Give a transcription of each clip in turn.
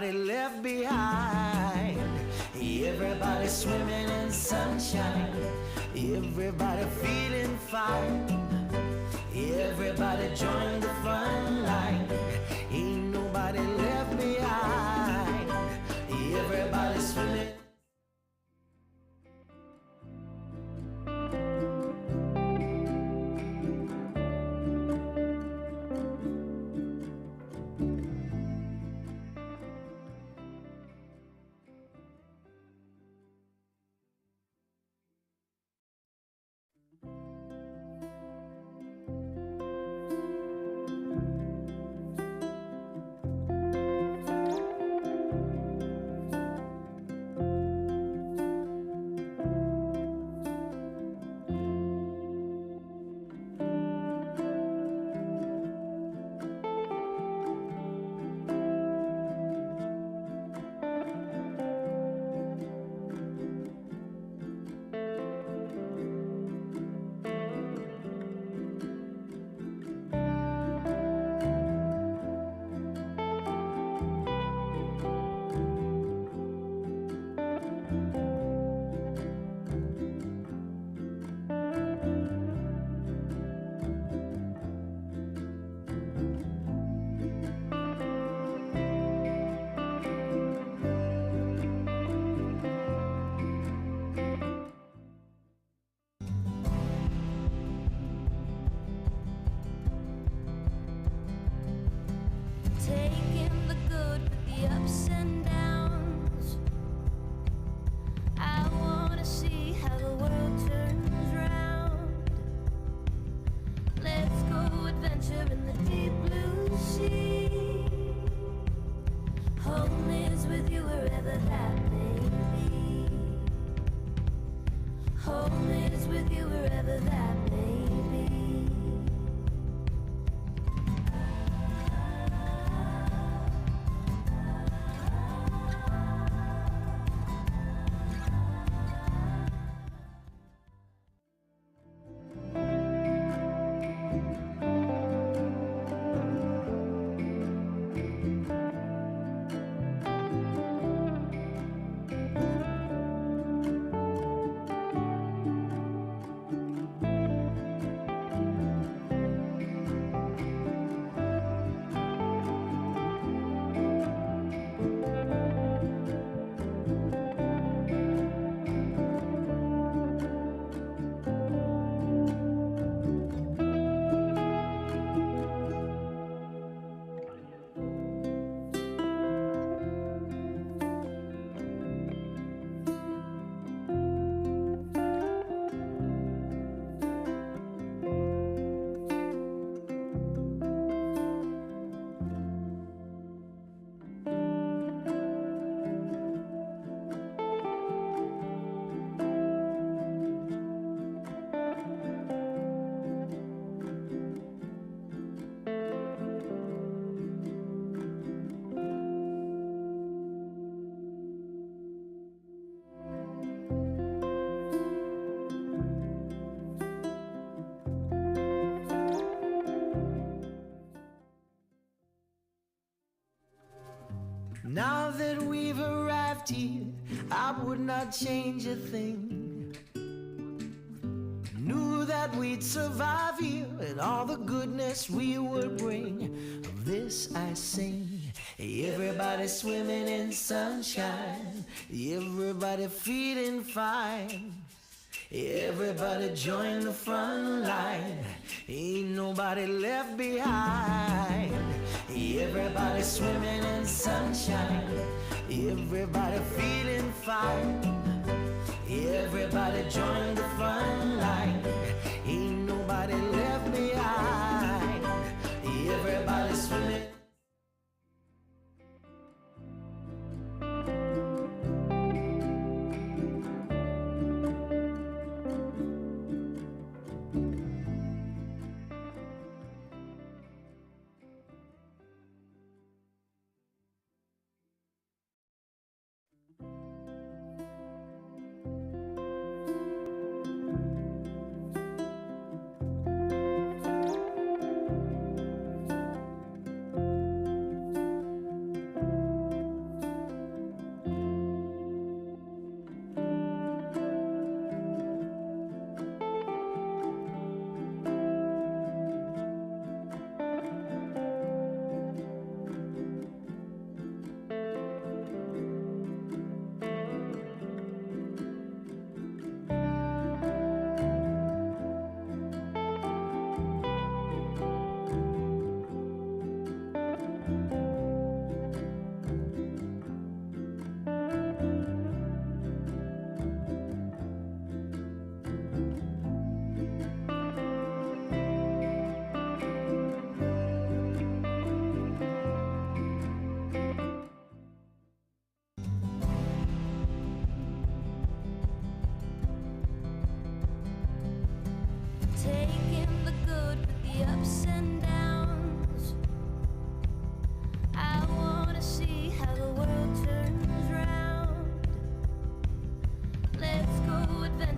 nobody left behind. Everybody swimming in sunshine, everybody feeling fine, everybody join the fun line. Ain't nobody left behind. Everybody swimming. Taking the good with the ups and downs. I wanna see how the world turns round. Let's go adventure in the deep blue sea. Home is with you wherever that may be. Home is with you wherever that may be. Now that we've arrived here, I would not change a thing. Knew that we'd survive here and all the goodness we would bring. Of this I sing. Everybody swimming in sunshine, everybody feeling fine, everybody join the front line. Ain't nobody left behind. Everybody swimming in sunshine, everybody feeling fine, everybody join the front line. Ain't nobody left behind. Everybody swimming.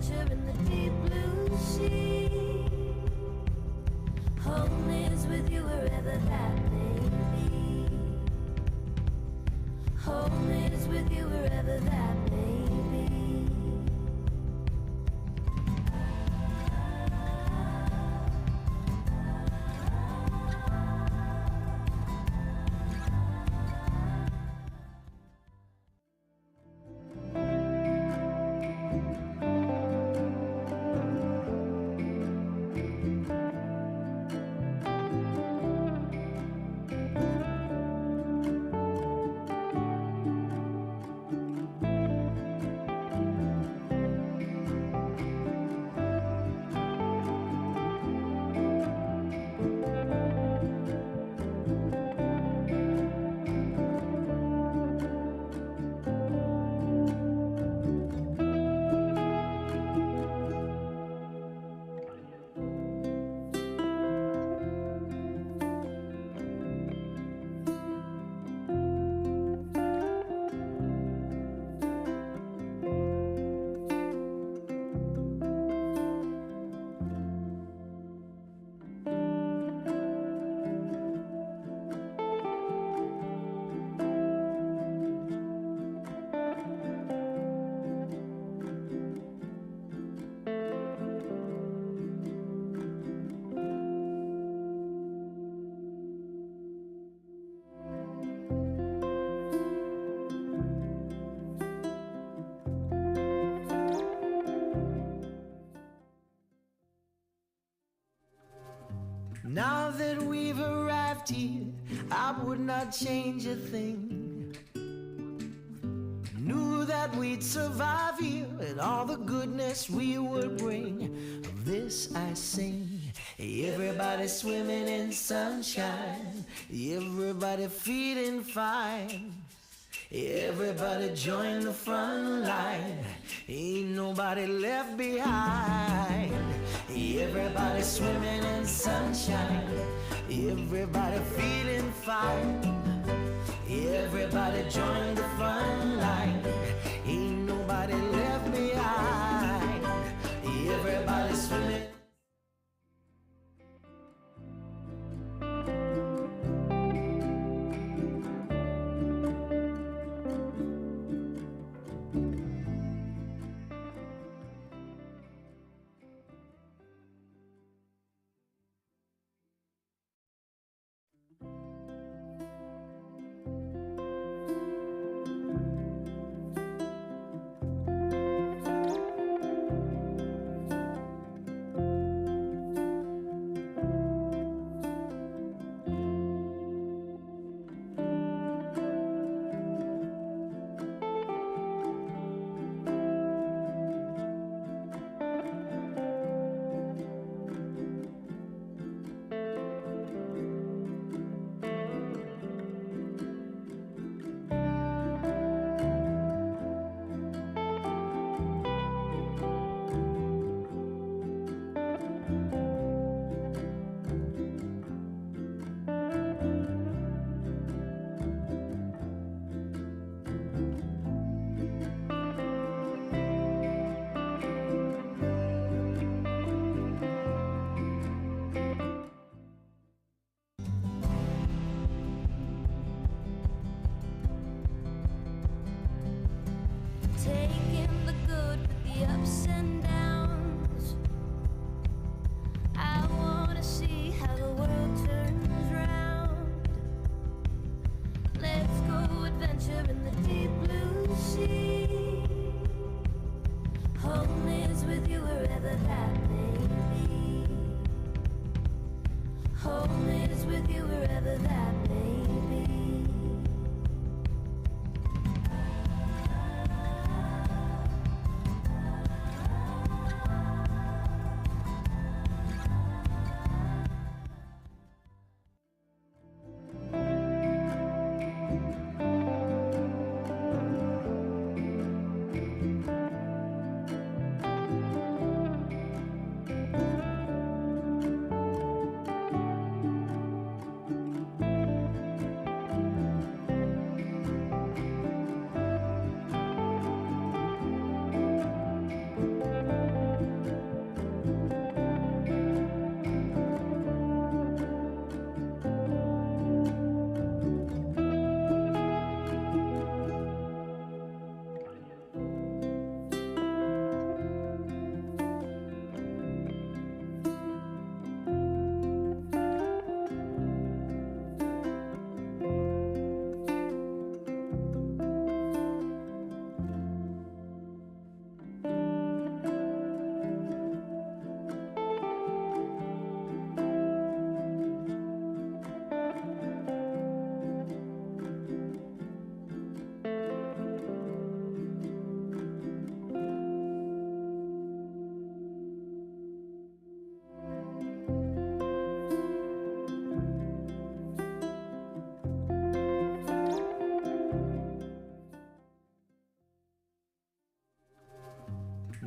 adventure in the deep blue sea. Home is with you wherever that may be. Home is with you wherever that may be. Now that we've arrived here, I would not change a thing. Knew that we'd survive here and all the goodness we would bring. Of this I sing. Everybody swimming in sunshine, everybody feeling fine. Everybody join the front line, ain't nobody left behind. Everybody swimming in sunshine, everybody feeling fine. Everybody join the front line, ain't nobody left behind. Everybody swimming. Taking the good with the ups and downs. I wanna see how the world turns round. Let's go adventure in the deep blue sea. Home is with you wherever that may be. Home is with you wherever that may be.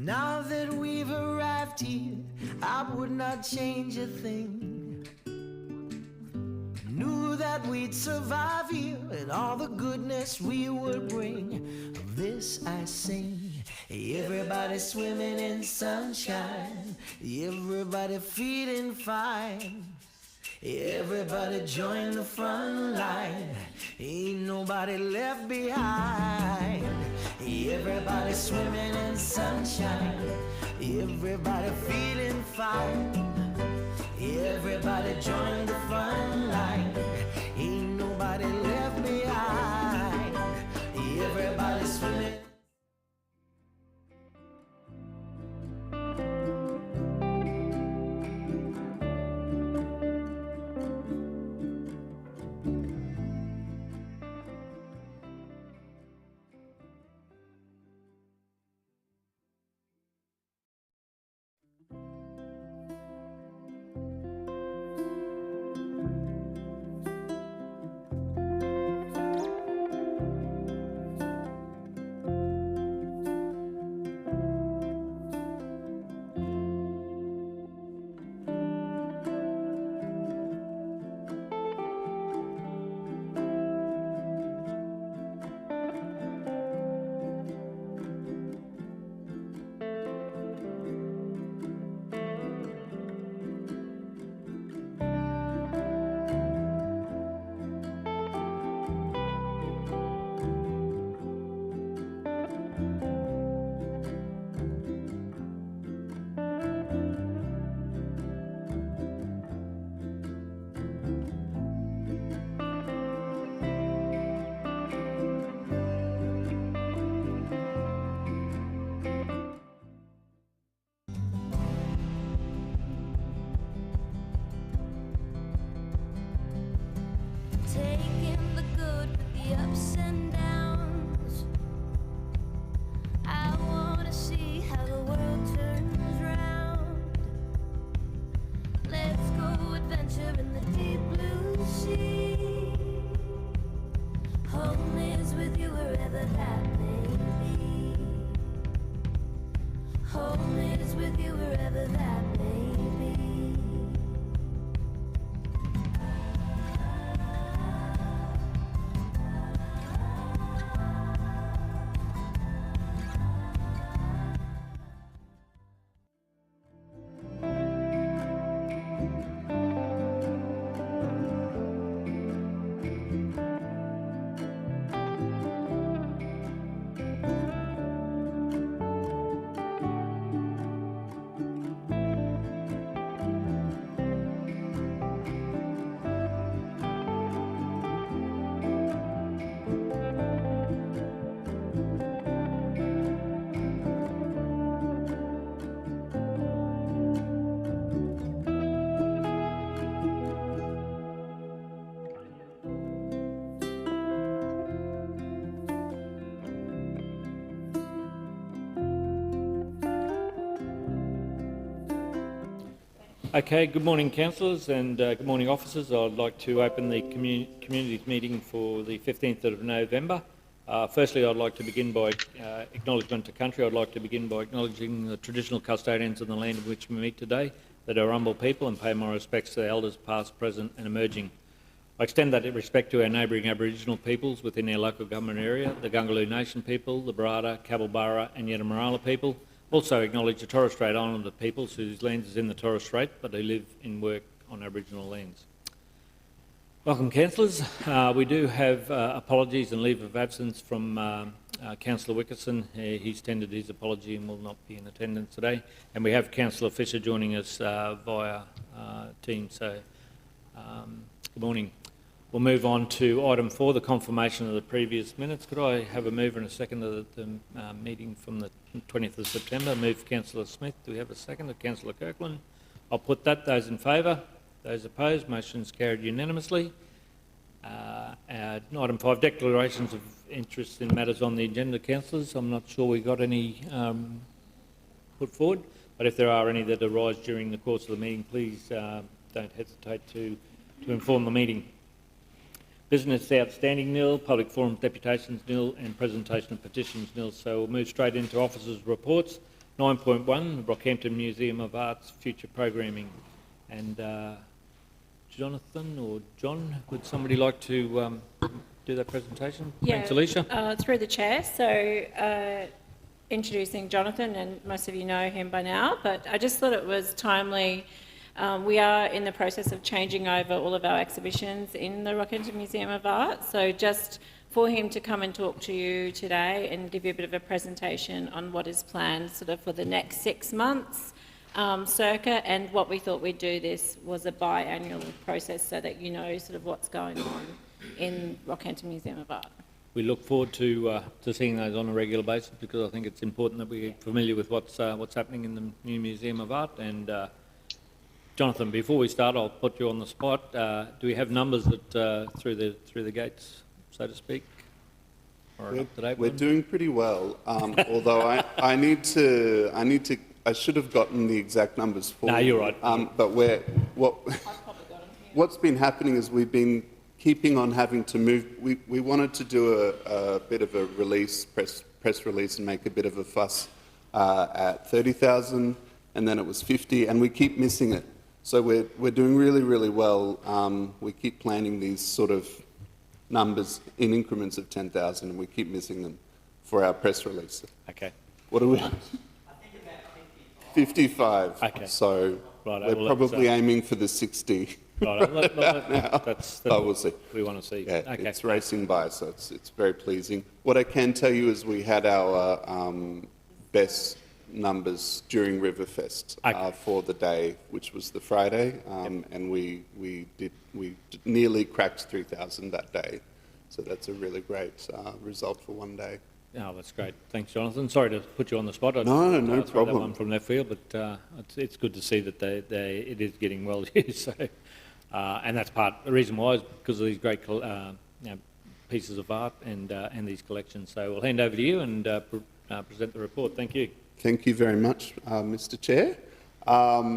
Now that we've arrived here, I would not change a thing. Knew that we'd survive here and all the goodness we would bring. Of this I sing. Everybody swimming in sunshine, everybody feeling fine. Everybody join the front line, ain't nobody left behind. Everybody swimming in sunshine, everybody feeling fine. Everybody join the front line, ain't nobody left behind. Everybody swimming. Taking the good with the ups and downs. I wanna see how the world turns round. Let's go adventure in the deep blue sea. Home is with you wherever that may be. Home is with you wherever that may be. Okay, good morning councillors and good morning officers. I'd like to open the communities meeting for the 15th of November. Firstly, I'd like to begin by acknowledgement to country. I'd like to begin by acknowledging the traditional custodians of the land in which we meet today, that are Umble people, and pay my respects to the elders past, present and emerging. I extend that respect to our neighbouring Aboriginal peoples within our local government area, the Gungaloo Nation people, the Barada, Cabelbarra and Yetamarala people. Also acknowledge the Torres Strait Islander peoples whose land is in the Torres Strait but who live and work on Aboriginal lands. Welcome councillors. We do have apologies and leave of absence from Councillor Wickerson. He's tendered his apology and will not be in attendance today. And we have Councillor Fisher joining us via Teams. So good morning. We'll move on to item 4, the confirmation of the previous minutes. Could I have a mover and a second of the meeting from the 20th of September? Move Councillor Smith. Do we have a second? Councillor Kirkland. I'll put that. Those in favour? Those opposed? Motion's carried unanimously. Item 5, declarations of interest in matters on the agenda, councillors. I'm not sure we got any put forward, but if there are any that arise during the course of the meeting, please don't hesitate to inform the meeting. Business outstanding nil, public forum deputations nil, and presentation of petitions nil. So we'll move straight into officers' reports. 9.1, Rockhampton Museum of Art's future programming. And Jonathan or John, would somebody like to do that presentation? Thanks, Alicia. Through the chair. So introducing Jonathan, and most of you know him by now, but I just thought it was timely. We are in the process of changing over all of our exhibitions in the Rockhampton Museum of Art. So just for him to come and talk to you today and give you a bit of a presentation on what is planned sort of for the next 6 months circa, and what we thought we'd do this was a biannual process so that you know sort of what's going on in Rockhampton Museum of Art. We look forward to seeing those on a regular basis, because I think it's important that we're familiar with what's happening in the new Museum of Art. And Jonathan, before we start, I'll put you on the spot. Do we have numbers that through the gates, so to speak? We're doing pretty well. Although I should have gotten the exact numbers for you. No, you're right. But what's been happening is we've been keeping on having to move. We wanted to do a bit of a press release and make a bit of a fuss at 30,000, and then it was 50, and we keep missing it. So we're doing really, really well. We keep planning these sort of numbers in increments of 10,000, and we keep missing them for our press release. Okay. What are we? I think about 55. Okay. So Right, we're probably aiming for the 60. Right, that's we'll see. we want to see. Yeah, Okay. it's racing by, so it's very pleasing. What I can tell you is we had our best numbers during Riverfest for the day, which was the Friday, and we nearly cracked 3,000 that day. So that's a really great result for one day. Oh, that's great. Thanks, Jonathan. Sorry to put you on the spot. No throw problem. That one from left field, but it's good to see that it is getting well used. So, and that's the reason why is because of these great pieces of art and these collections. So we'll hand over to you and present the report. Thank you. Thank you very much, Mr. Chair.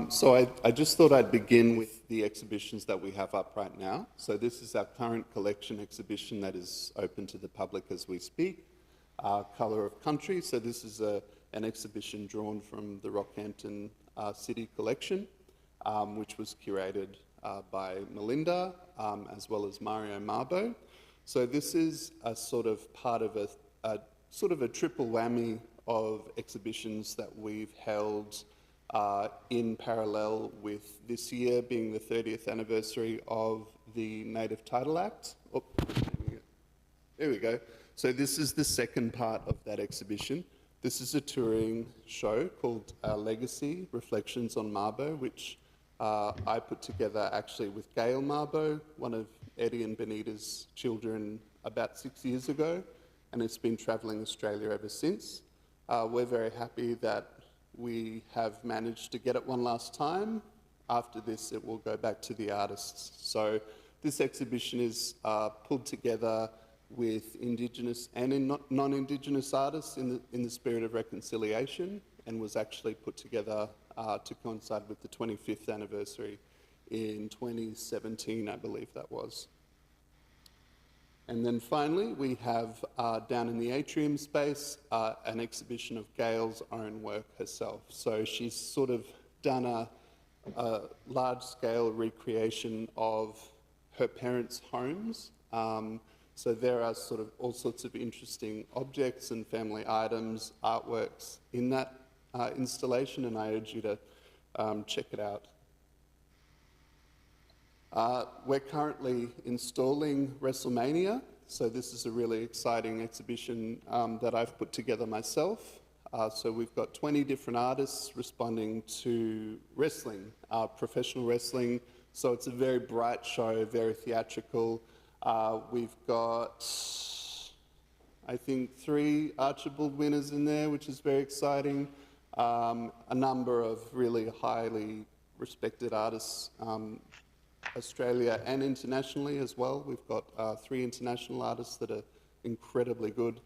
So I just thought I'd begin with the exhibitions that we have up right now. So this is our current collection exhibition that is open to the public as we speak. Colour of Country. So this is an exhibition drawn from the Rockhampton City Collection, which was curated by Melinda, as well as Mario Marbo. So this is a sort of part of a sort of a triple whammy of exhibitions that we've held in parallel with this year being the 30th anniversary of the Native Title Act. Oh, there we go. So this is the second part of that exhibition. This is a touring show called Legacy, Reflections on Mabo, which I put together actually with Gail Mabo, one of Eddie and Benita's children, about 6 years ago, and it's been travelling Australia ever since. We're very happy that we have managed to get it one last time. After this, it will go back to the artists. So this exhibition is pulled together with Indigenous and non-Indigenous artists in the spirit of reconciliation, and was actually put together to coincide with the 25th anniversary in 2017, I believe that was. And then finally, we have down in the atrium space an exhibition of Gail's own work herself. So she's sort of done a large-scale recreation of her parents' homes. So there are sort of all sorts of interesting objects and family items, artworks in that installation, and I urge you to check it out. We're currently installing WrestleMania, so this is a really exciting exhibition that I've put together myself. So we've got 20 different artists responding to wrestling, professional wrestling, so it's a very bright show, very theatrical. We've got, I think, 3 Archibald winners in there, which is very exciting. A number of really highly respected artists, Australia and internationally as well. We've got 3 international artists that are incredibly good,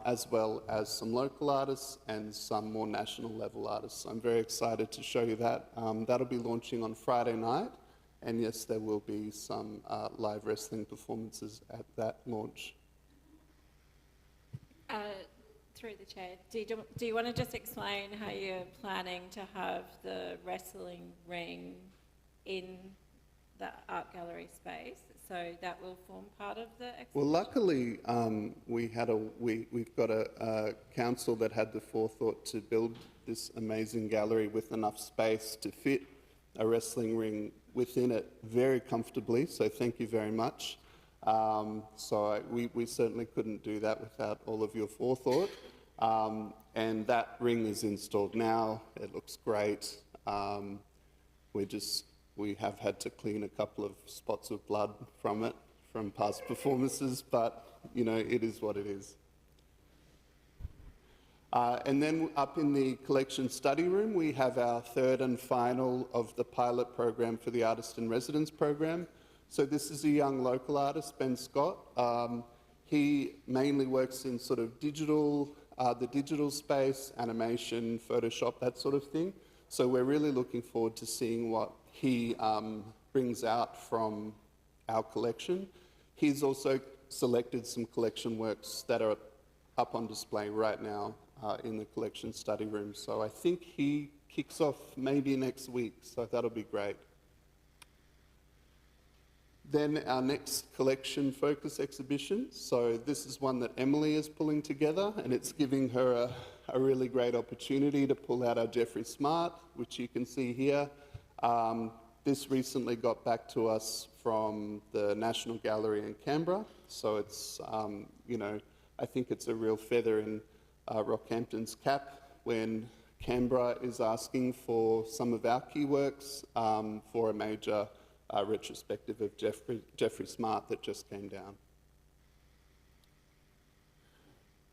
as well as some local artists and some more national level artists. I'm very excited to show you that. That'll be launching on Friday night. And yes, there will be some live wrestling performances at that launch. through the chair, do you want to just explain how you're planning to have the wrestling ring in the art gallery space? So that will form part of the exhibition? Well, luckily, we've got a council that had the forethought to build this amazing gallery with enough space to fit a wrestling ring within it very comfortably, so thank you very much. We certainly couldn't do that without all of your forethought. And that ring is installed now. It looks great. We have had to clean a couple of spots of blood from it, from past performances, but, you know, it is what it is. And then up in the collection study room, we have our third and final of the pilot program for the Artist in Residence program. So this is a young local artist, Ben Scott. He mainly works in sort of digital, the digital space, animation, Photoshop, that sort of thing. So we're really looking forward to seeing what he brings out from our collection. He's also selected some collection works that are up on display right now in the collection study room. So I think he kicks off maybe next week, so that'll be great. Then our next collection focus exhibition. So this is one that Emily is pulling together, and it's giving her a really great opportunity to pull out our Jeffrey Smart, which you can see here. This recently got back to us from the National Gallery in Canberra. So it's, you know, I think it's a real feather in Rockhampton's cap when Canberra is asking for some of our key works for a major retrospective of Jeffrey Smart that just came down.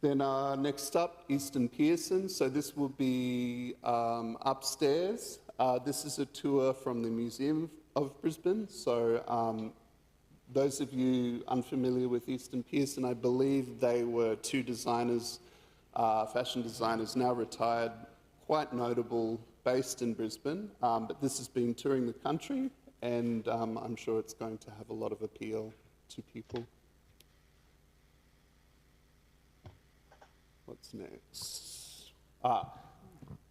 Then next up, Easton Pearson. So this will be upstairs. This is a tour from the Museum of Brisbane. So those of you unfamiliar with Easton Pearson, I believe they were two designers, fashion designers, now retired, quite notable, based in Brisbane. But this has been touring the country, and I'm sure it's going to have a lot of appeal to people. What's next?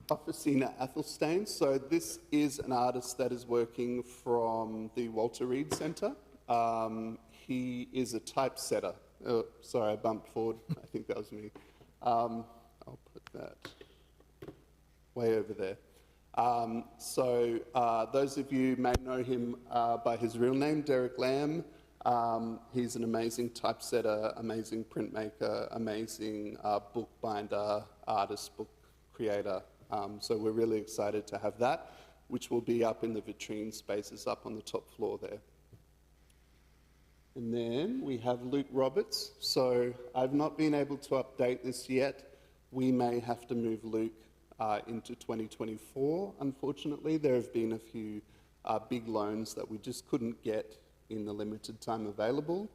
Officina Athelstane. So this is an artist that is working from the Walter Reed Centre. He is a typesetter. Oh, sorry, I bumped forward. I think that was me. I'll put that way over there. Those of you may know him by his real name, Derek Lamb. He's an amazing typesetter, amazing printmaker, amazing bookbinder, artist, book creator. So we're really excited to have that, which will be up in the vitrine spaces up on the top floor there. And then we have Luke Roberts. So I've not been able to update this yet. We may have to move Luke into 2024, unfortunately. There have been a few big loans that we just couldn't get in the limited time available,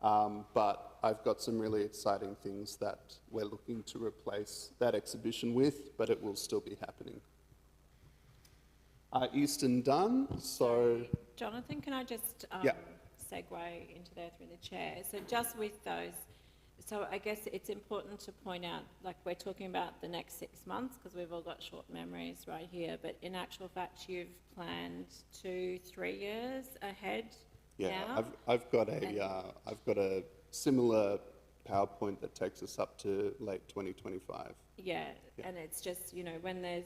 but I've got some really exciting things that we're looking to replace that exhibition with, but it will still be happening. Easton Dunn, so... Jonathan, can I just segue into there through the chair? So just with those, so I guess it's important to point out, like we're talking about the next 6 months because we've all got short memories right here, but in actual fact you've planned 2-3 years ahead. Yeah, now. I've got a similar PowerPoint that takes us up to late 2025. Yeah, and it's just, you know, when there's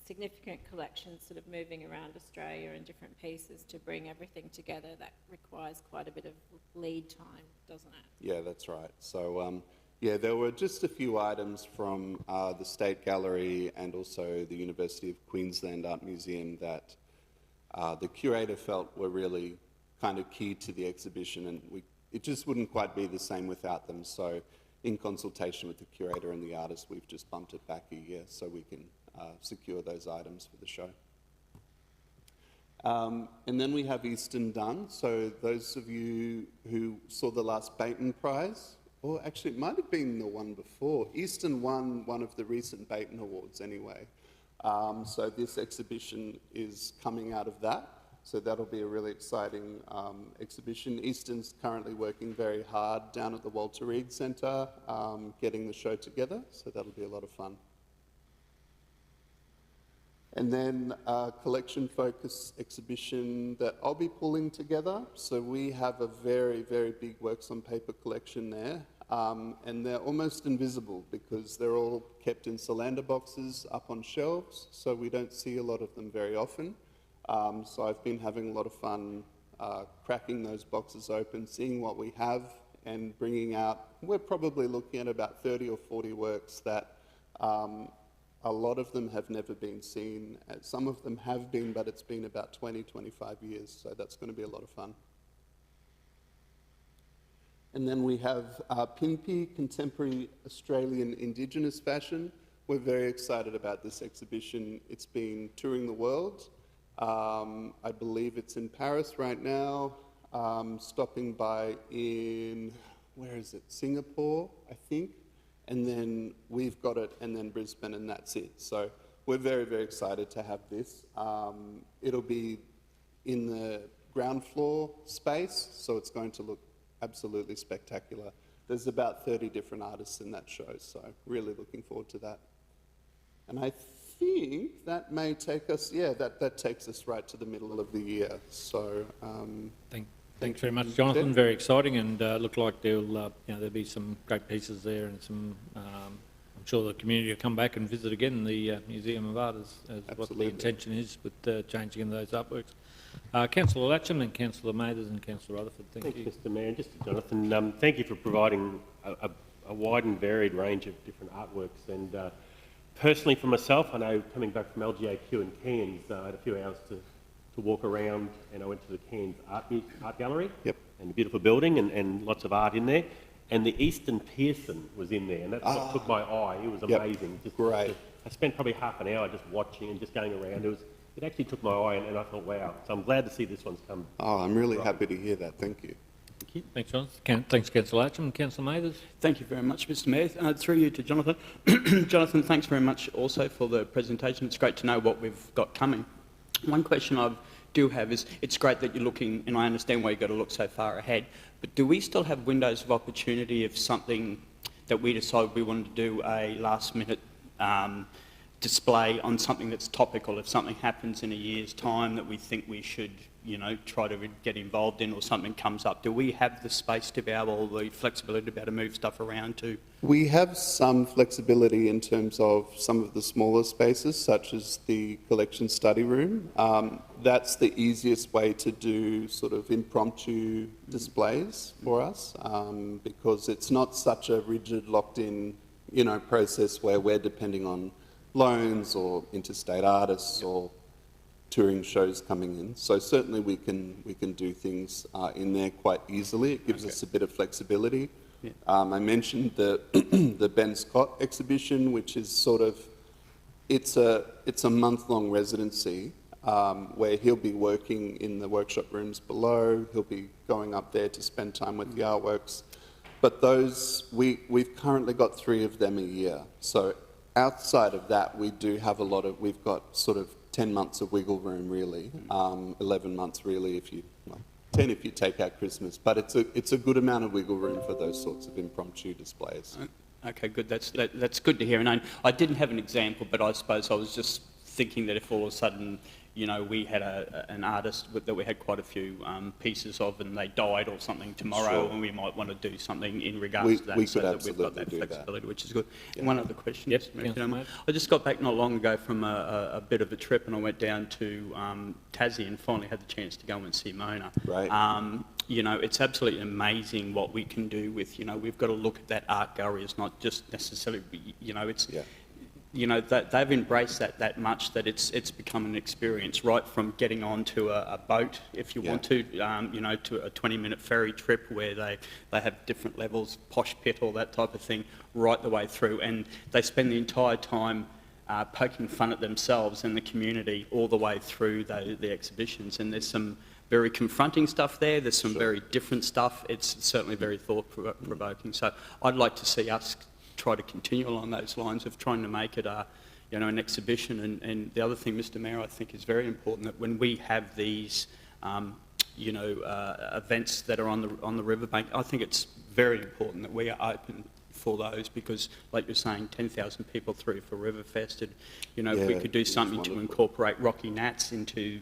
significant collections sort of moving around Australia in different pieces to bring everything together, that requires quite a bit of lead time, doesn't it? Yeah, that's right. So, yeah, there were just a few items from the State Gallery and also the University of Queensland Art Museum that the curator felt were really kind of key to the exhibition, and it just wouldn't quite be the same without them. So in consultation with the curator and the artist, we've just bumped it back a year so we can secure those items for the show. And then we have Easton Dunn. So those of you who saw the last Baton Prize, or actually it might have been the one before, Easton won one of the recent Baton Awards anyway. So this exhibition is coming out of that. So that'll be a really exciting exhibition. Eastern's currently working very hard down at the Walter Reed Centre, getting the show together, so that'll be a lot of fun. And then a collection focus exhibition that I'll be pulling together. So we have a very, very big works on paper collection there. And they're almost invisible because they're all kept in Solander boxes up on shelves, so we don't see a lot of them very often. So I've been having a lot of fun cracking those boxes open, seeing what we have, and bringing out, we're probably looking at about 30 or 40 works that a lot of them have never been seen. Some of them have been, but it's been about 20, 25 years, so that's going to be a lot of fun. And then we have PINPI, Contemporary Australian Indigenous Fashion. We're very excited about this exhibition. It's been touring the world. I believe it's in Paris right now, stopping by in, where is it, Singapore, I think. And then we've got it, and then Brisbane, and that's it. So we're very, very excited to have this. It'll be in the ground floor space, so it's going to look absolutely spectacular. There's about 30 different artists in that show, so really looking forward to that. And I think that may take us, that takes us right to the middle of the year. So Thanks very much, Jonathan. Very exciting, and look like there'll be some great pieces there, and some. I'm sure the community will come back and visit again the Museum of Art, as what the intention is with changing in those artworks. Councillor Latcham, and Councillor Mathers, and Councillor Rutherford. Thank you. Thanks, Mr. Mayor. And just to Jonathan, thank you for providing a wide and varied range of different artworks. And personally, for myself, I know coming back from LGAQ in Cairns, I had a few hours to walk around, and I went to the Cairns Art Gallery. Yep. And a beautiful building, and lots of art in there. And the Eastern Pearson was in there, and that's what took my eye. It was amazing. Yep. Great. I spent probably half an hour just watching and just going around. It actually took my eye, and I thought, wow. So I'm glad to see this one's come. Oh, I'm really happy to hear that. Thank you. Thank you. Thanks, Jonathan. Thanks, Councillor Latcham. Councillor Mathers. Thank you very much, Mr. Mayor. Through you to Jonathan. Jonathan, thanks very much also for the presentation. It's great to know what we've got coming. One question I do have is, it's great that you're looking, and I understand why you've got to look so far ahead, but do we still have windows of opportunity if something that we decide we want to do a last-minute display on something that's topical, if something happens in a year's time that we think we should, try to get involved in, or something comes up, do we have the space to be able, the flexibility to be able to move stuff around to? We have some flexibility in terms of some of the smaller spaces, such as the collection study room. That's the easiest way to do sort of impromptu displays for us, because it's not such a rigid, locked-in, process where we're depending on loans or interstate artists or touring shows coming in. So certainly we can do things in there quite easily. It gives us a bit of flexibility. Yeah. I mentioned the the Ben Scott exhibition, which is sort of, it's a month-long residency where he'll be working in the workshop rooms below. He'll be going up there to spend time with the artworks. But those, we've currently got 3 of them a year. So outside of that, we do have we've got sort of 10 months of wiggle room, really. 11 months, really, 10 if you take out Christmas. But it's a good amount of wiggle room for those sorts of impromptu displays. Okay, good. That's good to hear. And I didn't have an example, but I suppose I was just thinking that if all of a sudden, we had an artist that we had quite a few pieces of, and they died or something tomorrow, Sure. and we might want to do something in regards to that, we so could that we've got that absolutely do flexibility, that. which is good. Yeah. One other question. Yep, Mr. Mayor, if you don't mind. Councillor I just got back not long ago from a bit of a trip, and I went down to Tassie and finally had the chance to go and see Mona. Right. It's absolutely amazing what we can do with, we've got to look at that art gallery as not just necessarily, it's... Yeah. That they've embraced that much that it's become an experience, right from getting onto a boat, if you want to, to a 20-minute ferry trip where they have different levels, posh pit, all that type of thing, right the way through. And they spend the entire time poking fun at themselves and the community all the way through the exhibitions. And there's some very confronting stuff there. There's some very different stuff. It's certainly very thought-provoking. So I'd like to see us try to continue along those lines of trying to make it you know, an exhibition. And the other thing, Mr. Mayor, I think is very important, that when we have these, you know, events that are on the riverbank, I think it's very important that we are open for those, because, like you're saying, 10,000 people through for Riverfest, and, you know, if we could do something to incorporate Rocky Nats into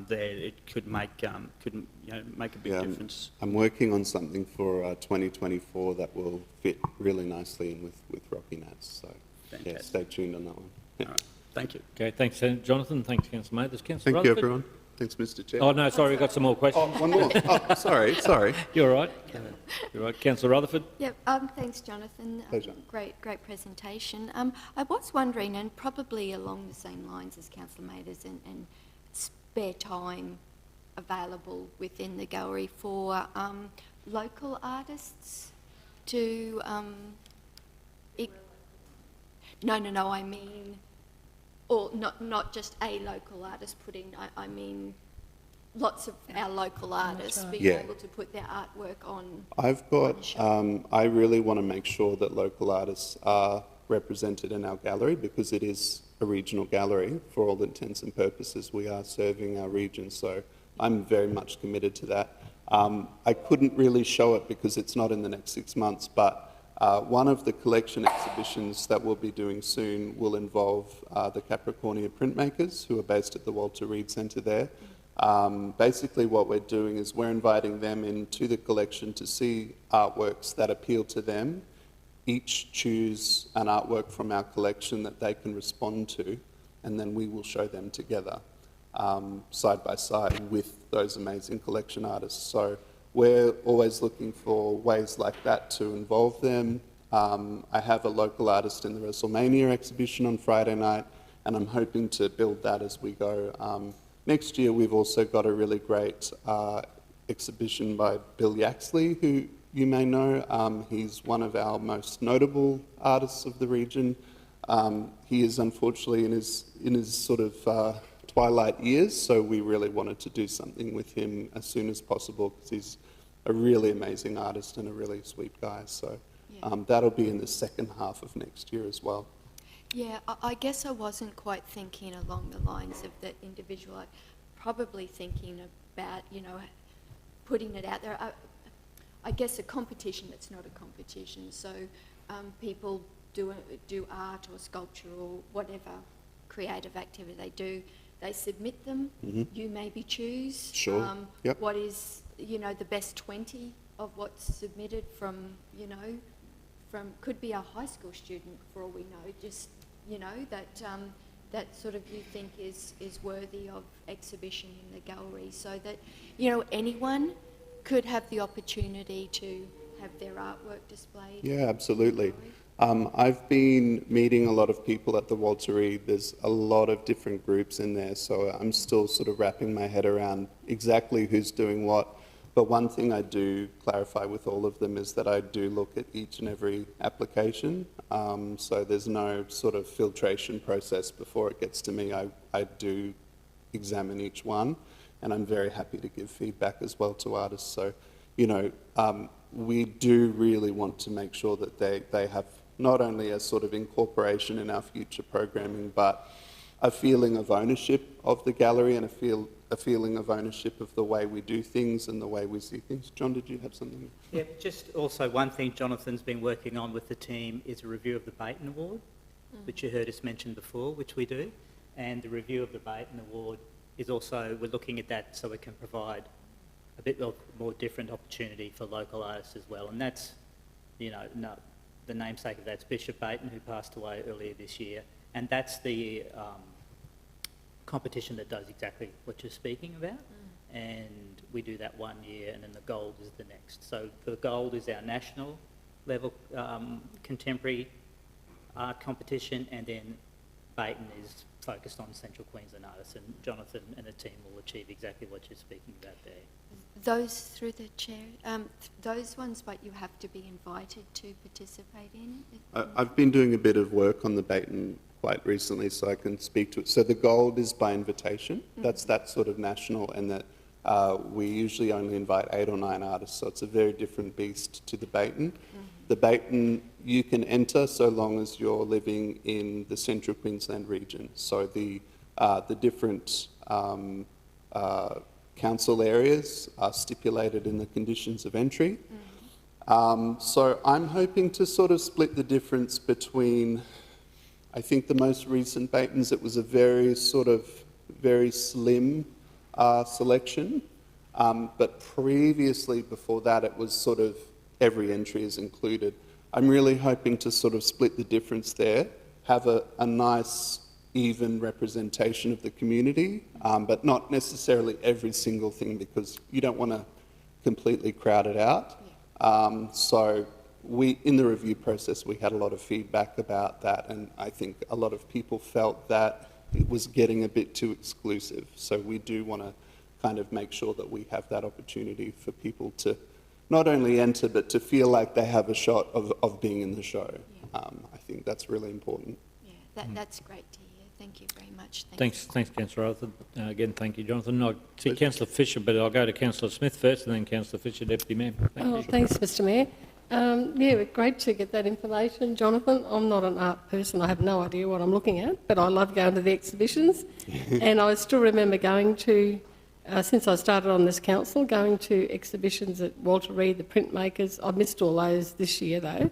there, it could make you know, make a big difference. I'm working on something for 2024 that will fit really nicely in with Rocky Nats. So yeah, stay tuned on that one. Yeah. All right. Thank you. Okay, thanks, Jonathan. Thanks, Councillor May. There's Councillor Thank you, Rutherford. everyone. Thanks, Mr. Chair. Oh, no, sorry, we've got some more questions. Oh, one more. Oh, sorry. You're all right. You're all right. Councillor Rutherford. Yep, thanks, Jonathan. Pleasure. Great presentation. I was wondering, and probably along the same lines as Councillor Maters, and spare time available within the gallery for local artists to... No, I mean... Or not just a local artist putting, I mean lots of our local artists being able to put their artwork on. I've got, I really want to make sure that local artists are represented in our gallery, because it is a regional gallery for all intents and purposes. We are serving our region, so I'm very much committed to that. I couldn't really show it because it's not in the next 6 months, but one of the collection exhibitions that we'll be doing soon will involve the Capricornia printmakers, who are based at the Walter Reed Centre there. Basically what we're doing is we're inviting them into the collection to see artworks that appeal to them, each choose an artwork from our collection that they can respond to, and then we will show them together, side by side with those amazing collection artists. So we're always looking for ways like that to involve them. I have a local artist in the WrestleMania exhibition on Friday night, and I'm hoping to build that as we go. Next year, we've also got a really great exhibition by Bill Yaxley, who you may know. He's one of our most notable artists of the region. He is unfortunately in his sort of twilight years, so we really wanted to do something with him as soon as possible, because he's a really amazing artist and a really sweet guy. So that'll be in the second half of next year as well. Yeah, I guess I wasn't quite thinking along the lines of the individual. I'm probably thinking about, you know, putting it out there. I guess a competition that's not a competition. So people do art or sculpture or whatever creative activity they do. They submit them. You maybe choose. Sure. What is, you know, the best 20 of what's submitted from, you know, could be a high school student for all we know. Just, you know, that sort of you think is worthy of exhibition in the gallery, so that, you know, anyone could have the opportunity to have their artwork displayed. Yeah, absolutely. I've been meeting a lot of people at the Walter Reed. There's a lot of different groups in there, so I'm still sort of wrapping my head around exactly who's doing what. But one thing I do clarify with all of them is that I do look at each and every application. So there's no sort of filtration process before it gets to me. I do examine each one, and I'm very happy to give feedback as well to artists. So, you know, we do really want to make sure that they have not only a sort of incorporation in our future programming, but a feeling of ownership of the gallery and a feeling of ownership of the way we do things and the way we see things. John, did you have something? Yeah, just also one thing Jonathan's been working on with the team is a review of the Baton Award, which you heard us mention before, which we do. And the review of the Baton Award is also, we're looking at that so we can provide a bit of more different opportunity for local artists as well. And that's, you know, the namesake of that's Bishop Baton, who passed away earlier this year. And that's the competition that does exactly what you're speaking about. And we do that 1 year, and then the gold is the next. So the gold is our national level contemporary art competition, and then Baton is focused on Central Queensland artists, and Jonathan and the team will achieve exactly what you're speaking about there. Those through the chair, those ones, but you have to be invited to participate in? I've been doing a bit of work on the Baton quite recently, so I can speak to it. So the gold is by invitation. That's that sort of national, and that we usually only invite 8 or 9 artists, so it's a very different beast to the Baton. The Baton, you can enter so long as you're living in the Central Queensland region. So the different council areas are stipulated in the conditions of entry. So I'm hoping to sort of split the difference between, I think the most recent Batons, it was a very slim selection, but previously before that it was sort of every entry is included. I'm really hoping to sort of split the difference there, have a nice even representation of the community, but not necessarily every single thing, because you don't want to completely crowd it out. So in the review process, we had a lot of feedback about that, and I think a lot of people felt that it was getting a bit too exclusive. So we do want to kind of make sure that we have that opportunity for people to not only enter, but to feel like they have a shot of being in the show. I think that's really important. Yeah, that's great to hear. Thank you very much. Thanks, Councillor Arthur. Again, thank you, Jonathan. I see Councillor Fisher, but I'll go to Councillor Smith first, and then Councillor Fisher, Deputy Mayor. Thanks, Mr Mayor. Yeah, great to get that information, Jonathan. I'm not an art person. I have no idea what I'm looking at, but I love going to the exhibitions. And I still remember going to, since I started on this council, going to exhibitions at Walter Reed, the printmakers. I've missed all those this year, though.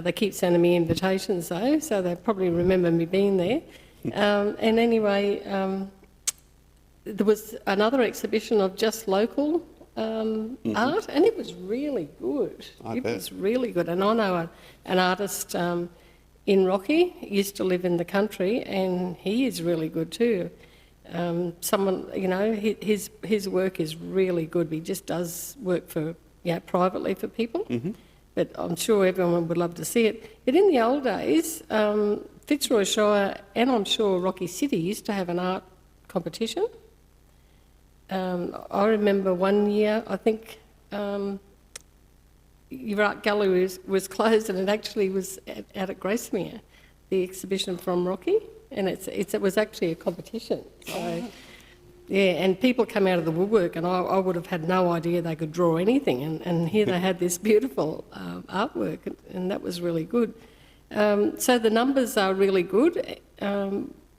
They keep sending me invitations, though, so they probably remember me being there. And anyway, there was another exhibition of just local art, and it was really good. It was really good. And I know an artist in Rocky, used to live in the country, and he is really good too. Someone, you know, his work is really good. He just does work for, privately for people. But I'm sure everyone would love to see it. But in the old days, Fitzroy Shire and I'm sure Rocky City used to have an art competition. I remember one year, I think your art gallery was closed, and it actually was out at Gracemere, the exhibition from Rocky, and it was actually a competition. So, yeah, and people come out of the woodwork, and I would have had no idea they could draw anything, and here they had this beautiful artwork, and that was really good. So the numbers are really good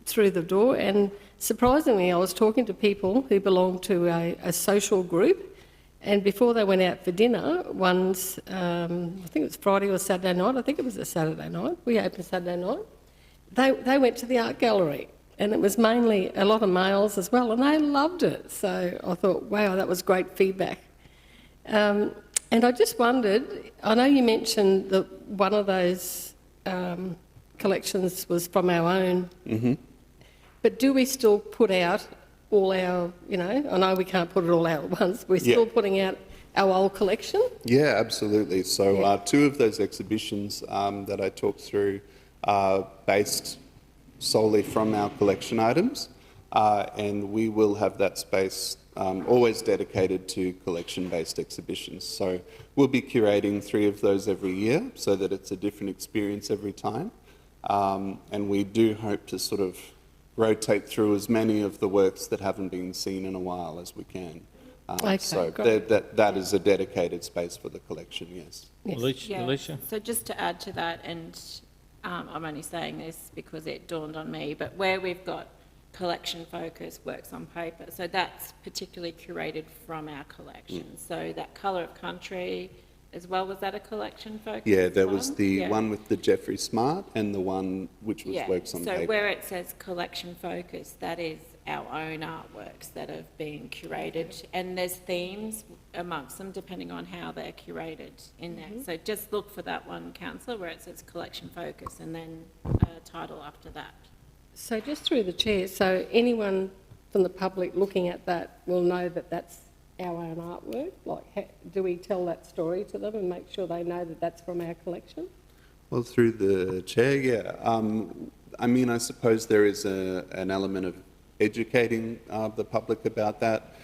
through the door, and surprisingly, I was talking to people who belong to a social group, and before they went out for dinner, I think it was Friday or Saturday night, I think it was a Saturday night, we opened Saturday night, they went to the art gallery, and it was mainly a lot of males as well, and they loved it. So I thought, wow, that was great feedback. And I just wondered, I know you mentioned that one of those collections was from our own, but do we still put out all our, I know we can't put it all out at once, we're still putting out our old collection? Yeah, absolutely. So 2 of those exhibitions that I talked through are based solely from our collection items, and we will have that space always dedicated to collection-based exhibitions. So we'll be curating 3 of those every year so that it's a different experience every time, and we do hope to sort of rotate through as many of the works that haven't been seen in a while as we can. So that is a dedicated space for the collection, yes. Alicia? So just to add to that, and I'm only saying this because it dawned on me, but where we've got collection focus works on paper, so that's particularly curated from our collection. So that Colour of Country as well, was that a collection focus? Yeah, there was the one with the Jeffrey Smart and the one which was works on paper. So where it says collection focus, that is our own artworks that have been curated, and there's themes amongst them depending on how they're curated in there. So just look for that one, Councillor, where it says collection focus and then a title after that. So just through the chair, so anyone from the public looking at that will know that that's our own artwork? Like, do we tell that story to them and make sure they know that that's from our collection? Well, through the chair, yeah. I mean, I suppose there is an element of educating the public about that.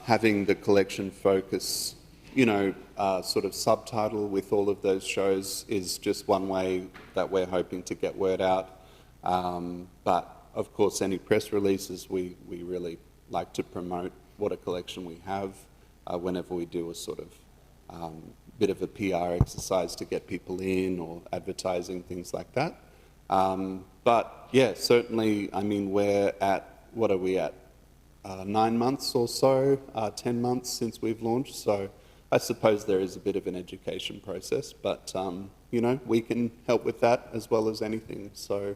Having the collection focus, sort of subtitle with all of those shows is just one way that we're hoping to get word out. But of course, any press releases we really like to promote what a collection we have whenever we do a sort of bit of a PR exercise to get people in or advertising, things like that. But yeah, certainly, I mean, we're at, what are we at? 9 months or so, 10 months since we've launched. So I suppose there is a bit of an education process, but you know, we can help with that as well as anything. So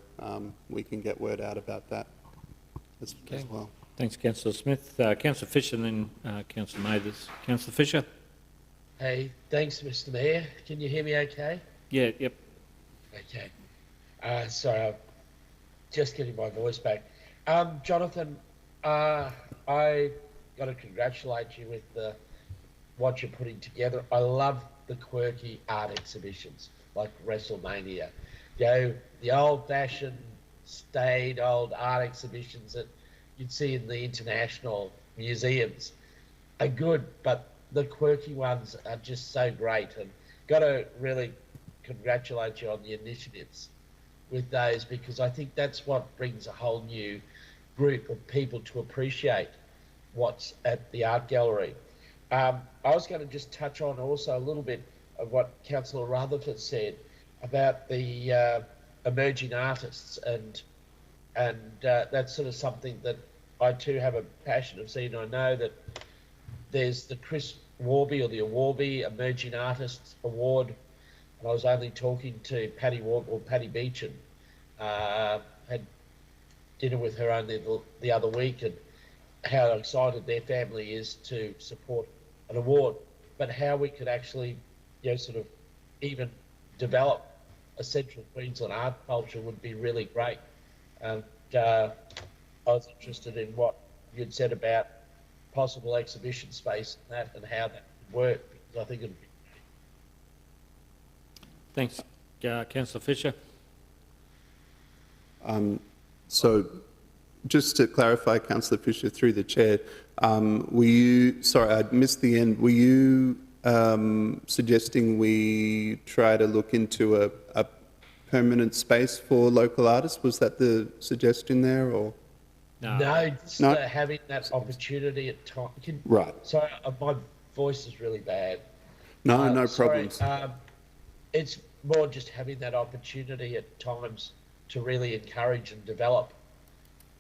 we can get word out about that as well. Thanks, Councillor Smith. Councillor Fisher, and then Councillor Mathers. Councillor Fisher? Hey, thanks, Mr. Mayor. Can you hear me okay? Yeah, yep. Okay. Sorry, I'm just getting my voice back. Jonathan, I got to congratulate you with what you're putting together. I love the quirky art exhibitions like WrestleMania. You know, the old-fashioned, staid old art exhibitions that you'd see in the international museums are good, but the quirky ones are just so great, and got to really congratulate you on the initiatives with those, because I think that's what brings a whole new group of people to appreciate what's at the art gallery. I was going to just touch on also a little bit of what Councillor Rutherford said about the emerging artists, and that's sort of something that I too have a passion of seeing. I know that there's the Chris Warby or the Warby Emerging Artists Award, and I was only talking to Patty Beechan, had dinner with her only the other week, and how excited their family is to support an award, but how we could actually, you know, sort of even develop a Central Queensland art culture would be really great. And I was interested in what you'd said about possible exhibition space and that, and how that would work, because I think it would be great. Thanks, Councillor Fisher. So just to clarify, Councillor Fisher, through the chair, were you, sorry, I missed the end, were you suggesting we try to look into a permanent space for local artists? Was that the suggestion there, or? No, just having that opportunity at time. Right. Sorry, my voice is really bad. No sorry, problems. It's more just having that opportunity at times to really encourage and develop.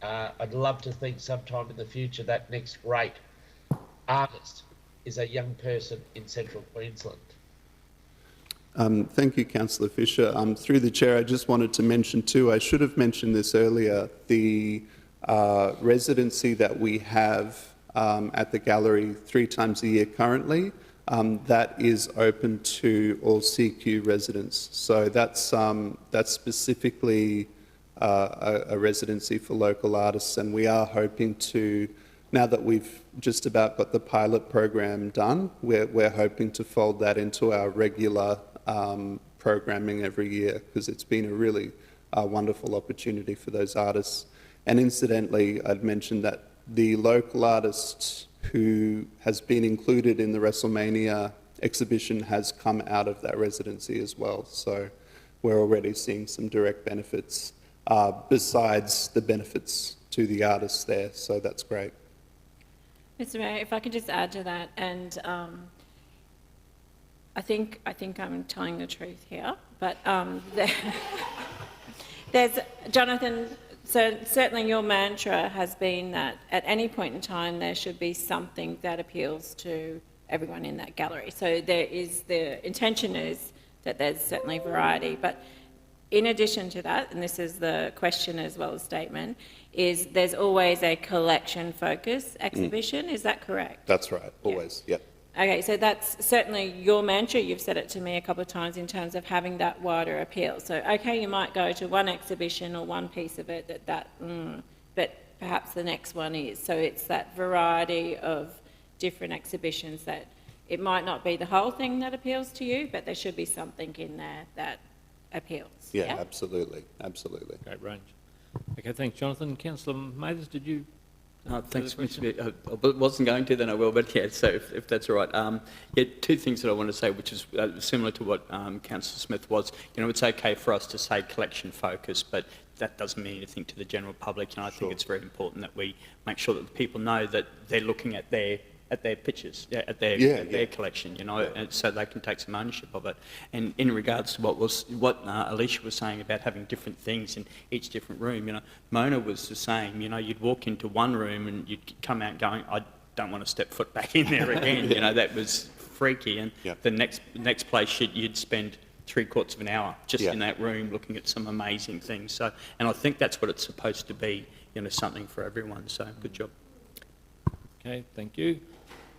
I'd love to think sometime in the future that next great artist is a young person in Central Queensland. Thank you, Councillor Fisher. Through the chair, I just wanted to mention too, I should have mentioned this earlier, the residency that we have at the gallery 3 times a year currently, that is open to all CQ residents. So that's specifically a residency for local artists, and we are hoping to, now that we've just about got the pilot program done, we're hoping to fold that into our regular programming every year, because it's been a really wonderful opportunity for those artists. And incidentally, I'd mentioned that the local artist who has been included in the WrestleMania exhibition has come out of that residency as well. So we're already seeing some direct benefits besides the benefits to the artists there. So that's great. Mr. Mayor, if I could just add to that, and I think I'm telling the truth here, but there's, Jonathan, so certainly your mantra has been that at any point in time there should be something that appeals to everyone in that gallery. So the intention is that there's certainly variety, but in addition to that, and this is the question as well as statement, is there's always a collection focus exhibition, is that correct? That's right, always, yeah. Okay, so that's certainly your mantra. You've said it to me a couple of times in terms of having that wider appeal. So, okay, you might go to one exhibition or one piece of it but perhaps the next one is. So it's that variety of different exhibitions that it might not be the whole thing that appeals to you, but there should be something in there that appeals. Yeah, absolutely, absolutely. Great range. Okay, thanks, Jonathan. Councillor Mathers, did you Thanks, Mr. I wasn't going to, then I will, but yeah, so if that's all right. Yeah, two things that I want to say, which is similar to what Councillor Smith was. You know, it's okay for us to say collection focus, but that doesn't mean anything to the general public, and I think it's very important that we make sure that the people know that they're looking at their pictures, at their collection, you know, and so they can take some ownership of it. And in regards to what Alicia was saying about having different things in each different room, you know, Mona was the same. You know, you'd walk into one room and you'd come out going, I don't want to step foot back in there again. You know, that was freaky. And the next place you'd spend 3/4 of an hour just in that room looking at some amazing things. So, and I think that's what it's supposed to be. You know, something for everyone. So, good job. Okay, thank you.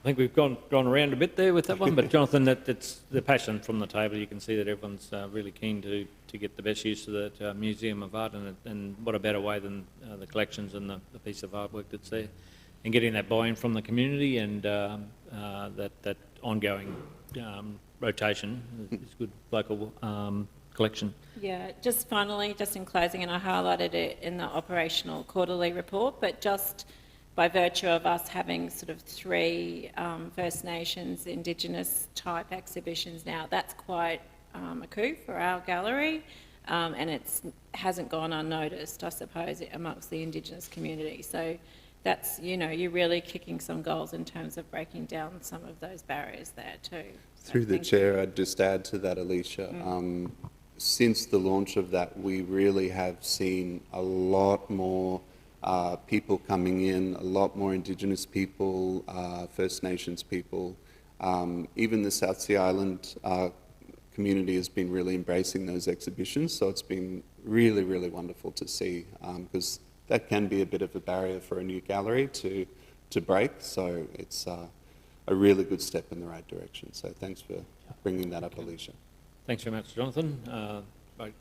I think we've gone around a bit there with that one, but Jonathan, that's the passion from the table. You can see that everyone's really keen to get the best use of that Museum of Art, and what a better way than the collections and the piece of artwork that's there, and getting that buy-in from the community and that ongoing rotation is good local collection. Yeah, just finally, just in closing, and I highlighted it in the operational quarterly report, but just by virtue of us having sort of 3 First Nations Indigenous type exhibitions now, that's quite a coup for our gallery, and it hasn't gone unnoticed, I suppose, amongst the Indigenous community. So that's, you know, you're really kicking some goals in terms of breaking down some of those barriers there too. So Through the chair, I'd just add to that, Alicia. Since the launch of that, we really have seen a lot more people coming in, a lot more Indigenous people, First Nations people. Even the South Sea Island community has been really embracing those exhibitions, so it's been really, really wonderful to see, because that can be a bit of a barrier for a new gallery to break, so it's a really good step in the right direction. So thanks for bringing that up, Alicia. Thanks very much, Jonathan. Great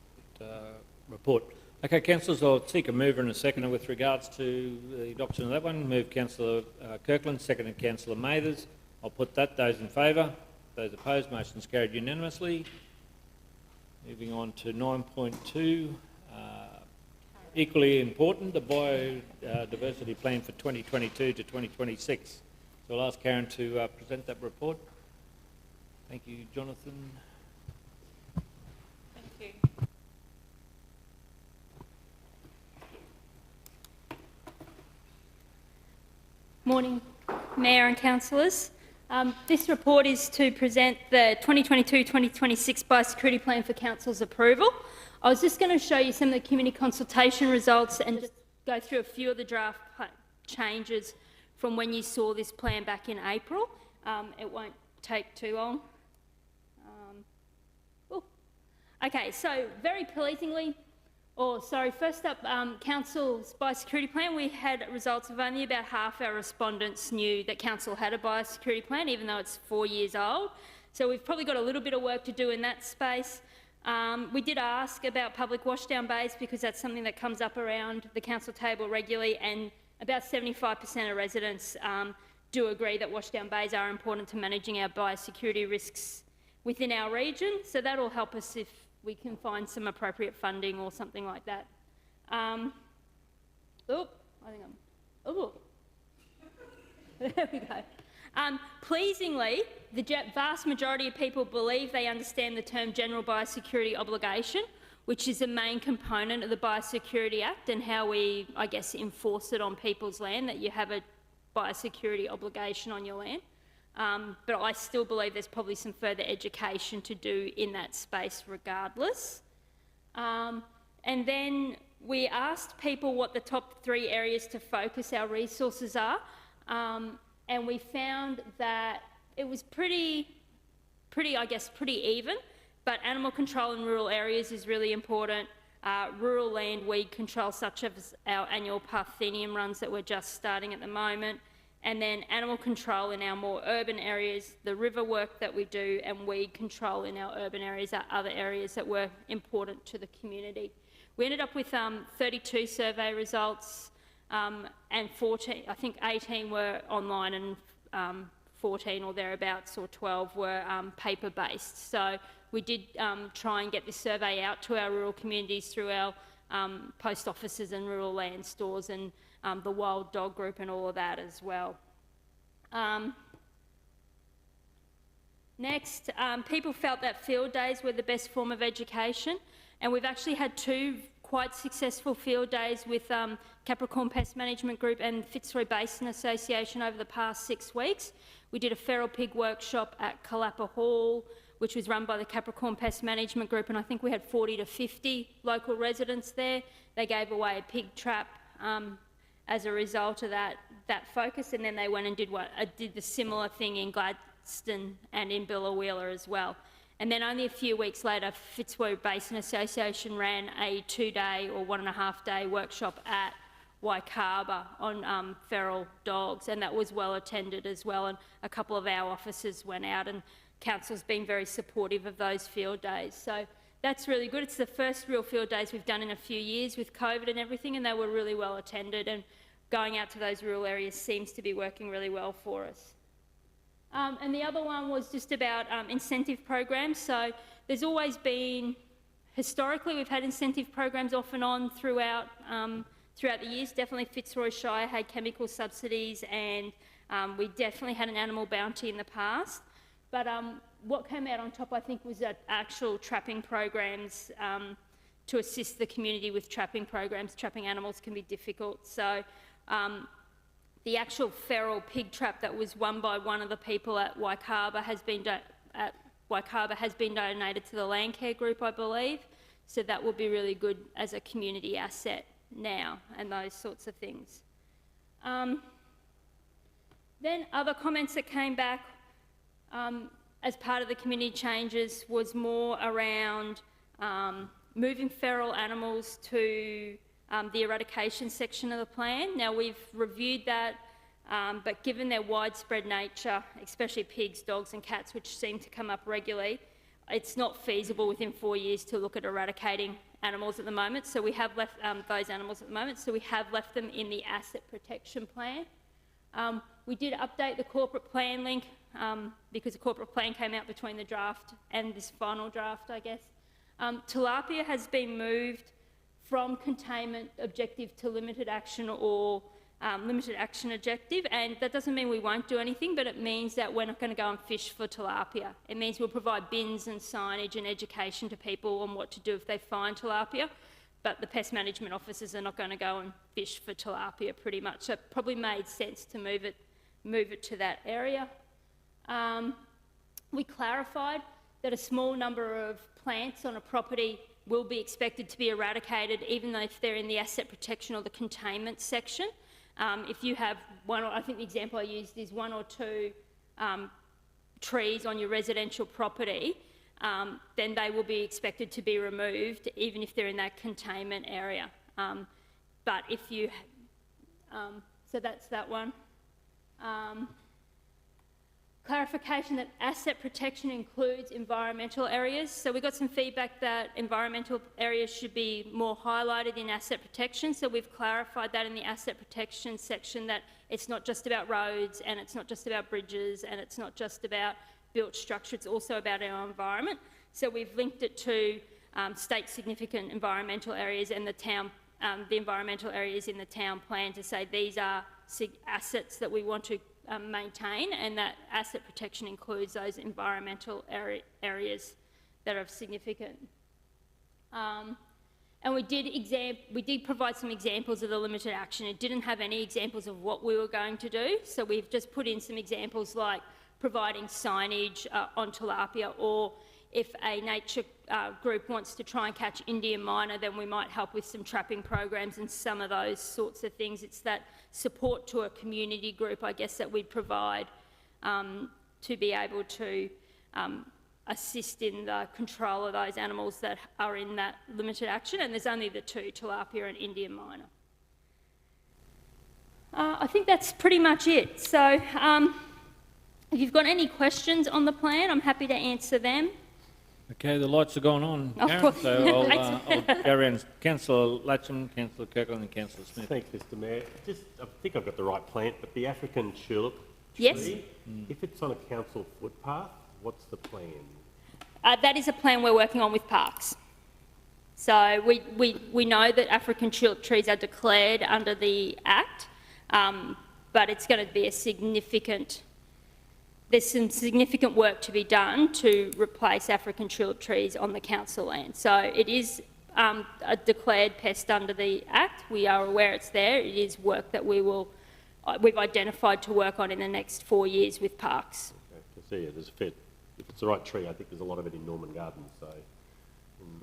report. Okay, councillors, I'll seek a mover and a seconder with regards to the adoption of that one. Move Councillor Kirkland, seconded Councillor Mathers. I'll put that. Those in favour? Those opposed? Motion's carried unanimously. Moving on to 9.2. Equally important, the biodiversity plan for 2022 to 2026. So I'll ask Karen to present that report. Thank you, Jonathan. thank you. Morning, Mayor and Councillors. This report is to present the 2022-2026 Biosecurity Plan for Council's approval. I was just going to show you some of the community consultation results and just go through a few of the draft changes from when you saw this plan back in April. It won't take too long. Okay, so very pleasingly, first up, Council's biosecurity plan, we had results of only about half our respondents knew that Council had a biosecurity plan, even though it's 4 years old. So we've probably got a little bit of work to do in that space. We did ask about public washdown bays because that's something that comes up around the council table regularly, and about 75% of residents do agree that washdown bays are important to managing our biosecurity risks within our region. So that'll help us if we can find some appropriate funding or something like that. There we go. Pleasingly, the vast majority of people believe they understand the term General Biosecurity Obligation, which is a main component of the Biosecurity Act and how we, I guess, enforce it on people's land, that you have a biosecurity obligation on your land. But I still believe there's probably some further education to do in that space regardless. And then we asked people what the top 3 areas to focus our resources are. And we found that it was pretty even, but animal control in rural areas is really important. Rural land weed control, such as our annual Parthenium runs that we're just starting at the moment. And then animal control in our more urban areas, the river work that we do, and weed control in our urban areas are other areas that were important to the community. We ended up with 32 survey results, and 14, I think 18 were online, and 14 or thereabouts, or 12 were paper-based. So we did try and get this survey out to our rural communities through our post offices and rural land stores, and the wild dog group and all of that as well. Next, people felt that field days were the best form of education, and we've actually had 2 quite successful field days with Capricorn Pest Management Group and Fitzroy Basin Association over the past 6 weeks. We did a feral pig workshop at Kalapa Hall, which was run by the Capricorn Pest Management Group, and I think we had 40 to 50 local residents there. They gave away a pig trap as a result of that focus, and then they went and did the similar thing in Gladstone and in Billawheeler as well. And then only a few weeks later, Fitzroy Basin Association ran a 2-day or 1.5-day workshop at Waikaba on feral dogs, and that was well attended as well, and a couple of our officers went out, and Council's been very supportive of those field days. So that's really good. It's the first real field days we've done in a few years with COVID and everything, and they were really well attended, and going out to those rural areas seems to be working really well for us. And the other one was just about incentive programs. So there's always been, historically, we've had incentive programs off and on throughout the years. Definitely Fitzroy Shire had chemical subsidies, and we definitely had an animal bounty in the past. But what came out on top, I think, was actual trapping programs to assist the community with trapping programs. Trapping animals can be difficult. So the actual feral pig trap that was won by one of the people at Waikaba has been donated to the Landcare Group, I believe. So that will be really good as a community asset now, and those sorts of things. Then other comments that came back as part of the community changes was more around moving feral animals to the eradication section of the plan. Now, we've reviewed that, but given their widespread nature, especially pigs, dogs and cats, which seem to come up regularly, it's not feasible within 4 years to look at eradicating animals at the moment. So we have left those animals at the moment, so we have left them in the asset protection plan. We did update the corporate plan link because the corporate plan came out between the draft and this final draft, I guess. Tilapia has been moved from containment objective to limited action or limited action objective, and that doesn't mean we won't do anything, but it means that we're not going to go and fish for tilapia. It means we'll provide bins and signage and education to people on what to do if they find tilapia, but the pest management officers are not going to go and fish for tilapia pretty much. So it probably made sense to move it to that area. We clarified that a small number of plants on a property will be expected to be eradicated, even though if they're in the asset protection or the containment section. If you have one, I think the example I used is 1 or 2 trees on your residential property, then they will be expected to be removed, even if they're in that containment area. But if you, so that's that one. Clarification that asset protection includes environmental areas. So we got some feedback that environmental areas should be more highlighted in asset protection. So we've clarified that in the asset protection section, that it's not just about roads and it's not just about bridges and it's not just about built structure, it's also about our environment. So we've linked it to state significant environmental areas and the environmental areas in the town plan to say these are assets that we want to maintain, and that asset protection includes those environmental areas that are significant. And we did provide some examples of the limited action. It didn't have any examples of what we were going to do, so we've just put in some examples like providing signage on tilapia, or if a nature group wants to try and catch Indian miner, then we might help with some trapping programs and some of those sorts of things. It's that support to a community group, I guess, that we provide to be able to assist in the control of those animals that are in that limited action. And there's only the 2, tilapia and Indian miner. I think that's pretty much it. So if you've got any questions on the plan, I'm happy to answer them. Okay, the lights are going on, Karen, so I'll carry on. Councillor Latcham, Councillor Kirkland and Councillor Smith. Thanks, Mr Mayor. I think I've got the right plant, but the African tulip yes. tree, if it's on a council footpath, what's the plan? That is a plan we're working on with Parks. So we know that African tulip trees are declared under the Act, but it's going to be there's some significant work to be done to replace African tulip trees on the council land. So it is a declared pest under the Act. We are aware it's there. It is work that we've identified to work on in the next 4 years with parks. Okay, so yeah, there's a fair, if it's the right tree, I think there's a lot of it in Norman Gardens, so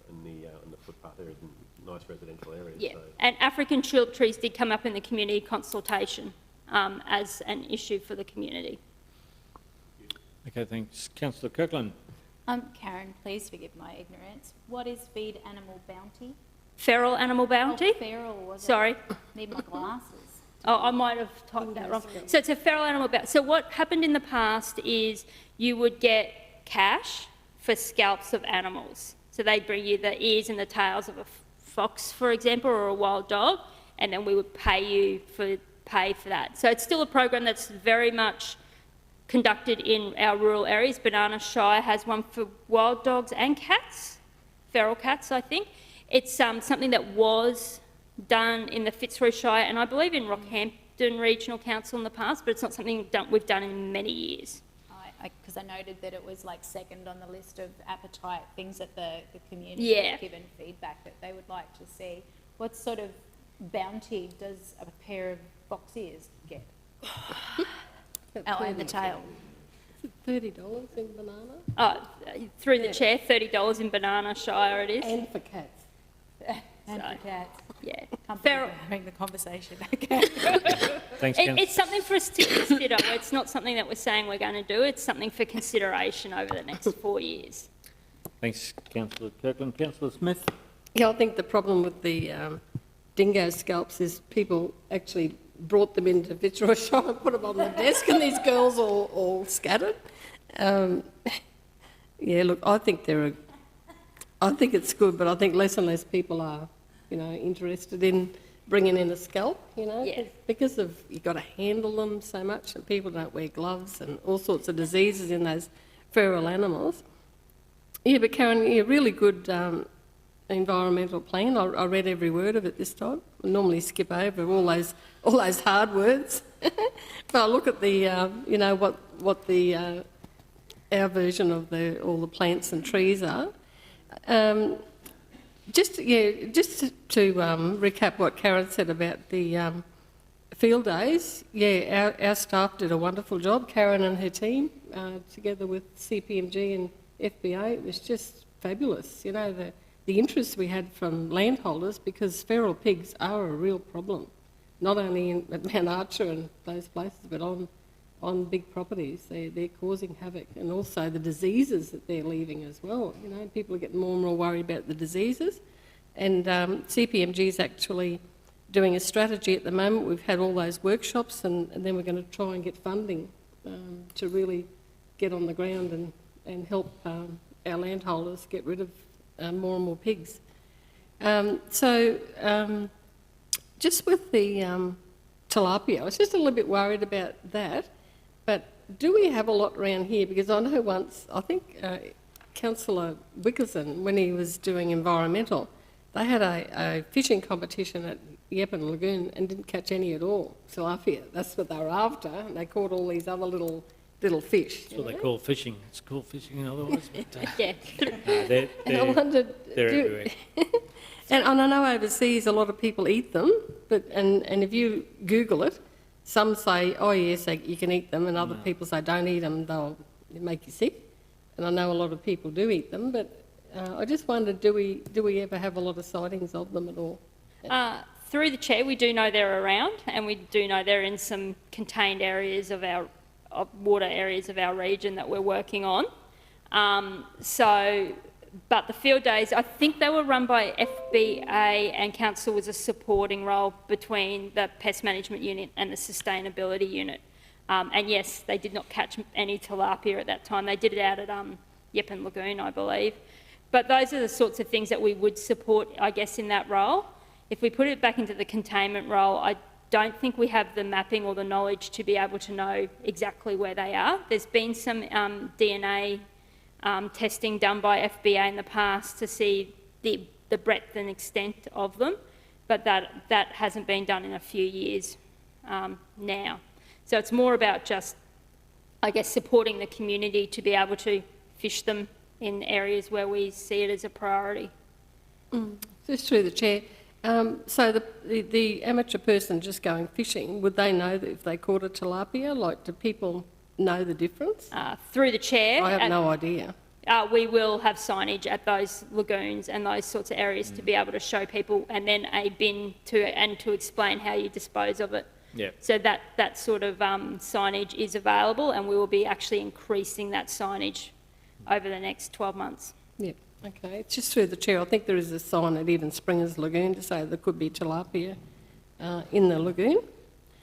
in the footpath areas and nice residential areas. Yeah, so. and African tulip trees did come up in the community consultation as an issue for the community. Okay, thanks. Councillor Kirkland. Karen, please forgive my ignorance. What is feed animal bounty? Feral animal bounty? Oh, feral, was it? Sorry. Need my glasses. Oh, I might have typed that wrong. So it's a feral animal bounty. So what happened in the past is you would get cash for scalps of animals. So they'd bring you the ears and the tails of a fox, for example, or a wild dog, and then we would pay for that. So it's still a program that's very much conducted in our rural areas. Banana Shire has one for wild dogs and cats, feral cats, I think. It's something that was done in the Fitzroy Shire and I believe in Rockhampton Regional Council in the past, but it's not something we've done in many years. Because I noted that it was like second on the list of appetite things that the community Yeah. have given feedback that they would like to see. What sort of bounty does a pair of fox ears get? And the tail. $30 in banana? Oh, through the chair, $30 in Banana Shire it is. And for cats. And for cats. Yeah. Feral. Having the conversation. Okay. Thanks, It's something for us to consider. It's not something that we're saying we're going to do. It's something for consideration over the next 4 years. Thanks, Councillor Kirkland. Councillor Smith. Yeah, I think the problem with the dingo scalps is people actually brought them into Fitzroy Shire and put them on the desk and these girls all scattered. Yeah, look, I think it's good, but I think less and less people are, interested in bringing in a scalp, Yeah. because you've got to handle them so much and people don't wear gloves and all sorts of diseases in those feral animals. Yeah, but Karen, really good environmental plan. I read every word of it this time. I normally skip over all those hard words. But I look at the, what the our version of all the plants and trees are. Just to recap what Karen said about the field days. Yeah, our staff did a wonderful job. Karen and her team, together with CPMG and FBA, it was just fabulous. The interest we had from landholders, because feral pigs are a real problem, not only at Mount Archer and those places, but on big properties. They're causing havoc, and also the diseases that they're leaving as well. People are getting more and more worried about the diseases, and CPMG is actually doing a strategy at the moment. We've had all those workshops, and then we're going to try and get funding to really get on the ground and help our landholders get rid of more and more pigs. Just with the tilapia, I was just a little bit worried about that, but do we have a lot around here? Because I know once, I think Councillor Wickerson, when he was doing environmental, they had a fishing competition at Yeppen Lagoon and didn't catch any at all, tilapia. That's what they were after, and they caught all these other little fish. That's what they call fishing. It's called fishing otherwise. But, Yeah. And I wondered, they're everywhere. and I know overseas a lot of people eat them, but and if you Google it, some say, oh yes, you can eat them, and other people say don't eat them, they'll make you sick. And I know a lot of people do eat them, but I just wondered, do we ever have a lot of sightings of them at all? Through the chair, we do know they're around, and we do know they're in some contained areas of water areas of our region that we're working on. But the field days, I think they were run by FBA, and council was a supporting role between the pest management unit and the sustainability unit. And yes, they did not catch any tilapia at that time. They did it out at Yeppen Lagoon, I believe. But those are the sorts of things that we would support, I guess, in that role. If we put it back into the containment role, I don't think we have the mapping or the knowledge to be able to know exactly where they are. There's been some DNA testing done by FBA in the past to see the the breadth and extent of them, but that hasn't been done in a few years now. So it's more about just, I guess, supporting the community to be able to fish them in areas where we see it as a priority. Just through the chair. So the amateur person just going fishing, would they know that if they caught a tilapia? Like, do people know the difference? Through the chair. I have no idea. We will have signage at those lagoons and those sorts of areas to be able to show people, and then a bin to explain how you dispose of it. Yeah. So that sort of signage is available, and we will be actually increasing that signage over the next 12 months. Yep. Okay. It's just through the chair. I think there is a sign at even Springers Lagoon to say there could be tilapia in the lagoon.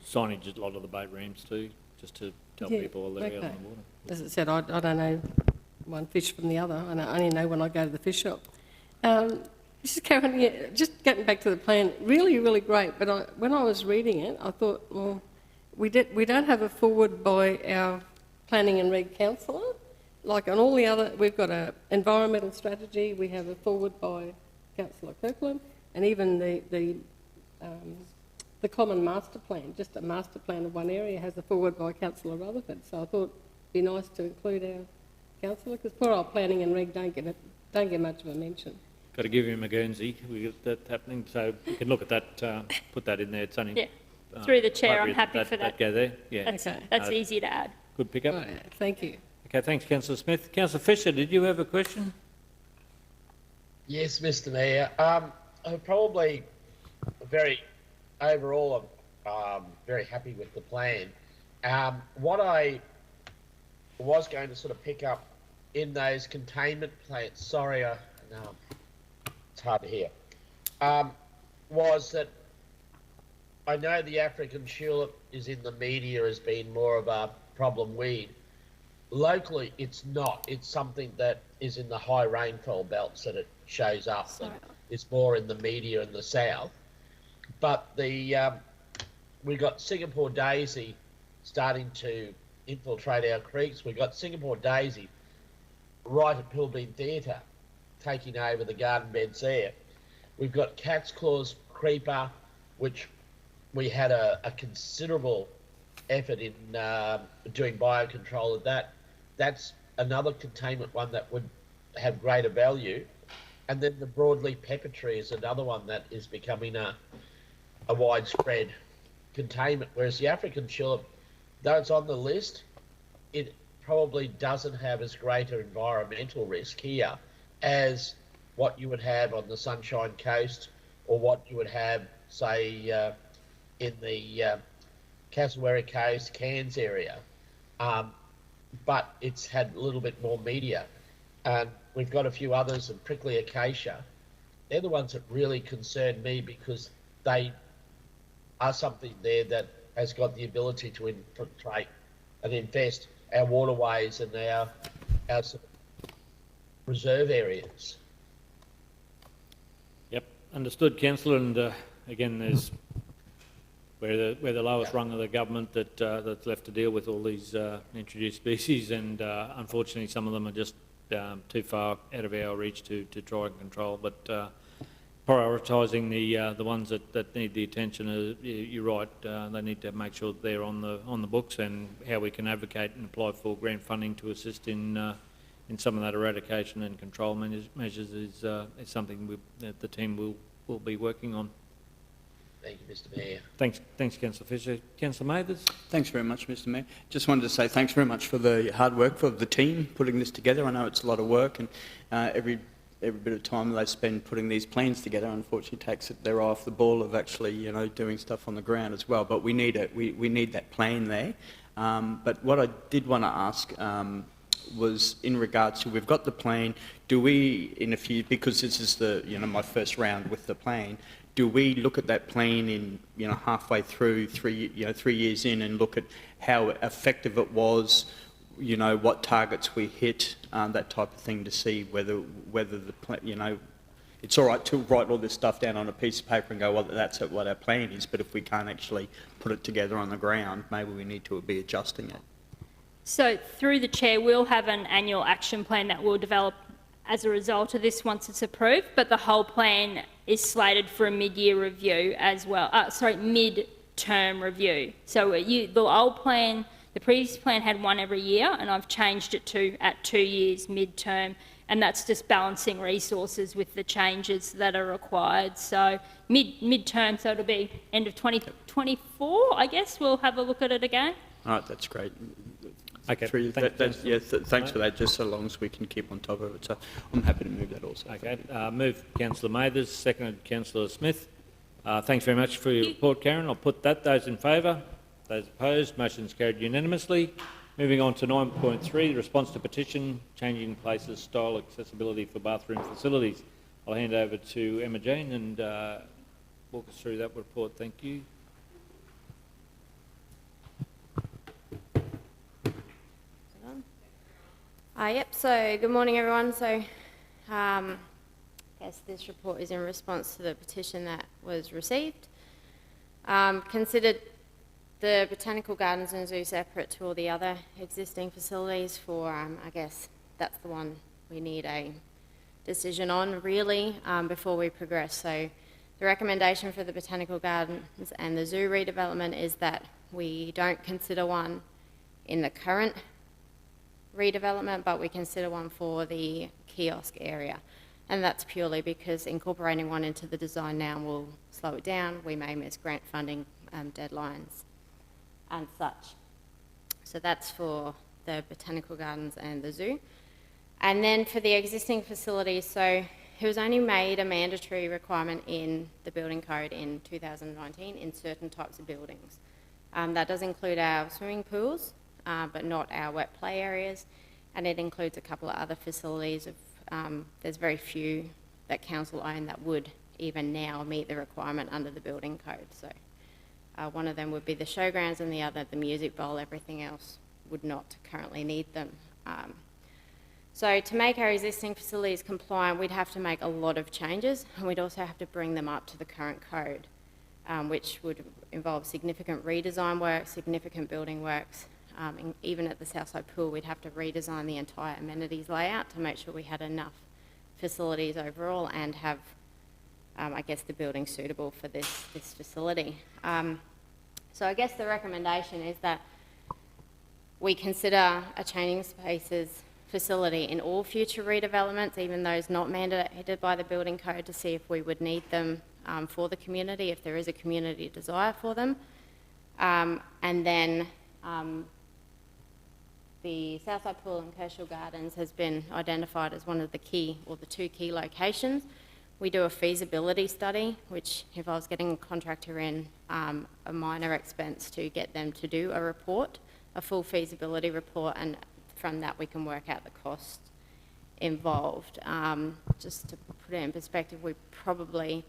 Signage at a lot of the boat ramps too, just to tell people while they're out on the water. As I said, I don't know one fish from the other. I only know when I go to the fish shop. Mrs. Karen, yeah, just getting back to the plan, really, really great. But when I was reading it, I thought, well, we don't have a forward by our planning and reg councillor. Like on all the other, we've got an environmental strategy. We have a forward by Councillor Kirkland, and even the common master plan, just a master plan of one area, has a forward by Councillor Rutherford. So I thought it'd be nice to include our councillor, because poor old planning and reg don't get much of a mention. Got to give him a Guernsey. We got that happening, so we can look at that. Put that in there. It's only through the chair. I'm happy for that. Go there. Yeah, that's easy to add. Good pickup. Oh, yeah. Thank you. Okay, thanks, Councillor Smith. Councillor Fisher, did you have a question? Yes, Mr. Mayor. I'm probably overall, I'm very happy with the plan. What I was going to sort of pick up in those containment plants, sorry, no, it's hard to hear, was that I know the African tulip is in the media as being more of a problem weed. Locally, it's not. It's something that is in the high rainfall belts that it shows up. And it's more in the media in the south. But we got Singapore daisy starting to infiltrate our creeks. We got Singapore daisy right at Pilbeam Theatre, taking over the garden beds there. We've got cat's claws creeper, which we had a considerable effort in doing biocontrol of that. That's another containment one that would have greater value. And then the broadleaf pepper tree is another one that is becoming a widespread containment, whereas the African tulip, though it's on the list, it probably doesn't have as great an environmental risk here as what you would have on the Sunshine Coast, or what you would have, say, in the Cassowary Coast, Cairns area. But it's had a little bit more media. And we've got a few others, and prickly acacia. They're the ones that really concern me, because they are something there that has got the ability to infiltrate and infest our waterways and our sort of reserve areas. Yep, understood, Councillor. And again, there's we're the lowest rung of the government that's left to deal with all these introduced species, and unfortunately, some of them are just too far out of our reach to try and control. But prioritising the ones that need the attention, you're right. They need to make sure that they're on the books, and how we can advocate and apply for grant funding to assist in some of that eradication and control measures is something that the team will be working on. Thank you, Mr. Mayor. Thanks, Councillor Fisher. Councillor Mathers. Thanks very much, Mr. Mayor. Just wanted to say thanks very much for the hard work for the team putting this together. I know it's a lot of work, and every bit of time they spend putting these plans together, unfortunately, takes their eye off the ball of actually, doing stuff on the ground as well. But we need it. We need that plan there. But what I did want to ask was in regards to, we've got the plan. Do we, in a few, because this is the my first round with the plan, do we look at that plan in halfway through 3 years in, and look at how effective it was, what targets we hit, that type of thing, to see whether the plan, it's all right to write all this stuff down on a piece of paper and go, well, that's what our plan is, but if we can't actually put it together on the ground, maybe we need to be adjusting it. So through the chair, we'll have an annual action plan that we'll develop as a result of this once it's approved, but the whole plan is slated for a mid-year review as well, mid-term review. So the old plan, the previous plan had one every year, and I've changed it to at 2 years mid-term, and that's just balancing resources with the changes that are required. So mid-term, so it'll be end of 2024, I guess, we'll have a look at it again. All right, that's great. Okay, Thanks for that, just so long as we can keep on top of it. So I'm happy to move that also. Okay, move Councillor Mathers, seconded Councillor Smith. Thanks very much for your report, Karen. I'll put that. Those in favour? Those opposed? Motion's carried unanimously. Moving on to 9.3, the response to petition, changing places, style, accessibility for bathroom facilities. I'll hand over to Emma Jane and walk us through that report. Thank you. Yep, so good morning everyone. So I guess this report is in response to the petition that was received. Considered the Botanical Gardens and Zoo separate to all the other existing facilities for, I guess that's the one we need a decision on really before we progress. So the recommendation for the Botanical Gardens and the Zoo redevelopment is that we don't consider one in the current redevelopment, but we consider one for the kiosk area. And that's purely because incorporating one into the design now will slow it down. We may miss grant funding deadlines and such. So that's for the Botanical Gardens and the Zoo. And then for the existing facilities, so it was only made a mandatory requirement in the building code in 2019 in certain types of buildings. That does include our swimming pools, but not our wet play areas, and it includes a couple of other facilities. There's very few that council own that would even now meet the requirement under the building code. So one of them would be the showgrounds and the other the music bowl. Everything else would not currently need them. So to make our existing facilities compliant, we'd have to make a lot of changes, and we'd also have to bring them up to the current code, which would involve significant redesign work, significant building works. Even at the Southside Pool, we'd have to redesign the entire amenities layout to make sure we had enough facilities overall and have, I guess, the building suitable for this facility. So I guess the recommendation is that we consider a changing spaces facility in all future redevelopments, even those not mandated by the building code, to see if we would need them for the community, if there is a community desire for them. And then the Southside Pool and Kershaw Gardens has been identified as one of the key, or the two key locations. We do a feasibility study, which involves getting a contractor in a minor expense to get them to do a report, a full feasibility report, and from that we can work out the costs involved. Just to put it in perspective, we probably,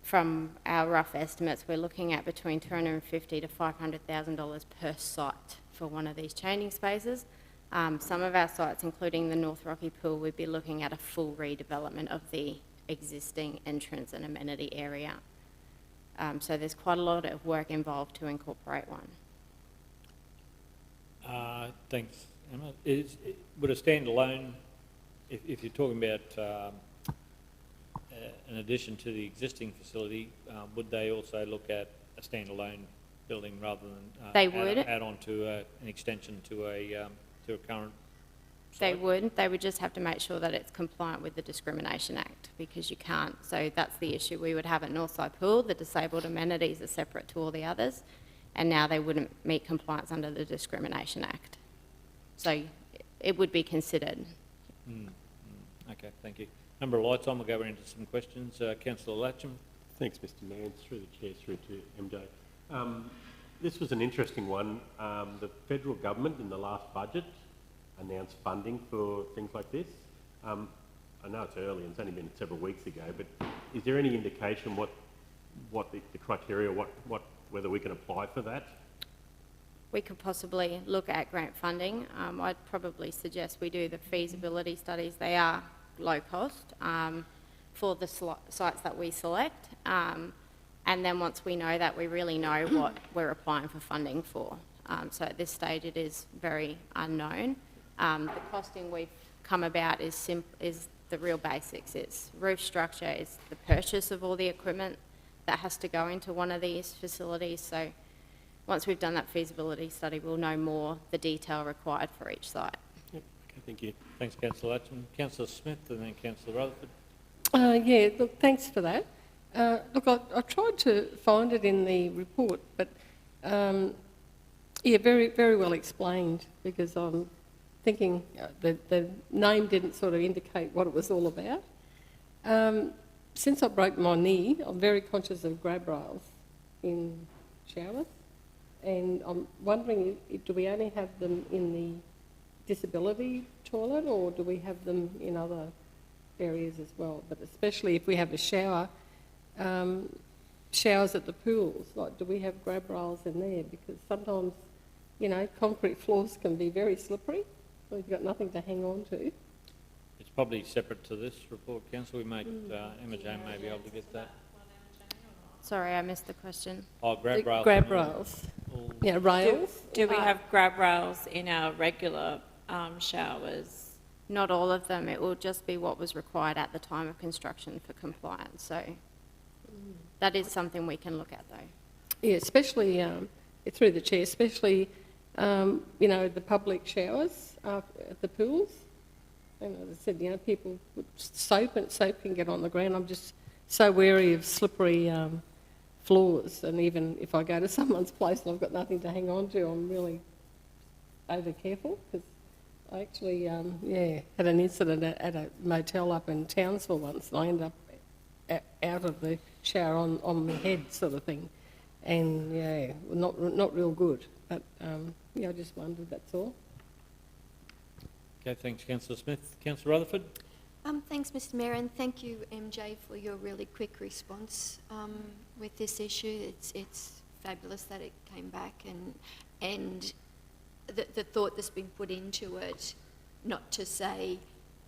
from our rough estimates, we're looking at between $250,000 to $500,000 per site for one of these changing spaces. Some of our sites, including the North Rocky Pool, we'd be looking at a full redevelopment of the existing entrance and amenity area. So there's quite a lot of work involved to incorporate one. Thanks, Emma. Would a standalone, if you're talking about in addition to the existing facility, would they also look at a standalone building rather than they would add on to an extension to a current site? They would just have to make sure that it's compliant with the Discrimination Act, because you can't. So that's the issue we would have at Northside Pool. The disabled amenities are separate to all the others, and now they wouldn't meet compliance under the Discrimination Act. So it would be considered. Okay, thank you. Number of lights on, we'll go into some questions. Councillor Latcham. Thanks, Mr Mayor. Through the chair, through to MJ. This was an interesting one. The federal government in the last budget announced funding for things like this. I know it's early and it's only been several weeks ago, but is there any indication what the criteria, whether we can apply for that? We could possibly look at grant funding. I'd probably suggest we do the feasibility studies. They are low cost for the sites that we select. And then once we know that, we really know what we're applying for funding for. So at this stage, it is very unknown. The costing we've come about is the real basics. It's roof structure, it's the purchase of all the equipment that has to go into one of these facilities. So once we've done that feasibility study, we'll know more the detail required for each site. Yep. Okay, thank you. Thanks, Councillor Latcham. Councillor Smith and then Councillor Rutherford. Yeah, look, thanks for that. Look, I tried to find it in the report, but yeah, very, very well explained, because I'm thinking the name didn't sort of indicate what it was all about. Since I broke my knee, I'm very conscious of grab rails in showers, and I'm wondering, do we only have them in the disability toilet, or do we have them in other areas as well? But especially if we have a shower, showers at the pools, like, do we have grab rails in there? Because sometimes, you know, concrete floors can be very slippery, so you've got nothing to hang on to. It's probably separate to this report, Councillor. We might, Emma Jane may be able to get that. Sorry, I missed the question. Oh, grab rails. Grab rails. Yeah, rails. Do we have grab rails in our regular showers? Not all of them. It will just be what was required at the time of construction for compliance. So that is something we can look at, though. Yeah, especially, through the chair, especially, you know, the public showers at the pools. And as I said, you know, people put soap can get on the ground. I'm just so wary of slippery floors, and even if I go to someone's place and I've got nothing to hang on to, I'm really over careful, because I actually, had an incident at a motel up in Townsville once, and I ended up out of the shower on my head, sort of thing, and yeah, not real good. But yeah, I just wondered. That's all. Okay, thanks, Councillor Smith. Councillor Rutherford. Thanks, Mr. Mayor, and thank you, MJ, for your really quick response with this issue. It's fabulous that it came back, and the thought that's been put into it, not to say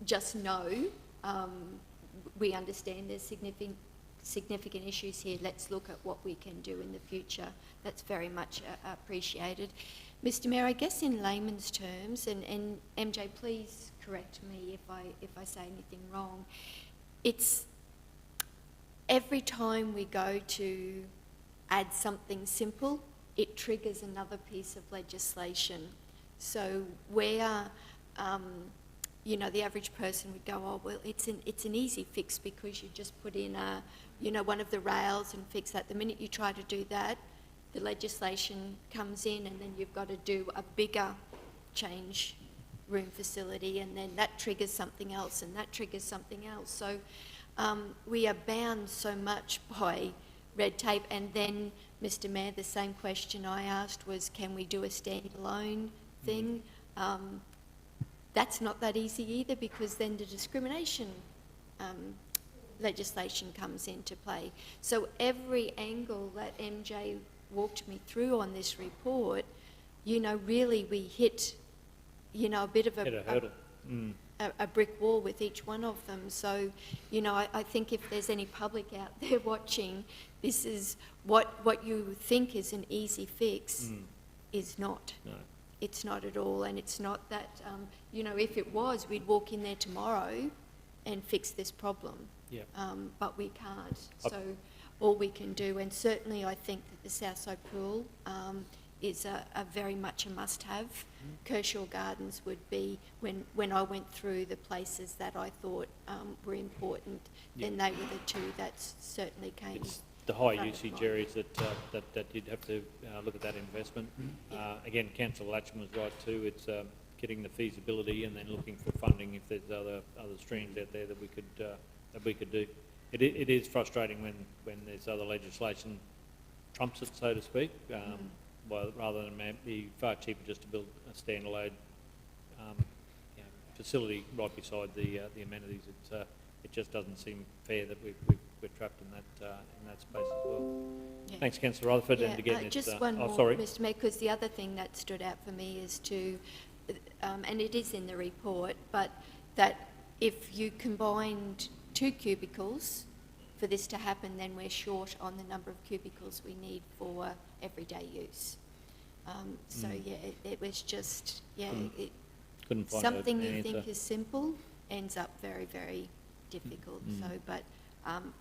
just no. We understand there's significant issues here. Let's look at what we can do in the future. That's very much appreciated. Mr. Mayor, I guess in layman's terms, and MJ, please correct me if I say anything wrong. It's every time we go to add something simple, it triggers another piece of legislation. So where, you know, the average person would go, oh, well, it's an easy fix because you just put in one of the rails and fix that. The minute you try to do that, the legislation comes in, and then you've got to do a bigger change room facility, and then that triggers something else, and that triggers something else. So we are bound so much by red tape. And then, Mr. Mayor, the same question I asked was, can we do a standalone thing? That's not that easy either, because then the discrimination legislation comes into play. So every angle that MJ walked me through on this report, you know, really we hit, you know, a bit of Hit a hurdle. a brick wall with each one of them. So, you know, I think if there's any public out there watching, this is what you think is an easy fix is not. No. It's not at all, and it's not that, you know, if it was, we'd walk in there tomorrow and fix this problem. Yeah. But we can't. So all we can do, and certainly I think that the Southside Pool is a very much a must-have. Kershaw Gardens would be, when I went through the places that I thought were important, then they were the two that certainly came. It's the high usage areas that you'd have to look at that investment. Again, Councillor Latcham was right too. It's getting the feasibility and then looking for funding if there's other streams out there that we could do. It is frustrating when there's other legislation trumps it, so to speak. Well, rather than it be far cheaper just to build a standalone facility right beside the amenities. It just doesn't seem fair that we're trapped in that space as well. Yeah. Thanks, Councillor Rutherford. Yeah, and again, just one more, sorry. Mr. Mayor, because the other thing that stood out for me is and it is in the report, but that if you combined 2 cubicles for this to happen, then we're short on the number of cubicles we need for everyday use. So yeah, it was just, Couldn't find something an you answer. think is simple, ends up very, very difficult. So, but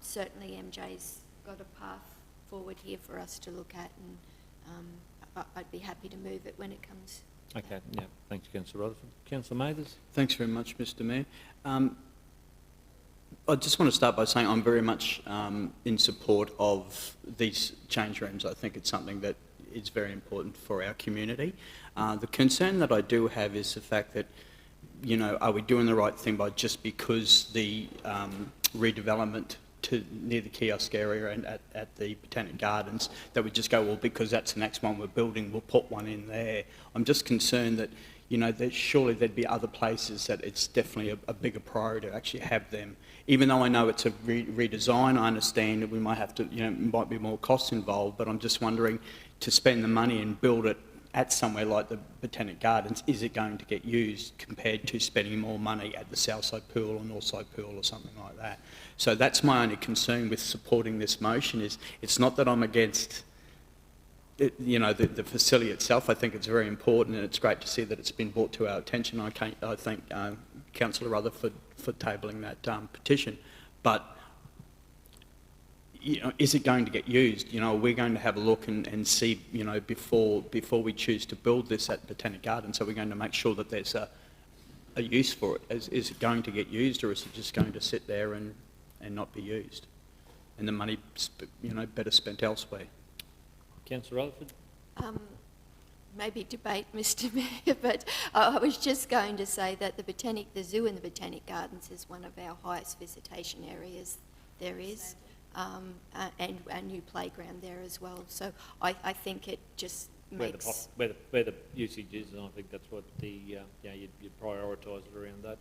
certainly MJ's got a path forward here for us to look at, and I'd be happy to move it when it comes. Okay, yeah, thanks, Councillor Rutherford. Councillor Mathers? Thanks very much, Mr Mayor. I just want to start by saying I'm very much in support of these change rooms. I think it's something that is very important for our community. The concern that I do have is the fact that, you know, are we doing the right thing by just because the redevelopment near the kiosk area and at the Botanic Gardens, that we just go, well, because that's the next one we're building, we'll put one in there. I'm just concerned that, you know, that surely there'd be other places that it's definitely a bigger priority to actually have them. Even though I know it's a redesign, I understand that we might have to, you know, might be more costs involved, but I'm just wondering, to spend the money and build it at somewhere like the Botanic Gardens, is it going to get used compared to spending more money at the Southside Pool or Northside Pool or something like that? So that's my only concern with supporting this motion. Is it's not that I'm against it, you know, the facility itself. I think it's very important, and it's great to see that it's been brought to our attention. I thank Councillor Rutherford for tabling that petition, but you know, is it going to get used? You know, we're going to have a look and see, you know, before we choose to build this at Botanic Gardens. So we're going to make sure that there's a use for it. Is it going to get used, or is it just going to sit there and not be used? And the money, you know, better spent elsewhere. Councillor Rutherford? Maybe debate, Mr Mayor, but I was just going to say that the zoo in the Botanic Gardens is one of our highest visitation areas there is. And a new playground there as well. So I think it just makes... Where the usage is, and I think that's what the, you prioritise it around that.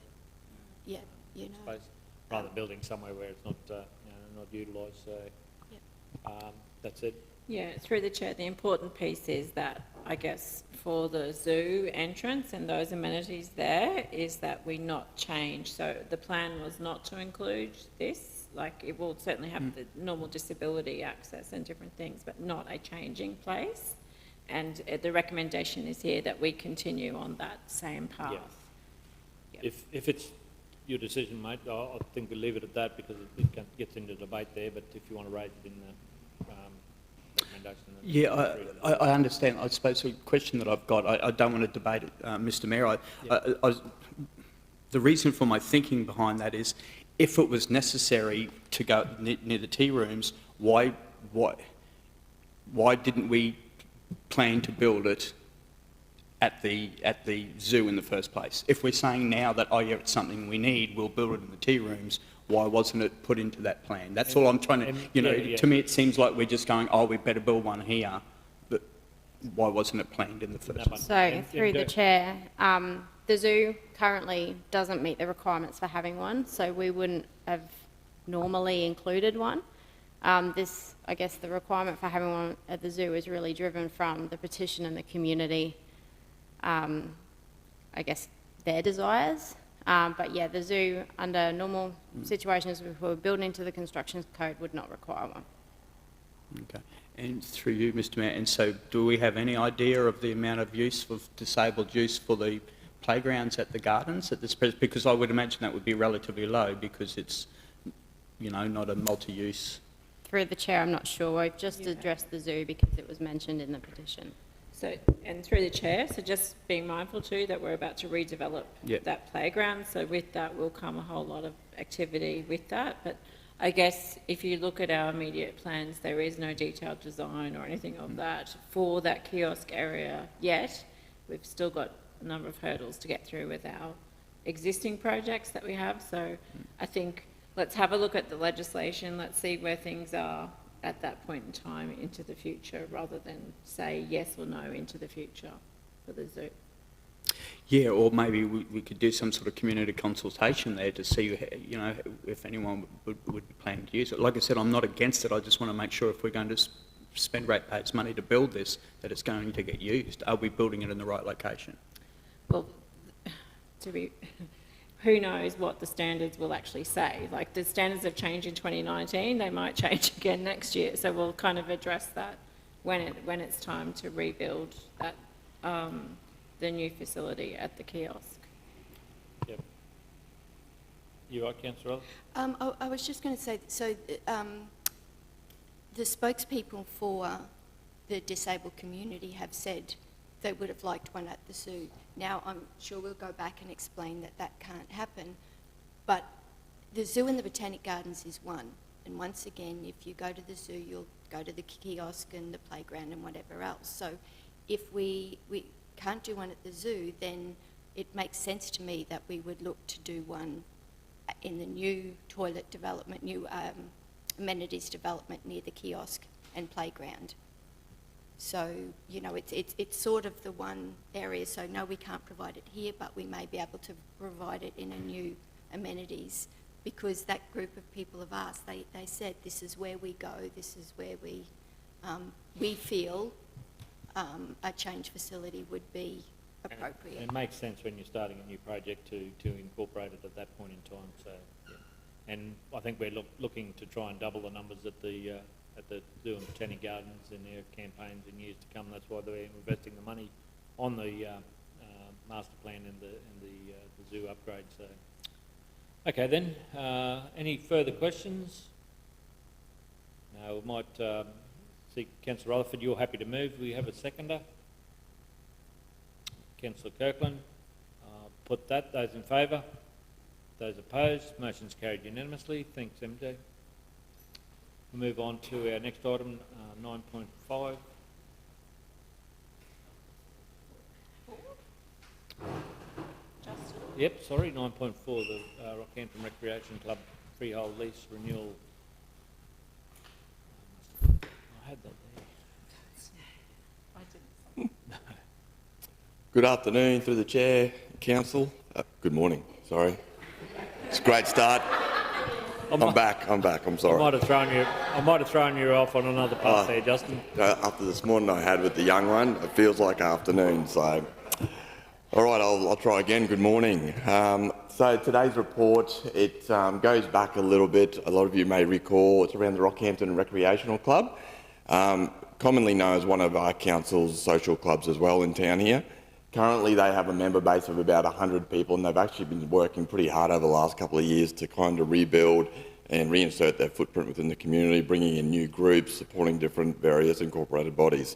Yeah, you know. Space, rather than building somewhere where it's not, not utilised, so that's it. Yeah, through the chair, the important piece is that, I guess, for the zoo entrance and those amenities there, is that we not change. So the plan was not to include this. Like, it will certainly have the normal disability access and different things, but not a changing place. And the recommendation is here that we continue on that same path. Yeah. Yep. If it's your decision, mate, I think we'll leave it at that, because it gets into debate there. But if you want to raise it in the recommendation... Yeah, I understand. I suppose the question that I've got, I don't want to debate it, Mr Mayor. The reason for my thinking behind that is, if it was necessary to go near the tea rooms, why didn't we plan to build it at the zoo in the first place? If we're saying now that, oh yeah, it's something we need, we'll build it in the tea rooms, why wasn't it put into that plan? That's all I'm trying to, you know, to me it seems like we're just going, oh, we better build one here, but why wasn't it planned in the first place? So, through the chair, the zoo currently doesn't meet the requirements for having one, so we wouldn't have normally included one. I guess the requirement for having one at the zoo is really driven from the petition and the community, I guess, their desires. But yeah, the zoo, under normal situations, if we were building into the construction code, would not require one. Okay. And through you, Mr Mayor, and so do we have any idea of the amount of use of disabled use for the playgrounds at the gardens at this present? Because I would imagine that would be relatively low, because it's, you know, not a multi-use. Through the chair, I'm not sure. I've just addressed the zoo because it was mentioned in the petition. So, and through the chair, so just being mindful too that we're about to redevelop that playground. So with that will come a whole lot of activity with that. But I guess if you look at our immediate plans, there is no detailed design or anything of that for that kiosk area yet. We've still got a number of hurdles to get through with our existing projects that we have. So I think let's have a look at the legislation. Let's see where things are at that point in time into the future, rather than say yes or no into the future for the zoo. Yeah, or maybe we could do some sort of community consultation there to see, you know, if anyone would be planning to use it. Like I said, I'm not against it. I just want to make sure if we're going to spend ratepayers' money to build this, that it's going to get used. Are we building it in the right location? Well, who knows what the standards will actually say. Like, the standards have changed in 2019, they might change again next year. So we'll kind of address that when it's time to rebuild that, the new facility at the kiosk. Yep. You right, Councillor Rutherford? I was just going to say, so the spokespeople for the disabled community have said they would have liked one at the zoo. Now, I'm sure we'll go back and explain that that can't happen, but the zoo and the Botanic Gardens is one. And once again, if you go to the zoo, you'll go to the kiosk and the playground and whatever else. So if we can't do one at the zoo, then it makes sense to me that we would look to do one in the new toilet development, new amenities development near the kiosk and playground. So, you know, it's sort of the one area, so no, we can't provide it here, but we may be able to provide it in a new amenities, because that group of people have asked, they said this is where we go, this is where we feel a change facility would be appropriate. And it makes sense when you're starting a new project to incorporate it at that point in time. So, yeah. And I think we're looking to try and double the numbers at the Zoo and Botanic Gardens in their campaigns in years to come. That's why they're investing the money on the master plan and the zoo upgrade. So, okay then. Any further questions? No, we might see Councillor Rutherford. You're happy to move. We have a seconder. Councillor Kirkland. Put that. Those in favour? Those opposed? Motion's carried unanimously. Thanks, MJ. We'll move on to our next item, 9.5. Yep, sorry, 9.4, the Rockhampton Recreation Club freehold lease renewal. I had that there. Good afternoon, through the chair, council. Good morning, sorry. It's a great start. I'm back, I'm sorry. I might have thrown you off on another path there, Justin. After this morning I had with the young one, it feels like afternoon, so. All right, I'll try again. Good morning. So today's report, it goes back a little bit. A lot of you may recall it's around the Rockhampton Recreational Club, commonly known as one of our council's social clubs as well in town here. Currently they have a member base of about 100 people, and they've actually been working pretty hard over the last couple of years to kind of rebuild and reinsert their footprint within the community, bringing in new groups, supporting different various incorporated bodies.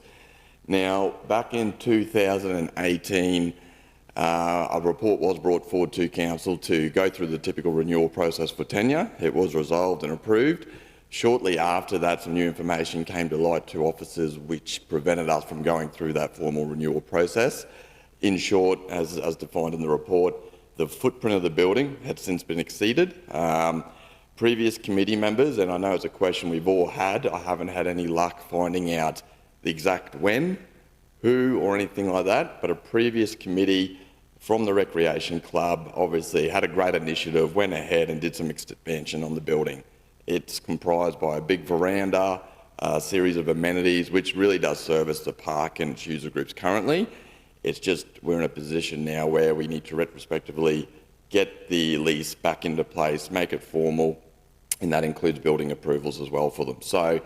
Now, back in 2018, a report was brought forward to council to go through the typical renewal process for tenure. It was resolved and approved. Shortly after that, some new information came to light to officers which prevented us from going through that formal renewal process. In short, as defined in the report, the footprint of the building had since been exceeded. Previous committee members, and I know it's a question we've all had, I haven't had any luck finding out the exact when, who or anything like that, but a previous committee from the Recreation Club obviously had a great initiative, went ahead and did some expansion on the building. It's comprised by a big veranda, a series of amenities, which really does service the park and its user groups currently. It's just we're in a position now where we need to retrospectively get the lease back into place, make it formal, and that includes building approvals as well for them. So,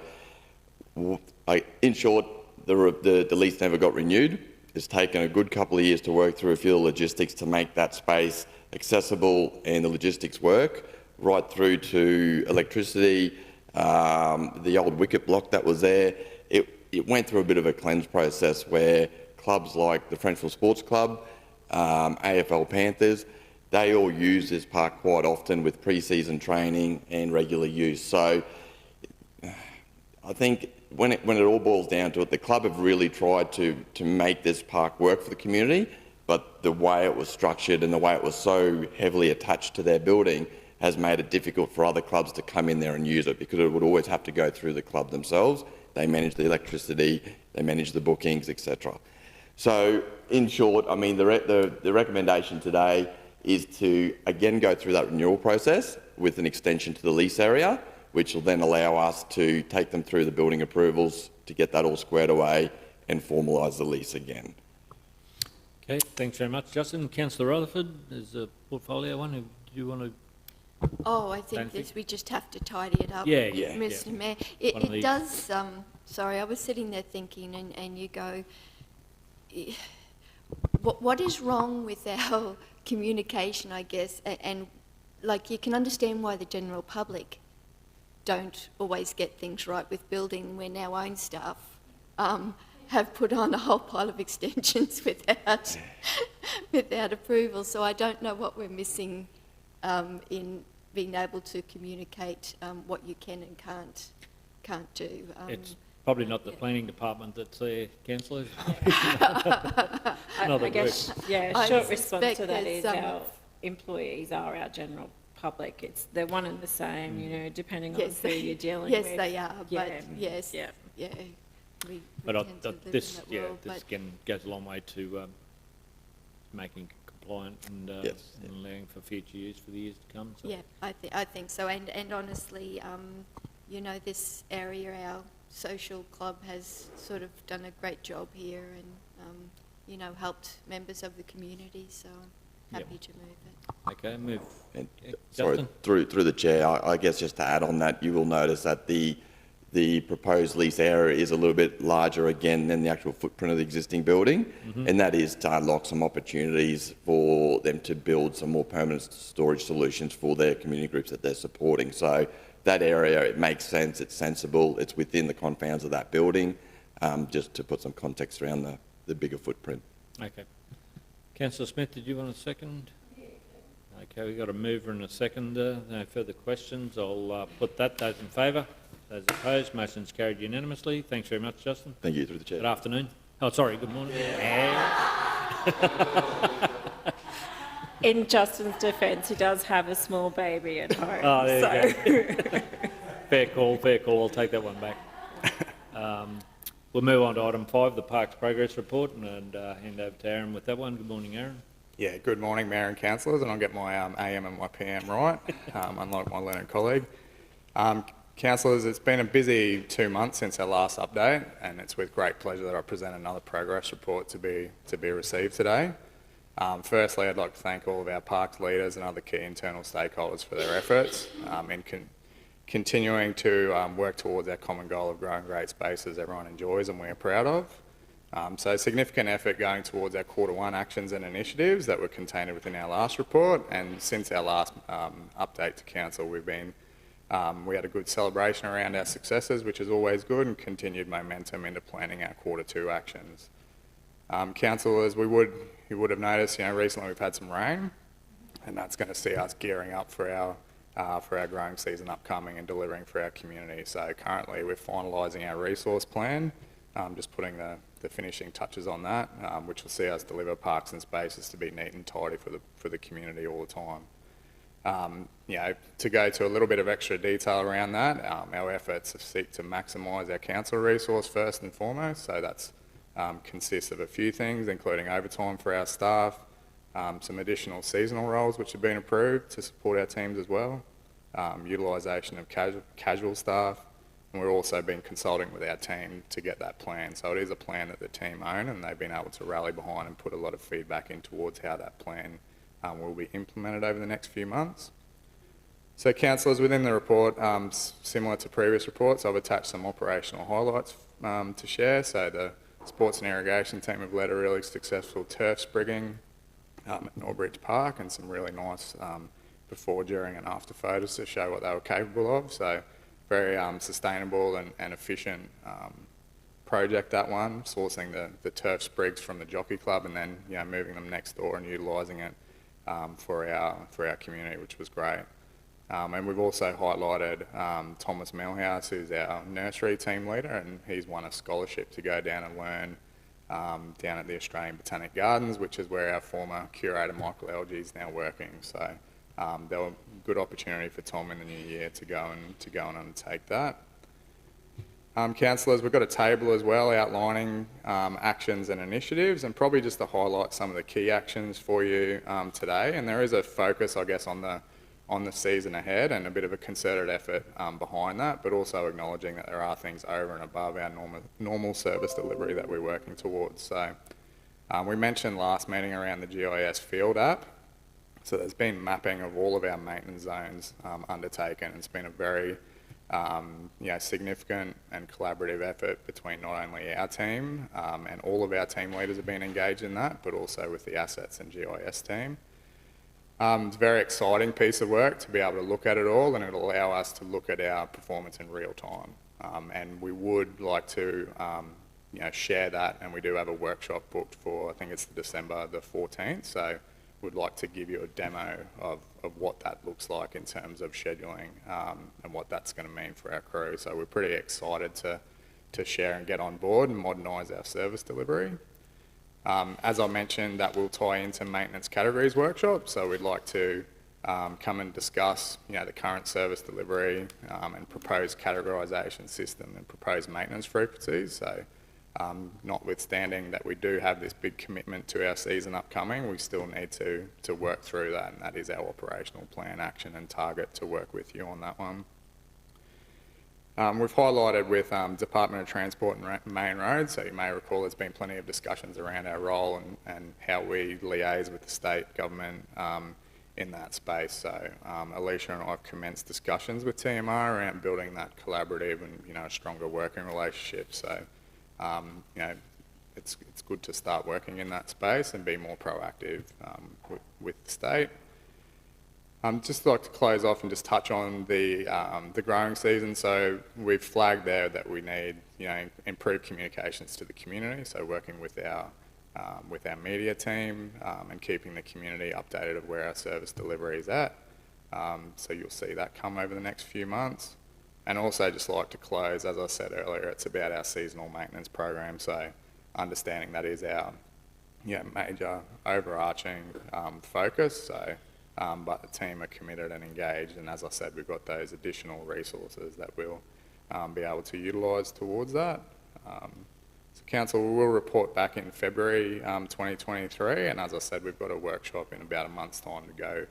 in short, the lease never got renewed. It's taken a good couple of years to work through a few logistics to make that space accessible and the logistics work, right through to electricity, the old wicket block that was there. It went through a bit of a cleanse process where clubs like the Frenchville Sports Club, AFL Panthers, they all use this park quite often with pre-season training and regular use. So I think when it all boils down to it, the club have really tried to make this park work for the community, but the way it was structured and the way it was so heavily attached to their building has made it difficult for other clubs to come in there and use it, because it would always have to go through the club themselves. They manage the electricity, they manage the bookings, etc. So, in short, I mean, the recommendation today is to again go through that renewal process with an extension to the lease area, which will then allow us to take them through the building approvals to get that all squared away and formalise the lease again. Okay, thanks very much, Justin. Councillor Rutherford, there's a portfolio one. Do you want to? Oh, I think we just have to tidy it up, Mr. Mayor. It does, sorry, I was sitting there thinking, and you go, what is wrong with our communication, I guess, and like, you can understand why the general public don't always get things right with building when our own staff have put on a whole pile of extensions without approval. So I don't know what we're missing in being able to communicate what you can and can't do. It's probably not the planning department that's there, councillor. I guess, yeah, short response to that there's is our employees are our general public. They're one and the same, you know, depending on who you're dealing with. Yes, they are, but yes, yeah. We But tend to live in this, that yeah, world, this but- again goes a long way to making compliant and, and allowing for future use for the years to come. So. Yeah, I think so. And honestly, you know, this area, our social club has sort of done a great job here and, you know, helped members of the community. So I'm happy to move it. Okay, move. And, Yeah, sorry, Justin? through the chair, I guess just to add on that, you will notice that the proposed lease area is a little bit larger again than the actual footprint of the existing building, and that is to unlock some opportunities for them to build some more permanent storage solutions for their community groups that they're supporting. So that area, it makes sense, it's sensible, it's within the confines of that building, just to put some context around the bigger footprint. Okay. Councillor Smith, did you want a second? Okay, we've got a mover and a seconder. No further questions. I'll put that. Those in favour? Those opposed? Motion's carried unanimously. Thanks very much, Justin. Thank you, through the chair. Good afternoon. Oh, sorry, good morning. In Justin's defence, he does have a small baby at home. Oh, there you go. Fair call, fair call. I'll take that one back. We'll move on to item 5, the Parks Progress Report, and hand over to Aaron with that one. Good morning, Aaron. Yeah, good morning, Mayor and councillors, and I'll get my AM and my PM right, unlike my learned colleague. Councillors, it's been a busy 2 months since our last update, and it's with great pleasure that I present another progress report to be received today. Firstly, I'd like to thank all of our parks leaders and other key internal stakeholders for their efforts in continuing to work towards our common goal of growing great spaces everyone enjoys and we're proud of. So significant effort going towards our Q1 actions and initiatives that were contained within our last report, and since our last update to council, we had a good celebration around our successes, which is always good, and continued momentum into planning our Q2 actions. Councillors, you would have noticed, recently we've had some rain, and that's going to see us gearing up for our growing season upcoming and delivering for our community. So currently we're finalising our resource plan, just putting the finishing touches on that, which will see us deliver parks and spaces to be neat and tidy for the community all the time. To go to a little bit of extra detail around that, our efforts seek to maximise our council resource first and foremost. So that's consists of a few things, including overtime for our staff, some additional seasonal roles which have been approved to support our teams as well, utilisation of casual staff, and we've also been consulting with our team to get that plan. So it is a plan that the team own, and they've been able to rally behind and put a lot of feedback in towards how that plan will be implemented over the next few months. So councillors, within the report, similar to previous reports, I've attached some operational highlights to share. So the sports and irrigation team have led a really successful turf sprigging at Norbridge Park, and some really nice before, during and after photos to show what they were capable of. So very sustainable and efficient project, that one, sourcing the turf sprigs from the Jockey Club and then moving them next door and utilising it for our community, which was great. And we've also highlighted Thomas Melhouse, who's our nursery team leader, and he's won a scholarship to go down and learn down at the Australian Botanic Gardens, which is where our former curator Michael Elgie is now working. So there was a good opportunity for Tom in the new year to go and undertake that. Councillors, we've got a table as well outlining actions and initiatives, and probably just to highlight some of the key actions for you today. And there is a focus, I guess, on the season ahead and a bit of a concerted effort behind that, but also acknowledging that there are things over and above our normal service delivery that we're working towards. So we mentioned last meeting around the GIS Field app. So there's been mapping of all of our maintenance zones undertaken. It's been a very significant and collaborative effort between not only our team and all of our team leaders have been engaged in that, but also with the assets and GIS team. It's a very exciting piece of work to be able to look at it all, and it'll allow us to look at our performance in real time. And we would like to share that, and we do have a workshop booked for, I think it's December the 14th, so we'd like to give you a demo of what that looks like in terms of scheduling and what that's going to mean for our crew. So we're pretty excited to share and get on board and modernise our service delivery. As I mentioned, that will tie into maintenance categories workshop, so we'd like to come and discuss the current service delivery and proposed categorisation system and proposed maintenance frequencies. So notwithstanding that we do have this big commitment to our season upcoming, we still need to work through that, and that is our operational plan, action and target to work with you on that one. We've highlighted with Department of Transport and Main Roads, so you may recall there's been plenty of discussions around our role and how we liaise with the state government in that space. So Alicia and I have commenced discussions with TMR around building that collaborative and a stronger working relationship. So it's good to start working in that space and be more proactive with the state. Just like to close off and just touch on the growing season. So we've flagged there that we need improved communications to the community. So working with our media team and keeping the community updated of where our service delivery is at. So you'll see that come over the next few months. And also just like to close, as I said earlier, it's about our seasonal maintenance program. So understanding that is our major overarching focus. So, but the team are committed and engaged. And as I said, we've got those additional resources that we'll be able to utilise towards that. So Council will report back in February 2023. And as I said, we've got a workshop in about a month's time to go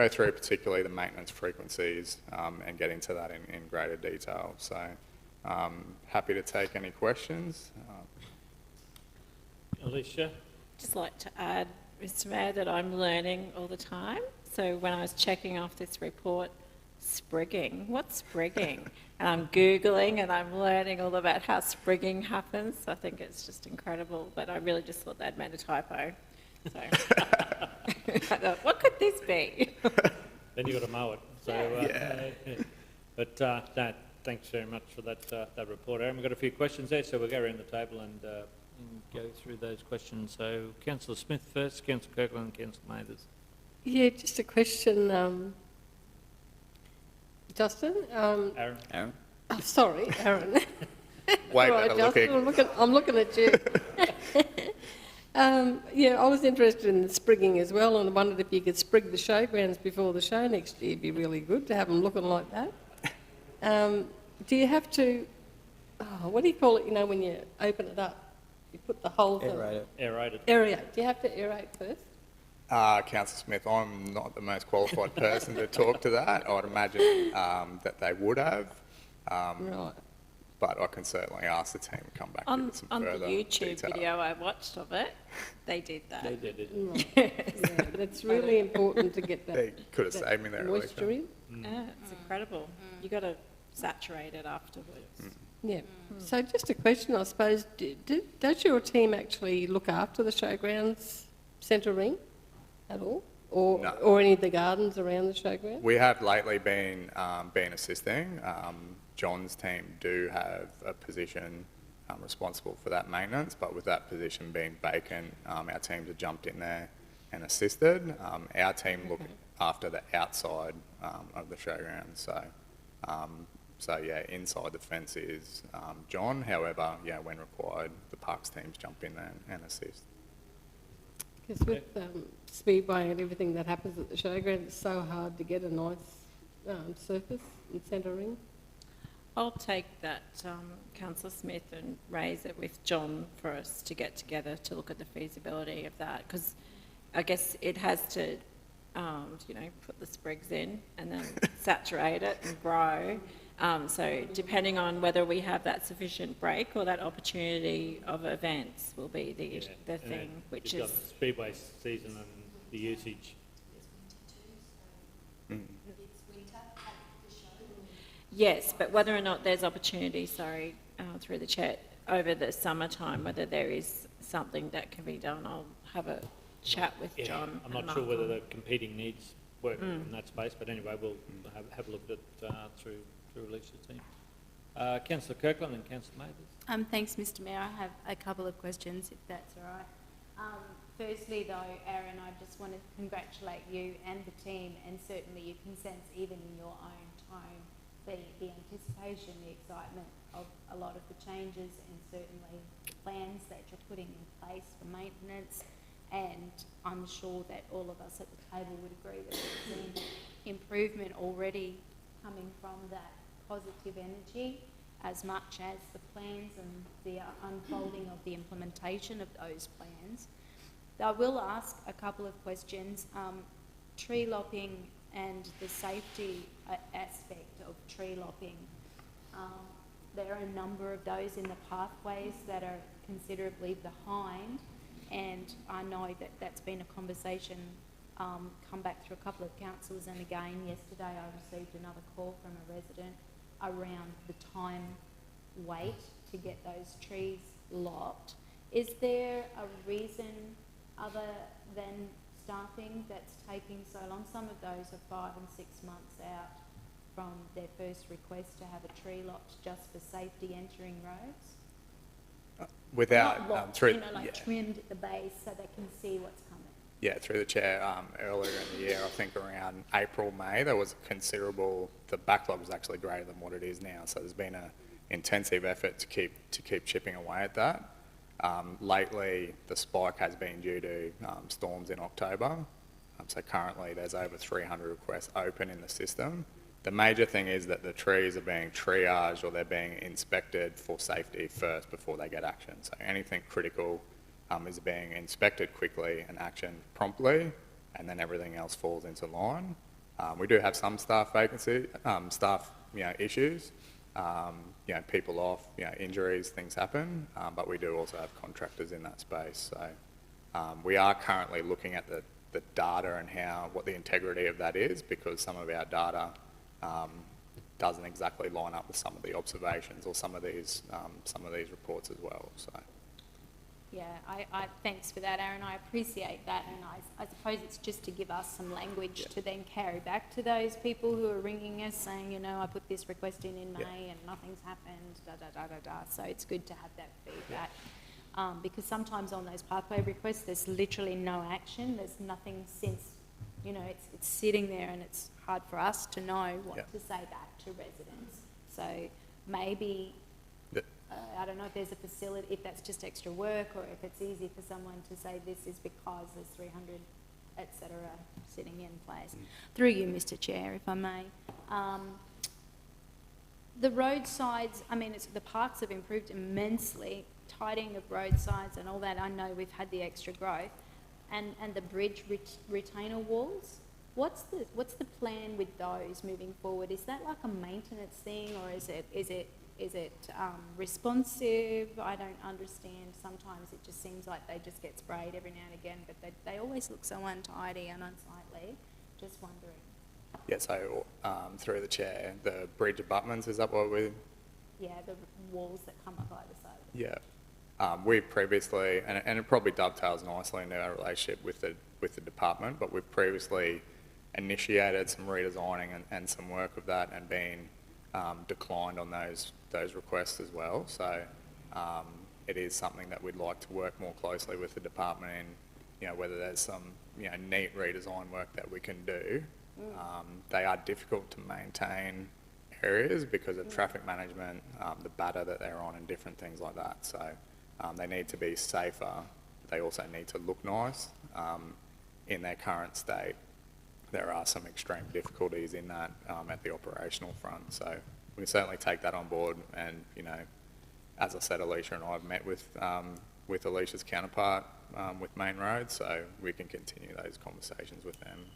through particularly the maintenance frequencies and get into that in greater detail. So happy to take any questions. Alicia? Just like to add, Mr Mayor, that I'm learning all the time. So when I was checking off this report, sprigging, what's sprigging? And I'm Googling and I'm learning all about how sprigging happens. I think it's just incredible, but I really just thought they'd made a typo. So I thought, what could this be? Then you've got to mow it. So, yeah. But no, thanks very much for that report, Aaron. We've got a few questions there, so we'll go around the table and go through those questions. So Councillor Smith first, Councillor Kirkland, Councillor Mathers. Yeah, just a question, Justin. Aaron. Oh, sorry, Aaron. Way right, better Justin, looking. I'm looking at you. Yeah, I was interested in the sprigging as well, and I wondered if you could sprig the showgrounds before the show next year. It'd be really good to have them looking like that. Do you have to, what do you call it, when you open it up? You put the holes in. Aerate. Aerate. Do you have to aerate first? Councillor Smith, I'm not the most qualified person to talk to that. I'd imagine that they would have. Right. But I can certainly ask the team to come back with some on further the YouTube detail. video I watched of it, they did that. They did it. Right. Yeah, that's really important to get that, They could have saved me there, moisture Alicia. in. Yeah, it's incredible. You got to saturate it afterwards. Yeah. So just a question, I suppose. Does your team actually look after the showgrounds centre ring at all? Or any of the gardens around the showground? We have lately been assisting. John's team do have a position responsible for that maintenance, but with that position being vacant, our teams have jumped in there and assisted. Our team look after the outside of the showground. So yeah, inside the fence is John. However, yeah, when required, the parks teams jump in there and assist. Because with Speedway and everything that happens at the showground, it's so hard to get a nice surface in centre ring. I'll take that, Councillor Smith, and raise it with John for us to get together to look at the feasibility of that, because I guess it has to, put the sprigs in and then saturate it and grow. So depending on whether we have that sufficient break or that opportunity of events will be the thing, which you've is... got the Speedway season and the usage. Yes, but whether or not there's opportunity, through the chat, over the summertime, whether there is something that can be done, I'll have a chat with Yeah, John. I'm and not sure Mark whether on. the competing needs work in that space, but anyway, we'll have a look at it through Alicia's team. Councillor Kirkland and Councillor Mathers. Thanks, Mr Mayor. I have a couple of questions, if that's all right. Firstly, though, Aaron, I just want to congratulate you and the team, and certainly you can sense even in your own tone the anticipation, the excitement of a lot of the changes, and certainly the plans that you're putting in place for maintenance. And I'm sure that all of us at the table would agree that we've seen improvement already coming from that positive energy, as much as the plans and the unfolding of the implementation of those plans. I will ask a couple of questions. Tree lopping and the safety aspect of tree lopping. There are a number of those in the pathways that are considerably behind, and I know that that's been a conversation come back through a couple of councils, and again yesterday I received another call from a resident around the time wait to get those trees lopped. Is there a reason other than staffing that's taking so long? Some of those are 5 and 6 months out from their first request to have a tree lopped just for safety entering roads. Without Not lopped, through, trimmed at the base so they can see what's coming. Yeah, through the chair, earlier in the year, I think around April, May, there was considerable, the backlog was actually greater than what it is now. So there's been an intensive effort to keep chipping away at that. Lately, the spike has been due to storms in October. So currently there's over 300 requests open in the system. The major thing is that the trees are being triaged, or they're being inspected for safety first before they get action. So anything critical is being inspected quickly and actioned promptly, and then everything else falls into line. We do have some staff vacancy, issues, people off, injuries, things happen, but we do also have contractors in that space. So we are currently looking at the data and what the integrity of that is, because some of our data doesn't exactly line up with some of the observations or some of these reports as well. So. Yeah, I thanks for that, Aaron. I appreciate that, and I suppose it's just to give us some language to then carry back to those people who are ringing us saying, I put this request in May and nothing's happened, So it's good to have that feedback. Because sometimes on those pathway requests, there's literally no action. There's nothing since, it's sitting there, and it's hard for us to know what to say back to residents. So maybe, I don't know if there's a facility, if that's just extra work, or if it's easy for someone to say this is because there's 300, etc., sitting in place. Through you, Mr Chair, if I may. The roadsides, the parks have improved immensely, tidying of roadsides and all that. I know we've had the extra growth, and the bridge retainer walls. What's the plan with those moving forward? Is that like a maintenance thing, or is it responsive? I don't understand. Sometimes it just seems like they just get sprayed every now and again, but they always look so untidy and unsightly. Just wondering. Yeah, so through the chair, the bridge abutments, is that what we... Yeah, the walls that come up either side. Yeah. We've previously, and it probably dovetails nicely into our relationship with the department, but we've previously initiated some redesigning and some work of that, and been declined on those requests as well. So it is something that we'd like to work more closely with the department in, whether there's some neat redesign work that we can do. They are difficult to maintain areas because of traffic management, the batter that they're on, and different things like that. So they need to be safer. They also need to look nice. In their current state, there are some extreme difficulties in that at the operational front. So we can certainly take that on board, and as I said, Alicia and I have met with Alicia's counterpart with Main Road, so we can continue those conversations with them.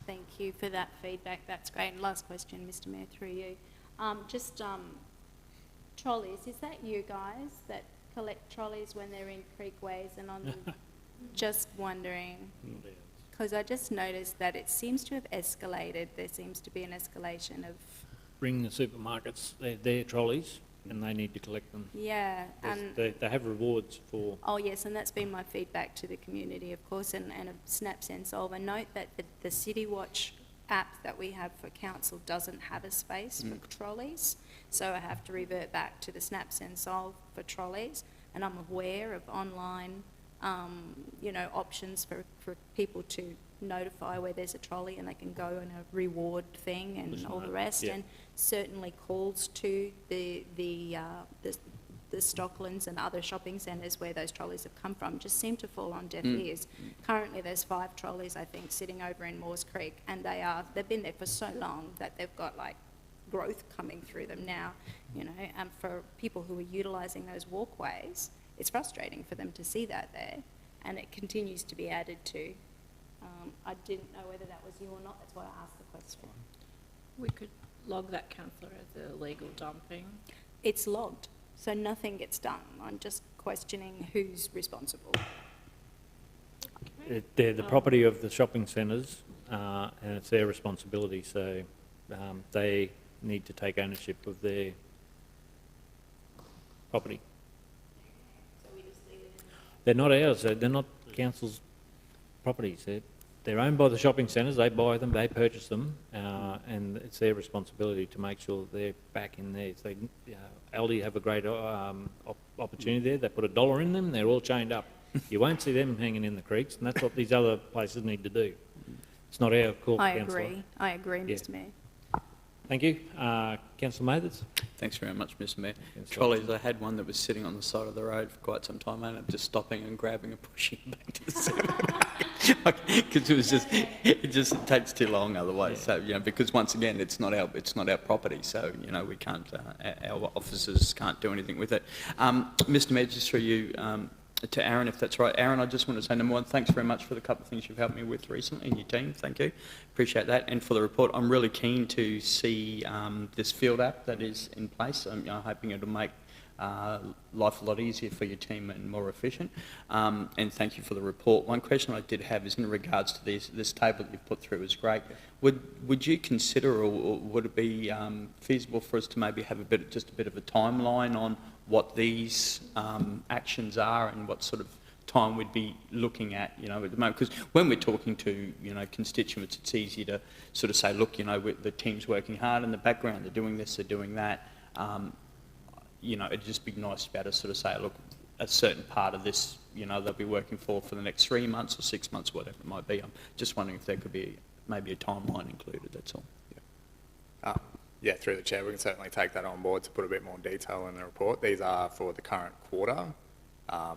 Thank you for that feedback. That's great. And last question, Mr Mayor, through you. Trolleys, is that you guys that collect trolleys when they're in creekways and on them? Just wondering, because I just noticed that it seems to have escalated. There seems to be an escalation of... Ring the supermarkets, their trolleys. and they need to collect them. Yeah. They have rewards for... Oh yes, and that's been my feedback to the community, of course, and a SnapSenSolve. And note that the City Watch app that we have for council doesn't have a space for trolleys, so I have to revert back to the SnapSenSolve for trolleys. And I'm aware of online, options for people to notify where there's a trolley, and they can go in a reward thing and all the rest. Yeah. And certainly calls to the Stocklands and other shopping centres where those trolleys have come from just seem to fall on deaf ears. Currently there's 5 trolleys, I think, sitting over in Moores Creek, and they've been there for so long that they've got like growth coming through them now, and for people who are utilising those walkways, it's frustrating for them to see that there, and it continues to be added to. I didn't know whether that was you or not, that's why I asked the question. We could log that, councillor, as illegal dumping. It's logged, so nothing gets done. I'm just questioning who's responsible. They're the property of the shopping centres, and it's their responsibility, so they need to take ownership of their property. They're not ours, they're not council's properties. They're owned by the shopping centres, they buy them, they purchase them, and it's their responsibility to make sure that they're back in there. So, Aldi have a great opportunity there. They put $1 in them, they're all chained up. You won't see them hanging in the creeks, and that's what these other places need to do. It's not our call, councillor. I agree, Mr Mayor. Thank you. Councillor Mathers. Thanks very much, Mr Mayor. Trolleys, I had one that was sitting on the side of the road for quite some time, and I'm just stopping and grabbing and pushing it back to the centre. Because it just takes too long otherwise. So, because once again, it's not our property, so, we can't, our officers can't do anything with it. Mr Mayor, just through you, to Aaron, if that's right. Aaron, I just want to say, number one, thanks very much for the couple of things you've helped me with recently and your team. Thank you. Appreciate that. And for the report, I'm really keen to see this field app that is in place. I'm hoping it'll make life a lot easier for your team and more efficient. And thank you for the report. One question I did have is in regards to this table that you've put through is great. Would you consider, or would it be feasible for us to maybe have just a bit of a timeline on what these actions are and what sort of time we'd be looking at, at the moment? Because when we're talking to, constituents, it's easy to sort of say, look, the team's working hard in the background, they're doing this, they're doing that. It'd just be nice to be able to sort of say, look, a certain part of this, they'll be working for the next 3 months or 6 months, whatever it might be. I'm just wondering if there could be maybe a timeline included, that's all. Yeah, through the chair, we can certainly take that on board to put a bit more detail in the report. These are for the current quarter, by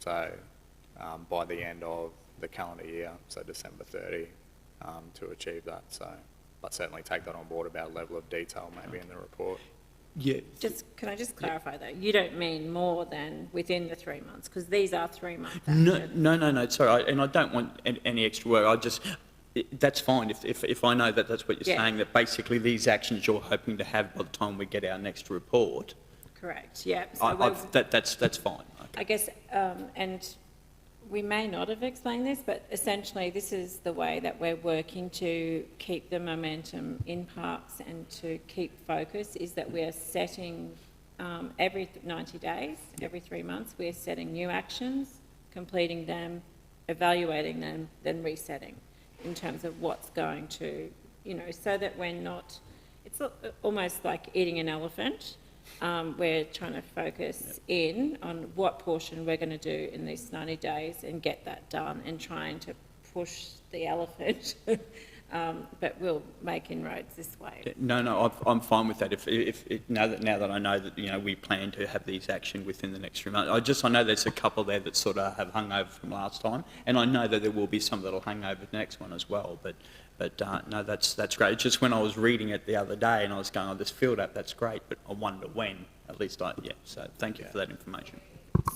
the end of the calendar year, so December 30, to achieve that. So, but certainly take that on board about level of detail maybe in the report. Yeah. Can I just clarify though? You don't mean more than within the 3 months, because these are 3 months. No. Sorry, and I don't want any extra work. That's fine if I know that that's what you're saying, that basically these actions you're hoping to have by the time we get our next report. Correct, yeah. So that's fine. Okay. I guess, and we may not have explained this, but essentially this is the way that we're working to keep the momentum in parks and to keep focus, is that we're setting every 90 days, every 3 months, we're setting new actions, completing them, evaluating them, then resetting, in terms of what's going to, so that we're not, it's almost like eating an elephant. We're trying to focus in on what portion we're going to do in these 90 days and get that done, and trying to push the elephant, but we'll make inroads this way. No, I'm fine with that. If now that I know that we plan to have these action within the next 3 months, I know there's a couple there that sort of have hung over from last time, and I know that there will be some that'll hang over the next one as well. But no, that's great. It's just when I was reading it the other day and I was going, oh, this field app, that's great, but I wonder when. At least so thank you for that information.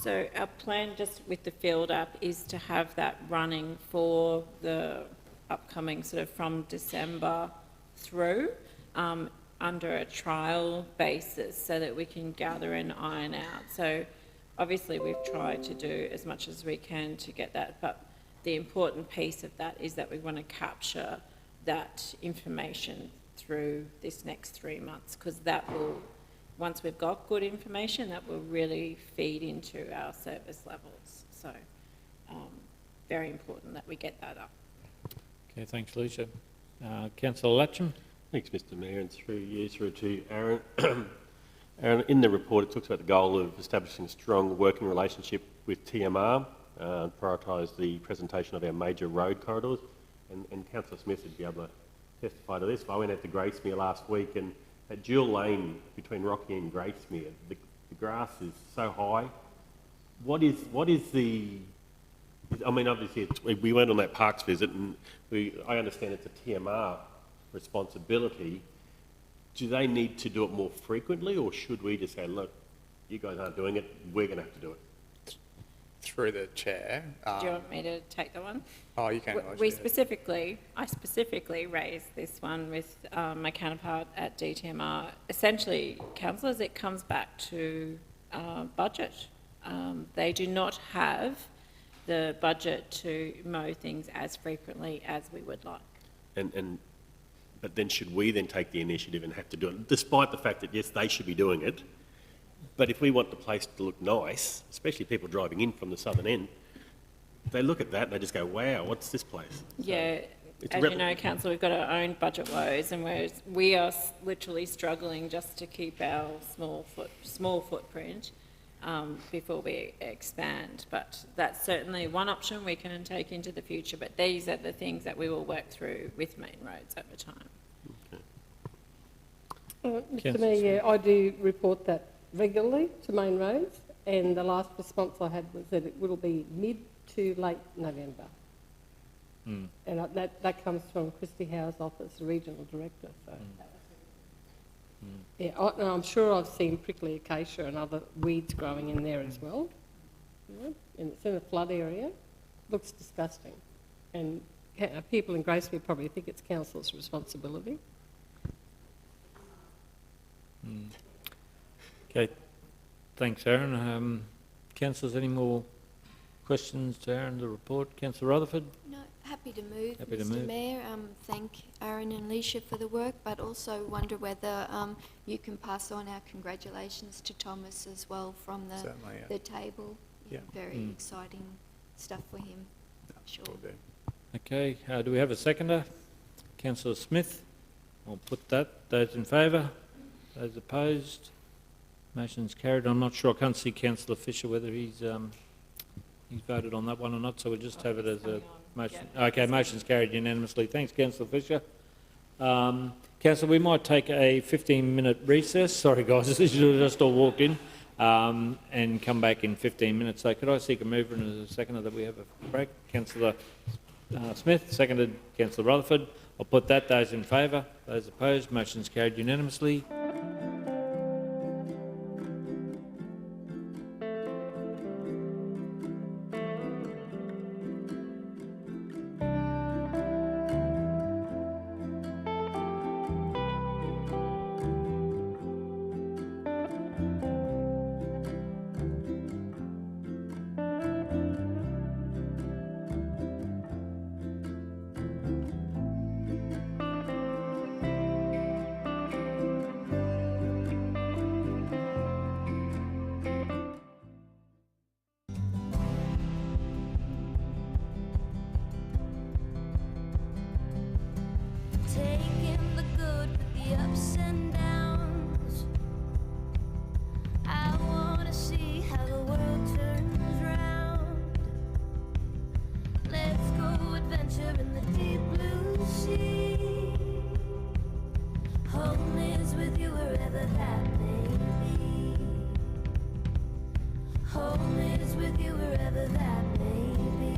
So our plan just with the field app is to have that running for the upcoming sort of from December through, under a trial basis, so that we can gather and iron out. So obviously we've tried to do as much as we can to get that, but the important piece of that is that we want to capture that information through this next 3 months, because that will once we've got good information, that will really feed into our service levels. So very important that we get that up. Okay, thanks, Alicia. Councillor Latcham. Thanks, Mr Mayor, and through you through to Aaron. Aaron, in the report it talks about the goal of establishing a strong working relationship with TMR, prioritise the presentation of our major road corridors, and Councillor Smith would be able to testify to this. I went out to Gracemere last week, and at dual lane between Rocky and Gracemere, the grass is so high. What is the... I mean, obviously, we went on that parks visit, and I understand it's a TMR responsibility. Do they need to do it more frequently, or should we just say, look, you guys aren't doing it, we're going to have to do it? Through the chair. Do you want me to take that one? Oh, you can. I specifically raised this one with my counterpart at DTMR. Essentially, councillors, it comes back to budget. They do not have the budget to mow things as frequently as we would like. But then should we then take the initiative and have to do it, despite the fact that, yes, they should be doing it, but if we want the place to look nice, especially people driving in from the southern end, they look at that and they just go, wow, what's this place? Yeah, as you know, Councillor, we've got our own budget woes, and we are literally struggling just to keep our small footprint before we expand. But that's certainly one option we can take into the future, but these are the things that we will work through with Main Roads over time. Mr Mayor, I do report that regularly to Main Roads, and the last response I had was that it will be mid to late November. And that comes from Christy Howe's office, the Regional Director. So. Yeah, I'm sure I've seen prickly acacia and other weeds growing in there as well. And it's in a flood area. Looks disgusting. And people in Gracemere probably think it's council's responsibility. Okay, thanks, Aaron. Councillors, any more questions to Aaron, the report? Councillor Rutherford? No, happy to move, Happy to Mr move. Mayor. Thank Aaron and Alicia for the work, but also wonder whether you can pass on our congratulations to Thomas as well from the table. Yeah. Very exciting stuff for him. Sure. Okay, do we have a seconder? Councillor Smith? I'll put that. Those in favour? Those opposed? Motion's carried. I'm not sure. I can't see Councillor Fisher whether he's voted on that one or not, so we'll just have it as a motion. Okay, motion's carried unanimously. Thanks, Councillor Fisher. Councillor, we might take a 15-minute recess. Sorry, guys, you should have just all walked in, and come back in 15 minutes. So could I seek a mover and a seconder that we have a break? Councillor Smith, seconded Councillor Rutherford. I'll put that. Those in favour? Those opposed? Motion's carried unanimously. Taking the good with the ups and downs. I wanna see how the world turns round. Let's go adventure in the deep blue sea. Home is with you wherever that may be. Home is with you wherever that may be.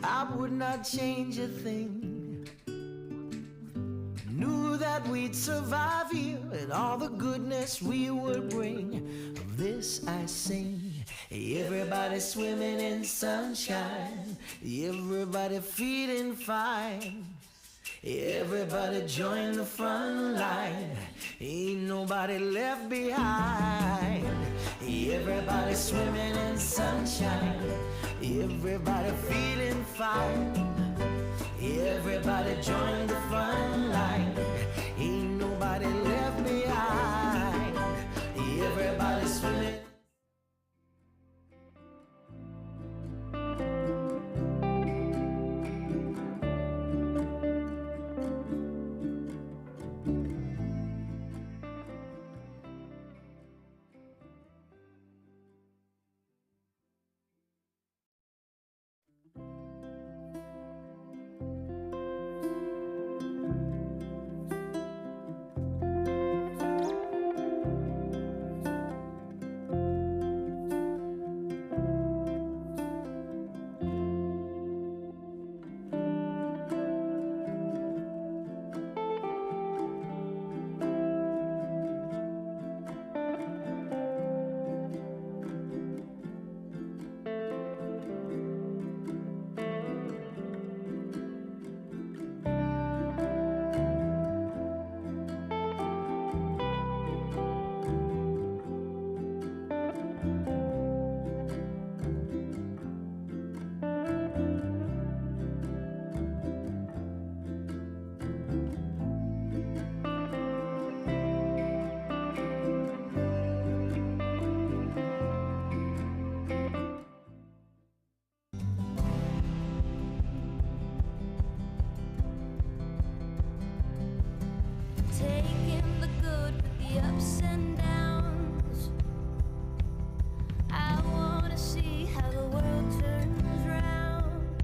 I would not change a thing. Knew that we'd survive here and all the goodness we would bring. Of this I sing. Everybody swimming in sunshine, everybody feeling fine. Everybody join the front line, ain't nobody left behind. Everybody swimming in sunshine, everybody feeling fine. Everybody join the front line, ain't nobody left behind. Everybody swimming. Taking the good with the ups and downs. I wanna see how the world turns round.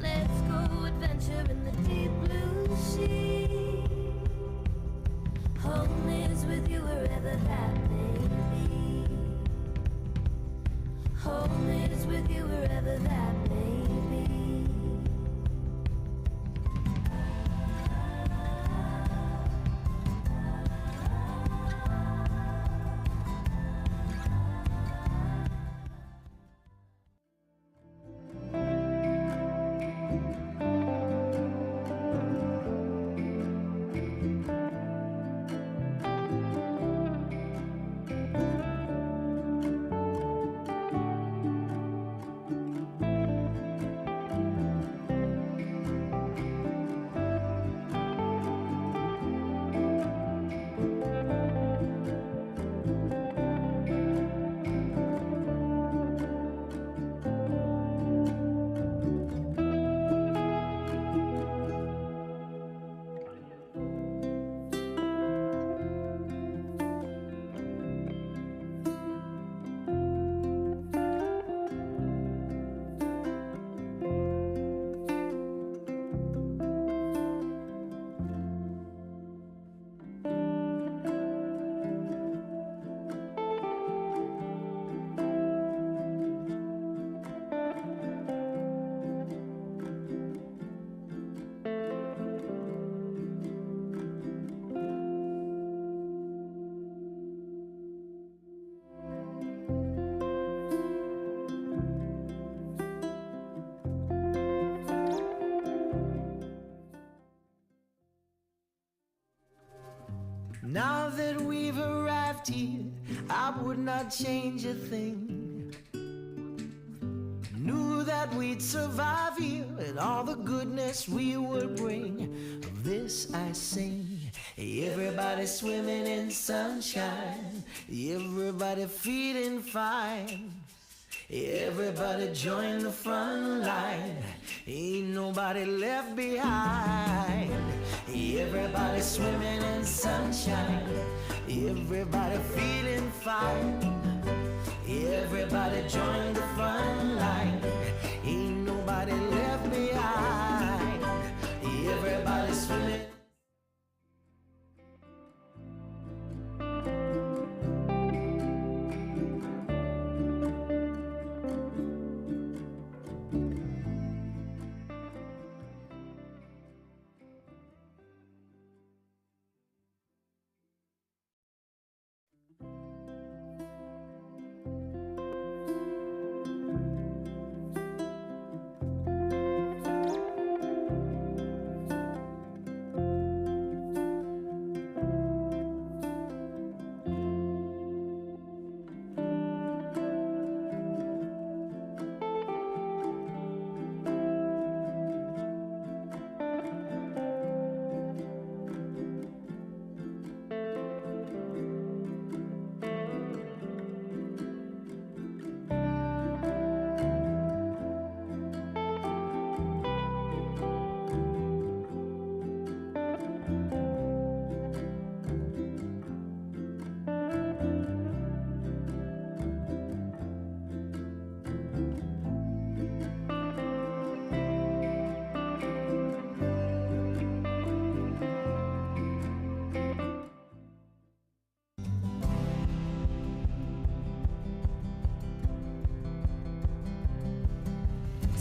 Let's go adventure in the deep blue sea. Home is with you wherever that may be. Home is with you wherever that may be. Now that we've arrived here, I would not change a thing. Knew that we'd survive here and all the goodness we would bring. Of this I sing. Everybody swimming in sunshine, everybody feeling fine. Everybody join the front line, ain't nobody left behind. Everybody swimming in sunshine, everybody feeling fine. Everybody join the front line, ain't nobody left behind. Everybody swimming.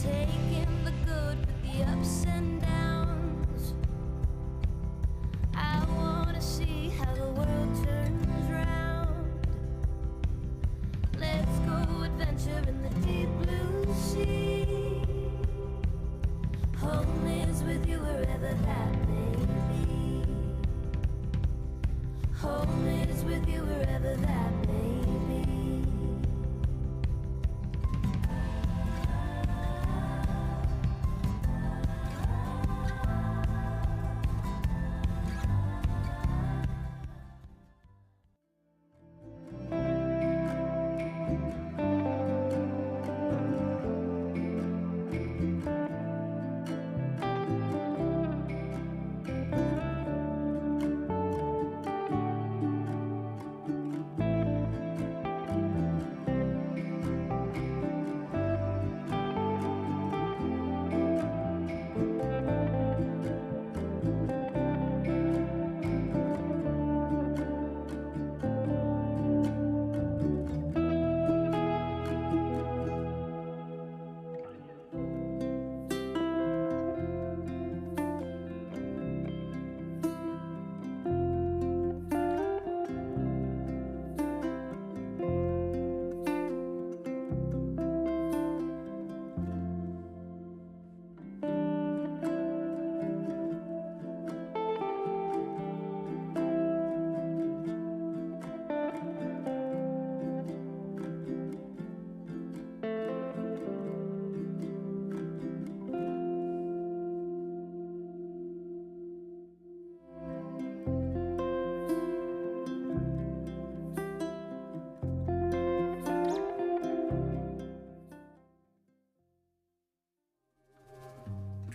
Taking the good with the ups and downs. I wanna see how the world turns round. Let's go adventure in the deep blue sea. Home is with you wherever that may be. Home is with you wherever that may be.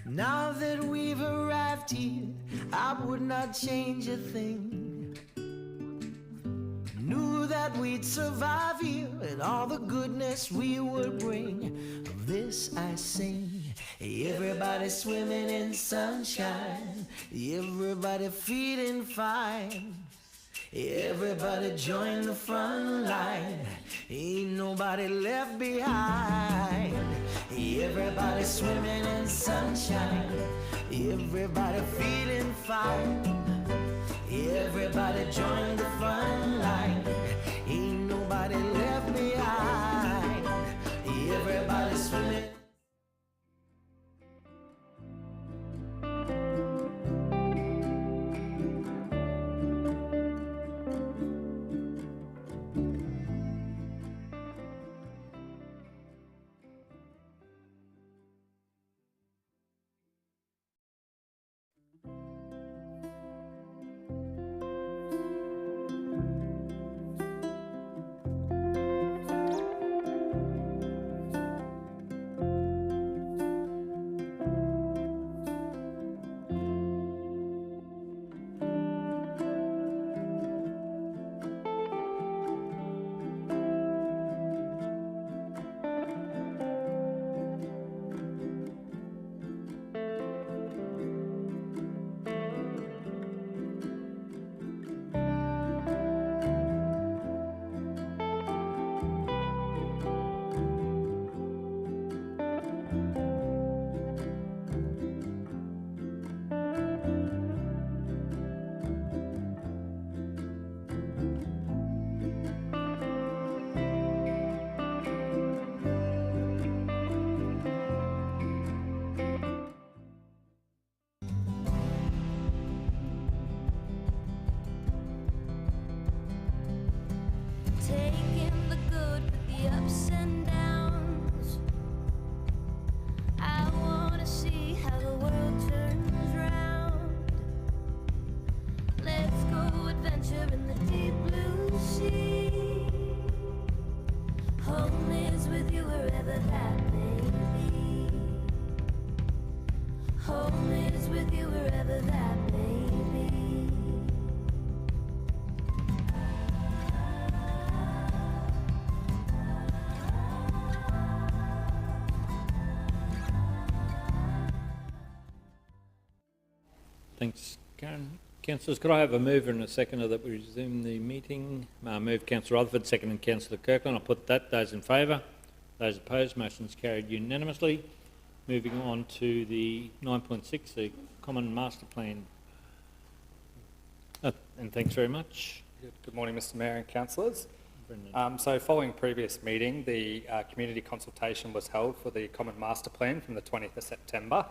Now that we've arrived here, I would not change a thing. Knew that we'd survive here and all the goodness we would bring. Of this I sing. Everybody swimming in sunshine. Everybody feeling fine. Everybody join the front line. Ain't nobody left behind. Everybody swimming in sunshine. Everybody feeling fine. Everybody join the front line. Ain't nobody left behind. Everybody swimming. Taking the good with the ups and downs. I wanna see how the world turns round. Let's go adventure in the deep blue sea. Home is with you wherever that may be. Home is with you wherever that may be. Thanks, Karen. Councillors, could I have a mover and a seconder that we resume the meeting? Move Councillor Rutherford, second Councillor Kirkland. I'll put that. Those in favour? Those opposed? Motion's carried unanimously. moving on to the 9.6, the Common Master Plan. And thanks very much. Good morning, Mr Mayor and councillors. Brendan. So following previous meeting, the community consultation was held for the Common Master Plan from the 20th of September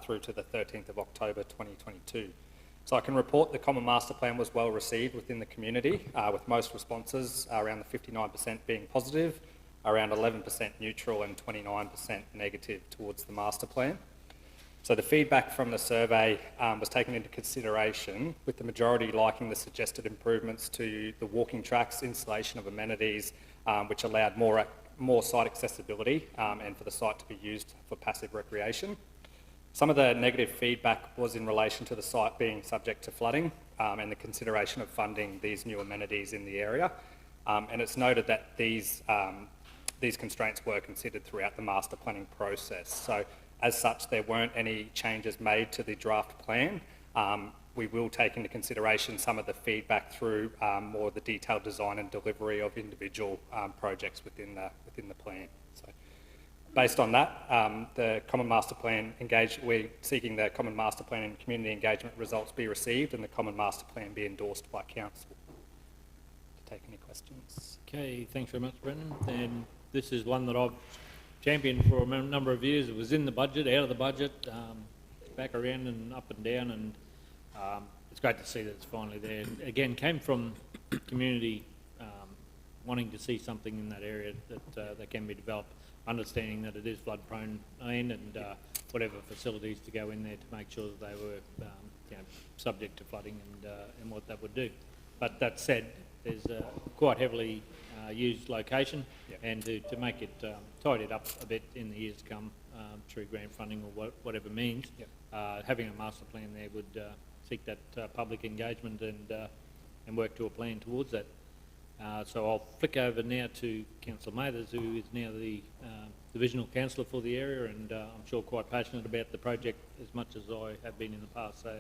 through to the 13th of October 2022. So I can report the Common Master Plan was well received within the community, with most responses around the 59% being positive, around 11% neutral and 29% negative towards the master plan. So the feedback from the survey was taken into consideration, with the majority liking the suggested improvements to the walking tracks, installation of amenities, which allowed more site accessibility and for the site to be used for passive recreation. Some of the negative feedback was in relation to the site being subject to flooding and the consideration of funding these new amenities in the area. And it's noted that these constraints were considered throughout the master planning process. So as such, there weren't any changes made to the draft plan. We will take into consideration some of the feedback through more of the detailed design and delivery of individual projects within the plan. So, based on that, the Common Master Plan we're seeking the Common Master Plan and community engagement results be received and the Common Master Plan be endorsed by Council. To take any questions. Okay, thanks very much, Brendan. And this is one that I've championed for a number of years. It was in the budget, out of the budget, back around and up and down, and it's great to see that it's finally there. Again, came from community wanting to see something in that area that can be developed, understanding that it is flood-prone land and whatever facilities to go in there to make sure that they were subject to flooding and what that would do. But that said, there's a quite heavily used location, and to make it tidy it up a bit in the years to come through grant funding or whatever means, having a master plan there would seek that public engagement and work to a plan towards that. So I'll flick over now to Councillor Mathers, who is now the Divisional Councillor for the area, and I'm sure quite passionate about the project as much as I have been in the past. So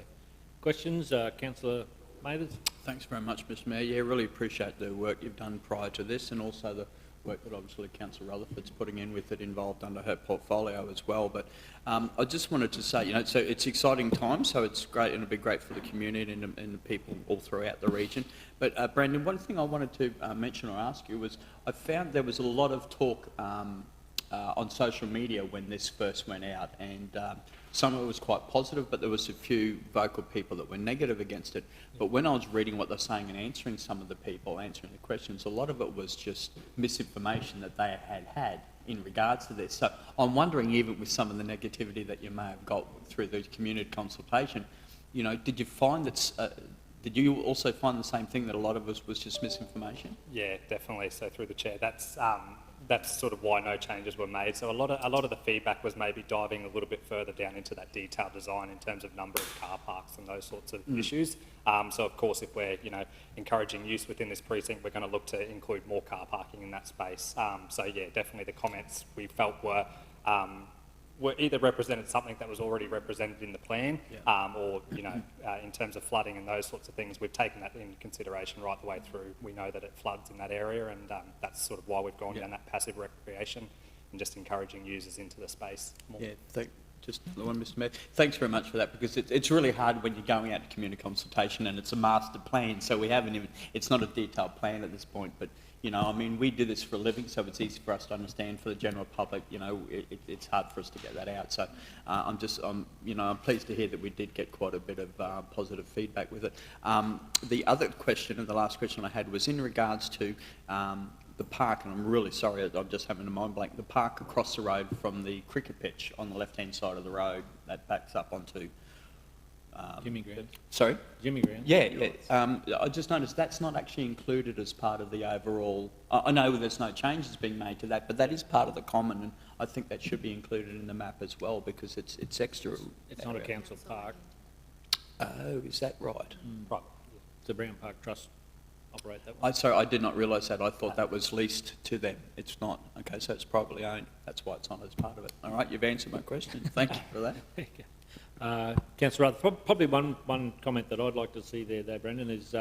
questions, Councillor Mathers? Thanks very much, Mr Mayor. Yeah, really appreciate the work you've done prior to this, and also the work that obviously Councillor Rutherford's putting in with it involved under her portfolio as well. But I just wanted to say, so it's exciting times, so it's great and it'll be great for the community and the people all throughout the region. But Brandon, one thing I wanted to mention or ask you was, I found there was a lot of talk on social media when this first went out, and some of it was quite positive, but there was a few vocal people that were negative against it. But when I was reading what they're saying and answering some of the people, answering the questions, a lot of it was just misinformation that they had in regards to this. So I'm wondering, even with some of the negativity that you may have got through the community consultation, did you find that, did you also find the same thing, that a lot of us was just misinformation? Yeah, definitely. So through the chair, that's sort of why no changes were made. So a lot of the feedback was maybe diving a little bit further down into that detailed design in terms of number of car parks and those sorts of issues. So of course, if we're encouraging use within this precinct, we're going to look to include more car parking in that space. So yeah, definitely the comments we felt were either represented something that was already represented in the plan, or in terms of flooding and those sorts of things, we've taken that into consideration right the way through. We know that it floods in that area, and that's sort of why we've gone down that passive recreation and just encouraging users into the space more. Yeah, just the one, Mr Mayor. Thanks very much for that, because it's really hard when you're going out to community consultation and it's a master plan, so we haven't even, it's not a detailed plan at this point, but we do this for a living, so it's easy for us to understand. For the general public, it's hard for us to get that out. So I'm pleased to hear that we did get quite a bit of positive feedback with it. The other question, and the last question I had, was in regards to the park, and I'm really sorry, I'm just having a mind blank. The park across the road from the cricket pitch on the left-hand side of the road that backs up onto Jimmy Ground. Sorry? Jimmy Ground. Yeah. I just noticed that's not actually included as part of the overall. I know there's no changes being made to that, but that is part of the common, and I think that should be included in the map as well, because it's extra. It's not a council park. Oh, is that right? Right. The Brown Park Trust operate that one. Sorry, I did not realise that. I thought that was leased to them. It's not. Okay, so it's privately owned. That's why it's not as part of it. All right, you've answered my question. Thank you for that. Councillor Rutherford, probably one comment that I'd like to see there, Brendan, is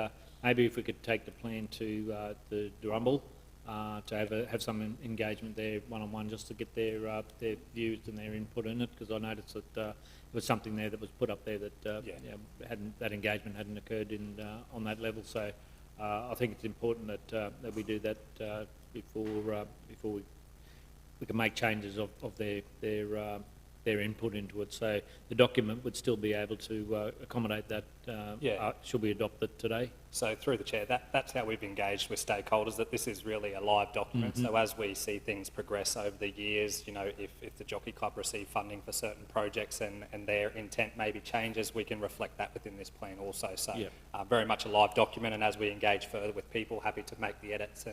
maybe if we could take the plan to the Durumble to have some engagement there one-on-one, just to get their views and their input in it, because I noticed that there was something there that was put up there that that engagement hadn't occurred on that level. So I think it's important that we do that before we can make changes of their input into it. So the document would still be able to accommodate that. Should we adopt it today? So through the chair, that's how we've engaged with stakeholders, that this is really a live document. So as we see things progress over the years, you know, if the Jockey Club receive funding for certain projects and their intent maybe changes, we can reflect that within this plan also. So very much a live document, and as we engage further with people, happy to make the edits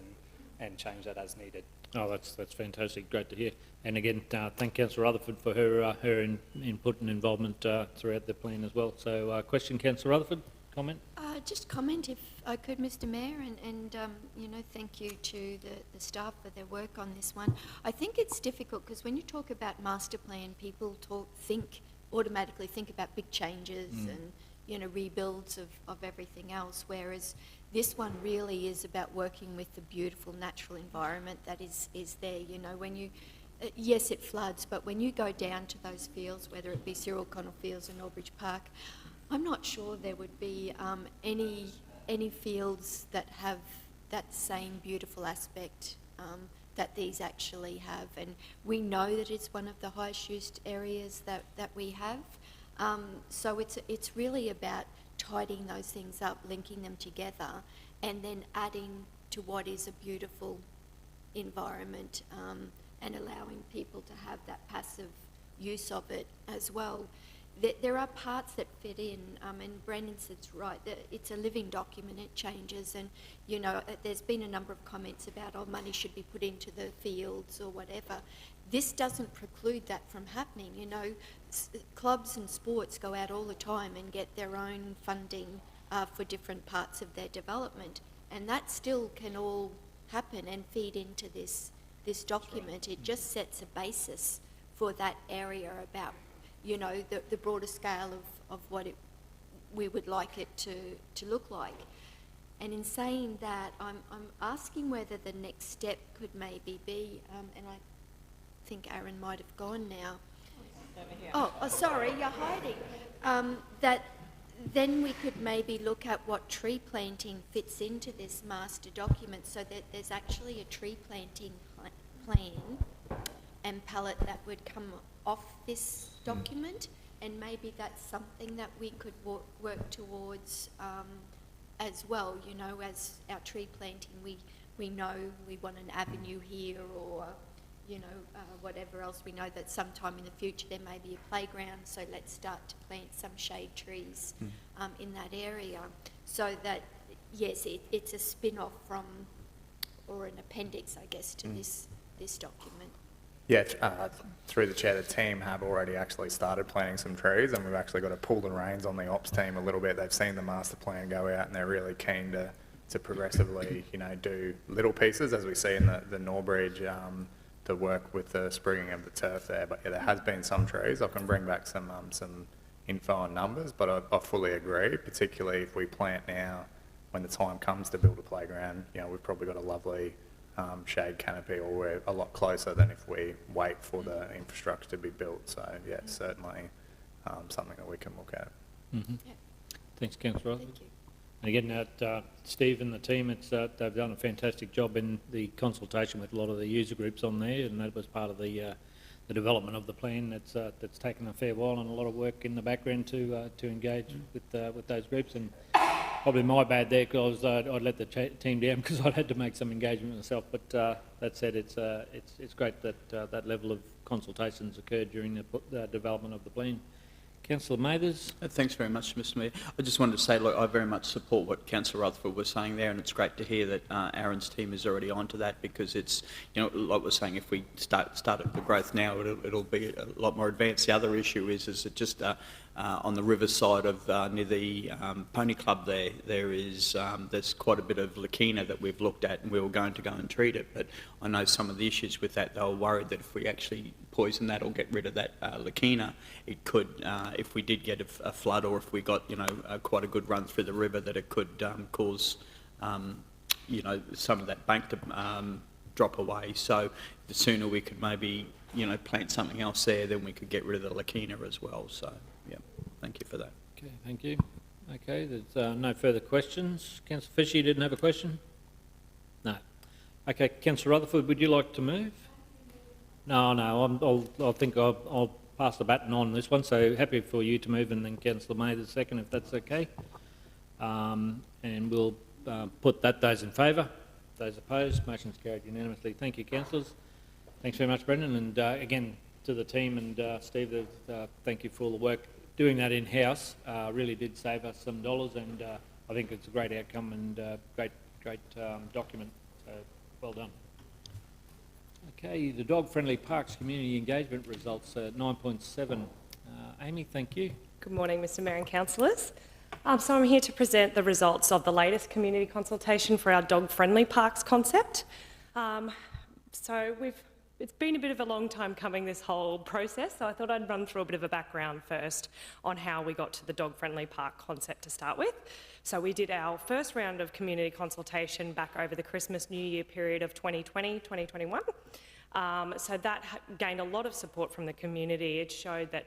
and change that as needed. Oh, that's fantastic. Great to hear. And again, thank Councillor Rutherford for her input and involvement throughout the plan as well. So, question, Councillor Rutherford, comment? Just comment, if I could, Mr Mayor, and you know, thank you to the staff for their work on this one. I think it's difficult because when you talk about master plan, people automatically think about big changes and, you know, rebuilds of everything else, whereas this one really is about working with the beautiful natural environment that is there. You know, when you, yes, it floods, but when you go down to those fields, whether it be Cyril Connell Fields or Norbridge Park, I'm not sure there would be any fields that have that same beautiful aspect that these actually have. And we know that it's one of the highest used areas that we have. So it's really about tidying those things up, linking them together, and then adding to what is a beautiful environment and allowing people to have that passive use of it as well. There are parts that fit in, and Brendan said's right, that it's a living document, it changes, and, you know, there's been a number of comments about, oh, money should be put into the fields or whatever. This doesn't preclude that from happening. You know, clubs and sports go out all the time and get their own funding for different parts of their development, and that still can all happen and feed into this document. It just sets a basis for that area about, you know, the broader scale of what we would like it to look like. And in saying that, I'm asking whether the next step could maybe be, and I think Aaron might have gone now. Oh, sorry, you're hiding. That then we could maybe look at what tree planting fits into this master document, so that there's actually a tree planting plan and palette that would come off this document, and maybe that's something that we could work towards as well. You know, as our tree planting, we know we want an avenue here, or, you know, whatever else. We know that sometime in the future there may be a playground, so let's start to plant some shade trees in that area, so that, yes, it's a spin-off from, or an appendix, I guess, to this document. Yeah, through the chair, the team have already actually started planting some trees, and we've actually got to pull the reins on the ops team a little bit. They've seen the master plan go out, and they're really keen to progressively, you know, do little pieces, as we see in the Norbridge, to work with the springing of the turf there. But yeah, there has been some trees. I can bring back some info on numbers, but I fully agree, particularly if we plant now, when the time comes to build a playground, you know, we've probably got a lovely shade canopy, or we're a lot closer than if we wait for the infrastructure to be built. So yeah, certainly something that we can look at. Mm-hmm. Yeah. Thanks, Councillor. Thank you. And again, Steve and the team, they've done a fantastic job in the consultation with a lot of the user groups on there, and that was part of the development of the plan. That's taken a fair while and a lot of work in the background to engage with those groups. And probably my bad there, because I'd let the team down because I'd had to make some engagement myself. But that said, it's great that that level of consultations occurred during the development of the plan. Councillor Mathers. Thanks very much, Mr Mayor. I just wanted to say, look, I very much support what Councillor Rutherford was saying there, and it's great to hear that Aaron's team is already onto that, because it's, you know, like we're saying, if we start the growth now, it'll be a lot more advanced. The other issue is it just on the river side of near the Pony Club there's quite a bit of Leucaena that we've looked at, and we were going to go and treat it, but I know some of the issues with that. They were worried that if we actually poison that or get rid of that Leucaena, it could, if we did get a flood, or if we got, you know, quite a good run through the river, that it could cause you know, some of that bank to drop away. So the sooner we could maybe, you know, plant something else there, then we could get rid of the Lakina as well. So, yeah, thank you for that. Okay, thank you. Okay, there's no further questions. Councillor Fisher, you didn't have a question? No. Okay, Councillor Rutherford, would you like to move? No, I think I'll pass the baton on this one, so happy for you to move and then Councillor May the second, if that's okay. And we'll put that. Those in favour? Those opposed? Motion's carried unanimously. Thank you, councillors. Thanks very much, Brendan, and again to the team and Steve, thank you for all the work. Doing that in-house really did save us some dollars, and I think it's a great outcome and great document, so well done. Okay, the Dog-Friendly Parks Community Engagement results, 9.7. Amy, thank you. Good morning, Mr Mayor and councillors. So I'm here to present the results of the latest community consultation for our dog-friendly parks concept. It's been a bit of a long time coming, this whole process, so I thought I'd run through a bit of a background first on how we got to the dog-friendly park concept to start with. So we did our first round of community consultation back over the Christmas New Year period of 2020-2021. So that gained a lot of support from the community. It showed that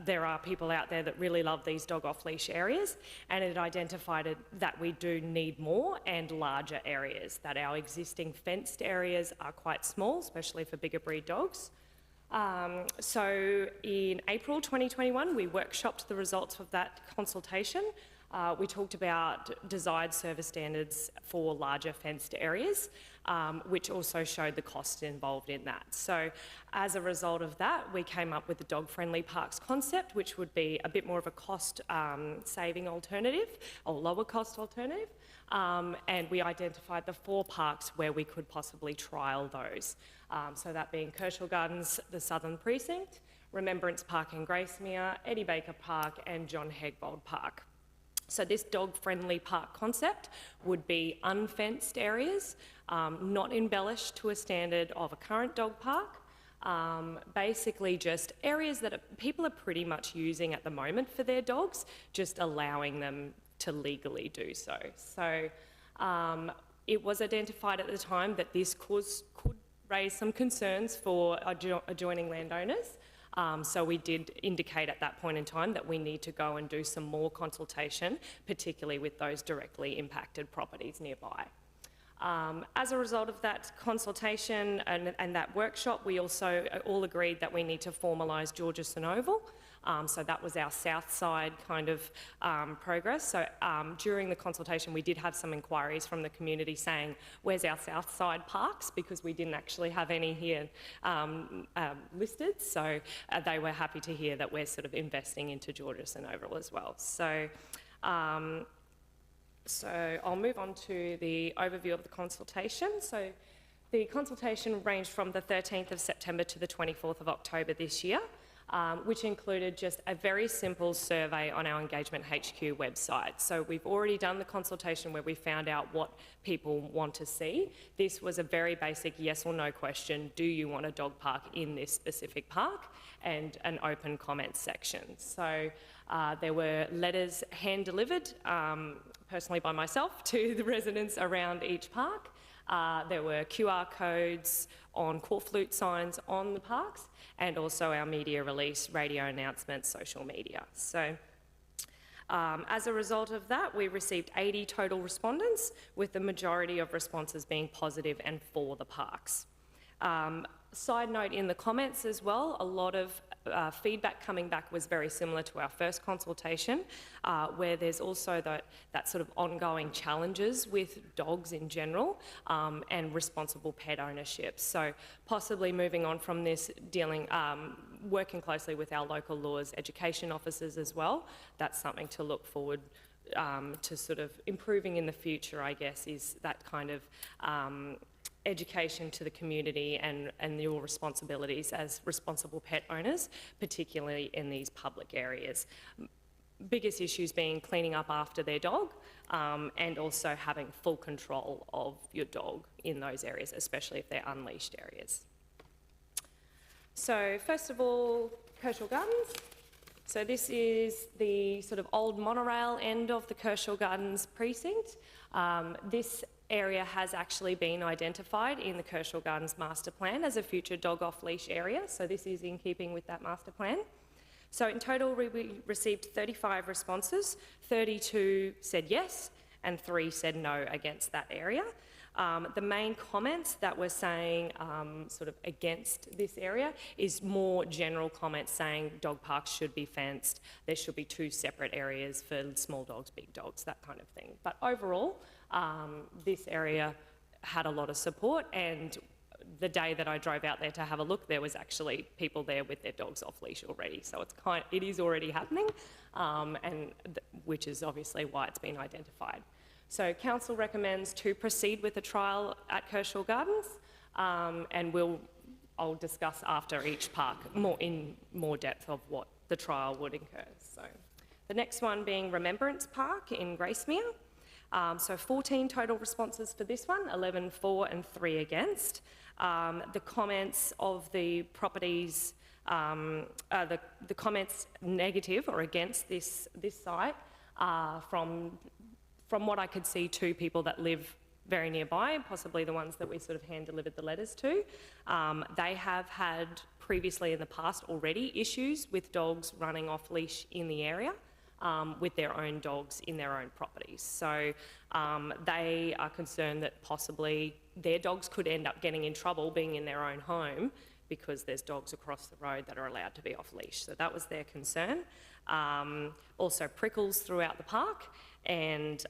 there are people out there that really love these dog off-leash areas, and it identified that we do need more and larger areas, that our existing fenced areas are quite small, especially for bigger breed dogs. So in April 2021, we workshopped the results of that consultation. We talked about desired service standards for larger fenced areas, which also showed the cost involved in that. So as a result of that, we came up with the dog-friendly parks concept, which would be a bit more of a cost-saving alternative, or lower cost alternative. And we identified the 4 parks where we could possibly trial those. So that being Kershaw Gardens, the Southern Precinct, Remembrance Park in Gracemere, Eddie Baker Park, and John Hegbold Park. So this dog-friendly park concept would be unfenced areas, not embellished to a standard of a current dog park, basically just areas that people are pretty much using at the moment for their dogs, just allowing them to legally do so. So it was identified at the time that this could raise some concerns for adjoining landowners. So we did indicate at that point in time that we need to go and do some more consultation, particularly with those directly impacted properties nearby. As a result of that consultation and that workshop, we also all agreed that we need to formalise Georgeson Oval. So that was our south side kind of progress. So during the consultation, we did have some inquiries from the community saying, where's our south side parks? Because we didn't actually have any here listed. So they were happy to hear that we're sort of investing into Georgeson Oval as well. So I'll move on to the overview of the consultation. So the consultation ranged from the 13th of September to the 24th of October this year. Which included just a very simple survey on our Engagement HQ website. So we've already done the consultation where we found out what people want to see. This was a very basic yes or no question. Do you want a dog park in this specific park? And an open comment section. So there were letters hand-delivered, personally by myself, to the residents around each park. There were QR codes on corflute signs on the parks, and also our media release, radio announcements, social media. So as a result of that, we received 80 total respondents, with the majority of responses being positive and for the parks. Side note in the comments as well, a lot of feedback coming back was very similar to our first consultation, where there's also that sort of ongoing challenges with dogs in general and responsible pet ownership. So possibly moving on from this, working closely with our local laws education officers as well, that's something to look forward to sort of improving in the future, I guess, is that kind of education to the community and your responsibilities as responsible pet owners, particularly in these public areas. Biggest issues being cleaning up after their dog and also having full control of your dog in those areas, especially if they're unleashed areas. So first of all, Kershaw Gardens. So this is the sort of old monorail end of the Kershaw Gardens precinct. This area has actually been identified in the Kershaw Gardens Master Plan as a future dog off-leash area, so this is in keeping with that master plan. So in total, we received 35 responses, 32 said yes, and 3 said no against that area. The main comments that were saying sort of against this area is more general comments saying dog parks should be fenced, there should be 2 separate areas for small dogs, big dogs, that kind of thing. But overall, this area had a lot of support, and the day that I drove out there to have a look, there was actually people there with their dogs off leash already. So it is already happening, which is obviously why it's been identified. So council recommends to proceed with the trial at Kershaw Gardens, and I'll discuss after each park in more depth of what the trial would incur. So the next one being Remembrance Park in Gracemere. So 14 total responses for this one, 11 for and 3 against. The comments of the properties, the comments negative or against this site are from what I could see, 2 people that live very nearby, possibly the ones that we sort of hand-delivered the letters to. They have had previously in the past already issues with dogs running off leash in the area with their own dogs in their own properties. So they are concerned that possibly their dogs could end up getting in trouble being in their own home because there's dogs across the road that are allowed to be off leash. So that was their concern. Also prickles throughout the park, and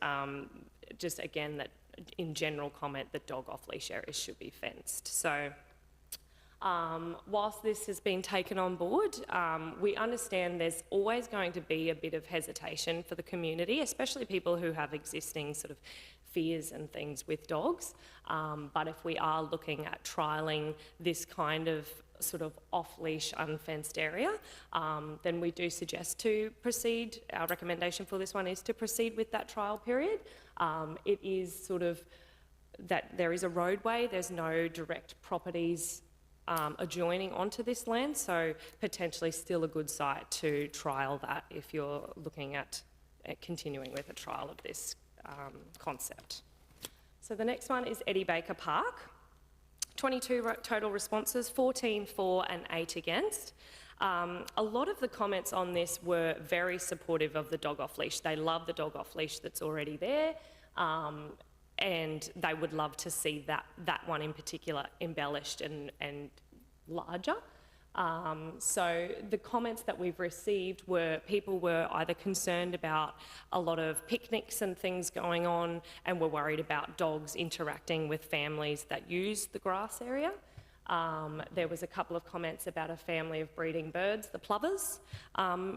just again that in general comment that dog off leash areas should be fenced. So whilst this has been taken on board, we understand there's always going to be a bit of hesitation for the community, especially people who have existing sort of fears and things with dogs. But if we are looking at trialling this kind of sort of off-leash, unfenced area, then we do suggest to proceed. Our recommendation for this one is to proceed with that trial period. It is sort of that there is a roadway, there's no direct properties adjoining onto this land, so potentially still a good site to trial that if you're looking at continuing with a trial of this concept. So the next one is Eddie Baker Park. 22 total responses, 14 for and 8 against. A lot of the comments on this were very supportive of the dog off leash. They love the dog off leash that's already there, and they would love to see that one in particular embellished and larger. So the comments that we've received were people were either concerned about a lot of picnics and things going on and were worried about dogs interacting with families that use the grass area. There was a couple of comments about a family of breeding birds, the plovers,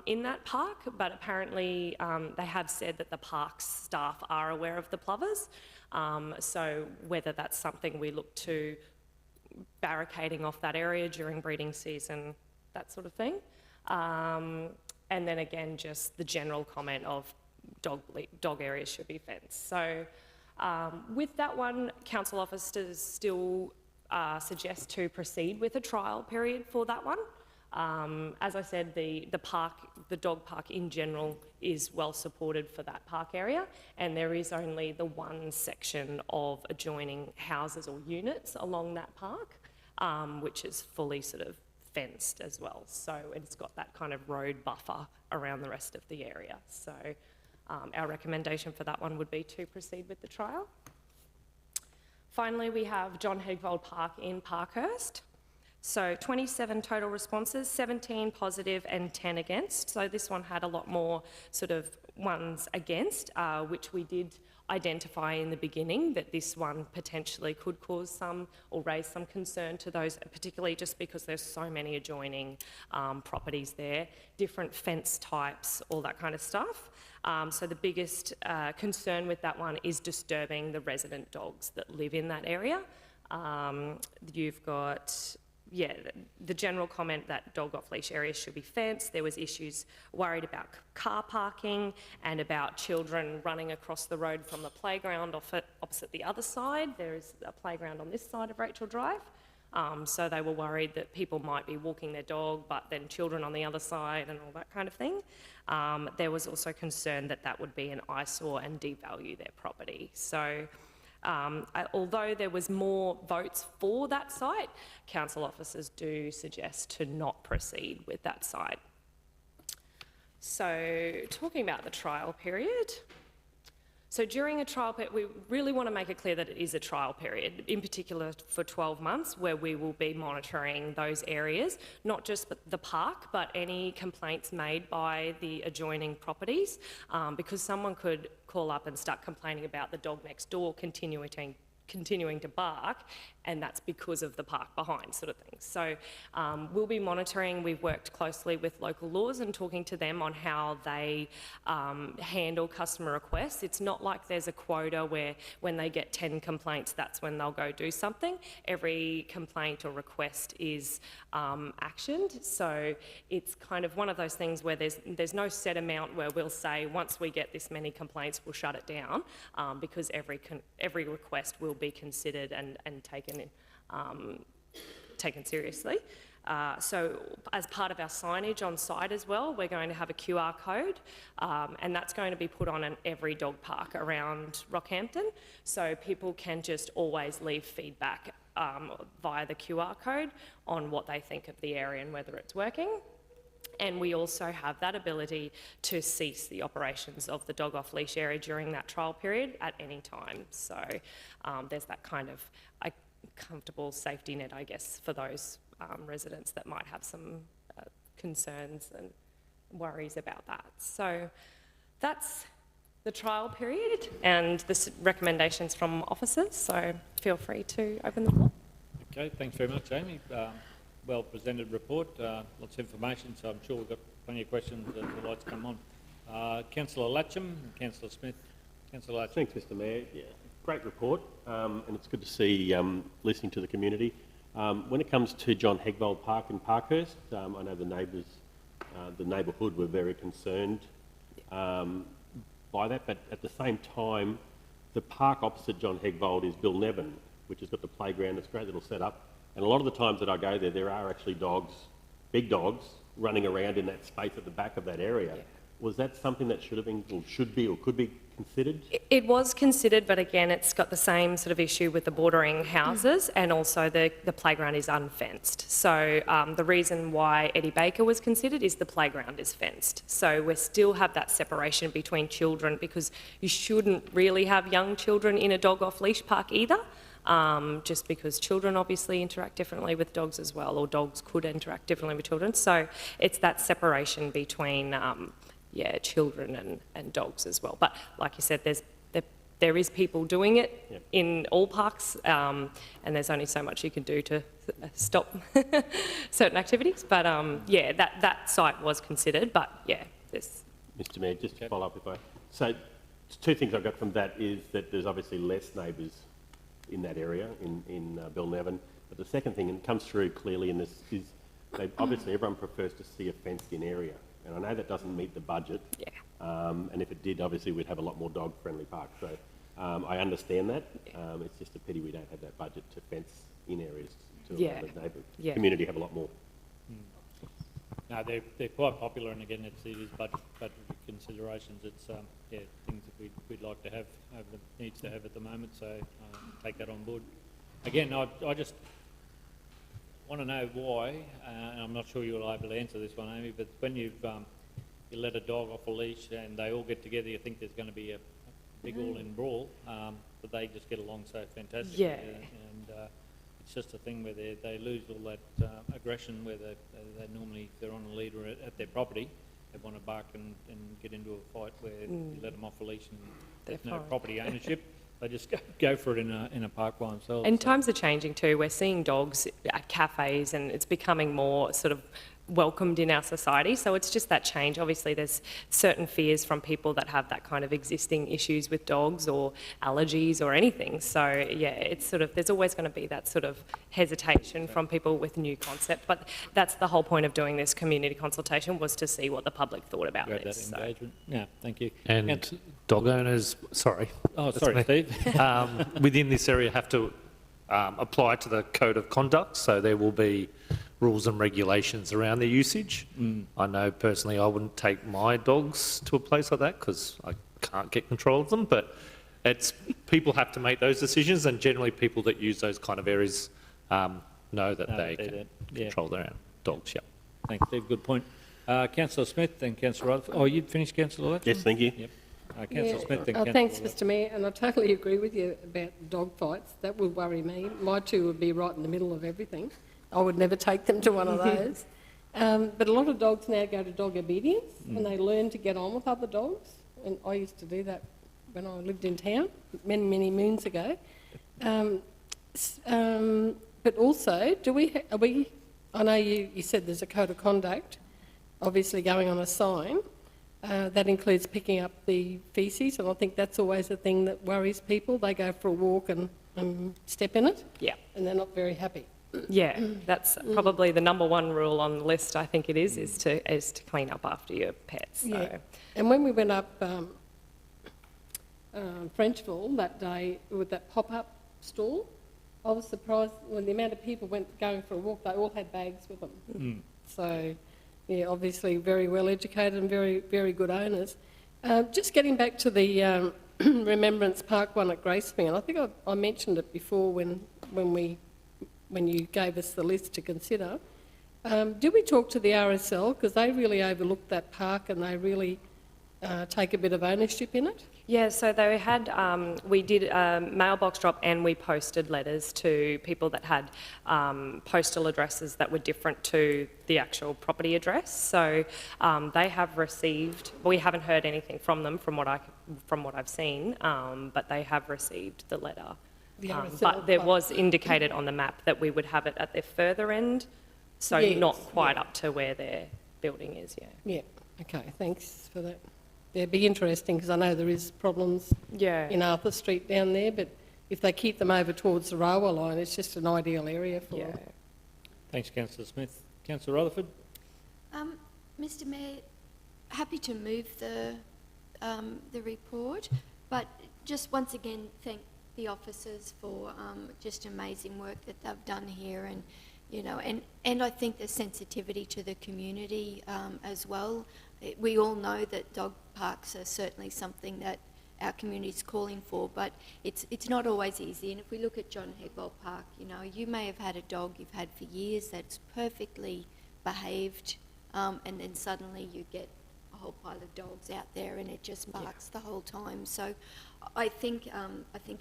in that park, but apparently they have said that the park's staff are aware of the plovers. So whether that's something we look to barricading off that area during breeding season, that sort of thing. And then again, just the general comment of dog areas should be fenced. So with that one, council officers still suggest to proceed with a trial period for that one. As I said, the dog park in general is well supported for that park area, and there is only the one section of adjoining houses or units along that park, which is fully sort of fenced as well. So it's got that kind of road buffer around the rest of the area. So our recommendation for that one would be to proceed with the trial. Finally, we have John Hegvold Park in Parkhurst. So 27 total responses, 17 positive and 10 against. So this one had a lot more sort of ones against, which we did identify in the beginning that this one potentially could cause some or raise some concern to those, particularly just because there's so many adjoining properties there, different fence types, all that kind of stuff. So the biggest concern with that one is disturbing the resident dogs that live in that area. You've got the general comment that dog off-leash areas should be fenced. There was issues worried about car parking and about children running across the road from the playground opposite the other side. There is a playground on this side of Rachel Drive. So they were worried that people might be walking their dog, but then children on the other side and all that kind of thing. There was also concern that that would be an eyesore and devalue their property. So Although there was more votes for that site, council officers do suggest to not proceed with that site. So talking about the trial period. So during a trial period, we really want to make it clear that it is a trial period, in particular for 12 months, where we will be monitoring those areas, not just the park, but any complaints made by the adjoining properties, because someone could call up and start complaining about the dog next door continuing to bark, and that's because of the park behind, sort of thing. So we'll be monitoring. We've worked closely with local laws and talking to them on how they handle customer requests. It's not like there's a quota where when they get 10 complaints, that's when they'll go do something. Every complaint or request is actioned. So it's kind of one of those things where there's no set amount where we'll say once we get this many complaints, we'll shut it down, because every request will be considered and taken seriously. So as part of our signage on site as well, we're going to have a QR code, and that's going to be put on in every dog park around Rockhampton, so people can just always leave feedback via the QR code on what they think of the area and whether it's working. And we also have that ability to cease the operations of the dog off-leash area during that trial period at any time. So there's that kind of comfortable safety net, I guess, for those residents that might have some concerns and worries about that. So that's the trial period and the recommendations from officers. So feel free to open the floor. Okay, thanks very much, Amy. Well presented report, lots of information, so I'm sure we've got plenty of questions as the lights come on. Councillor Latcham and Councillor Smith. Councillor Latcham. Thanks, Mr Mayor. Yeah, great report, and it's good to see listening to the community. When it comes to John Hegwold Park in Parkhurst, I know the neighbours, the neighbourhood were very concerned by that, but at the same time, the park opposite John Hegwold is Bill Nevin, which has got the playground. It's a great little setup. And a lot of the times that I go there, there are actually dogs, big dogs, running around in that space at the back of that area. Yeah. Was that something that should have been, or should be, or could be considered? It was considered, but again, it's got the same sort of issue with the bordering houses, and also the playground is unfenced. So the reason why Eddie Baker was considered is the playground is fenced. So we still have that separation between children, because you shouldn't really have young children in a dog off-leash park either. Just because children obviously interact differently with dogs as well, or dogs could interact differently with children. So it's that separation between, children and dogs as well. But like you said, there is people doing it in all parks, and there's only so much you can do to stop certain activities. But that site was considered, but there's... Mr Mayor, just to follow up if I... So two things I've got from that is that there's obviously less neighbours in that area, in Bill Nevin. But the second thing, and it comes through clearly in this, is obviously everyone prefers to see a fenced-in area. And I know that doesn't meet the budget. Yeah. And if it did, obviously we'd have a lot more dog-friendly parks. So I understand that. It's just a pity we don't have that budget to fence in areas to allow the neighbour community have a lot more. No, they're quite popular, and again, it is budget considerations. It's things that we'd like to have, needs to have at the moment. So take that on board. Again, I just want to know why, and I'm not sure you'll able to answer this one, Amy. But when you let a dog off a leash and they all get together, you think there's going to be a big all-in brawl, but they just get along so fantastically. Yeah. It's just a thing where they lose all that aggression, where they normally, if they're on a lead or at their property, they want to bark and get into a fight where you let them off a leash and there's no property ownership. They just go for it in a park by themselves. And times are changing too. We're seeing dogs at cafes, and it's becoming more sort of welcomed in our society. So it's just that change. Obviously, there's certain fears from people that have that kind of existing issues with dogs or allergies or anything. So it's sort of, there's always going to be that sort of hesitation from people with new concept. But that's the whole point of doing this community consultation, was to see what the public thought about this. That engagement. Yeah, thank you. And dog owners, sorry. Oh, sorry, Steve. Within this area have to apply to the code of conduct, so there will be rules and regulations around their usage. I know personally I wouldn't take my dogs to a place like that because I can't get control of them, but it's people have to make those decisions, and generally people that use those kind of areas know that they can control their own dogs. Yeah. Thanks, Steve. Good point. Councillor Smith and Councillor Rutherford. Oh, you'd finished, Councillor Latcham? Yes, thank you. Yep. Councillor Smith and Councillor Thanks, Mr Mayor, and I totally agree with you about dog fights. That would worry me. My two would be right in the middle of everything. I would never take them to one of those. But a lot of dogs now go to dog obedience and they learn to get on with other dogs. And I used to do that when I lived in town many, many moons ago. But also, I know you said there's a code of conduct, obviously going on a sign. That includes picking up the faeces, and I think that's always a thing that worries people. They go for a walk and step in it, and they're not very happy. Yeah, that's probably the number one rule on the list. I think it is to clean up after your pets. So. Yeah. And when we went up Frenchville that day with that pop-up stall, I was surprised when the amount of people going for a walk. They all had bags with them. So, yeah, obviously very well educated and very, very good owners. Just getting back to the Remembrance Park one at Gracemere, and I think I mentioned it before when you gave us the list to consider. Did we talk to the RSL? Because they really overlooked that park and they really take a bit of ownership in it. Yeah, so they had, we did a mailbox drop and we posted letters to people that had postal addresses that were different to the actual property address. So they have received, we haven't heard anything from them from what I've seen, but they have received the letter. But there was indicated on the map that we would have it at their further end, so not quite up to where their building is, Yeah, okay, thanks for that. Yeah, it'd be interesting because I know there is problems in Arthur Street down there, but if they keep them over towards the railway line, it's just an ideal area for them. Thanks, Councillor Smith. Councillor Rutherford? Mr Mayor, happy to move the report, but just once again thank the officers for just amazing work that they've done here, and you know, and I think the sensitivity to the community as well. We all know that dog parks are certainly something that our community is calling for, but it's not always easy. And if we look at John Hegbold Park, you know, you may have had a dog you've had for years that's perfectly behaved, and then suddenly you get a whole pile of dogs out there and it just barks the whole time. So I think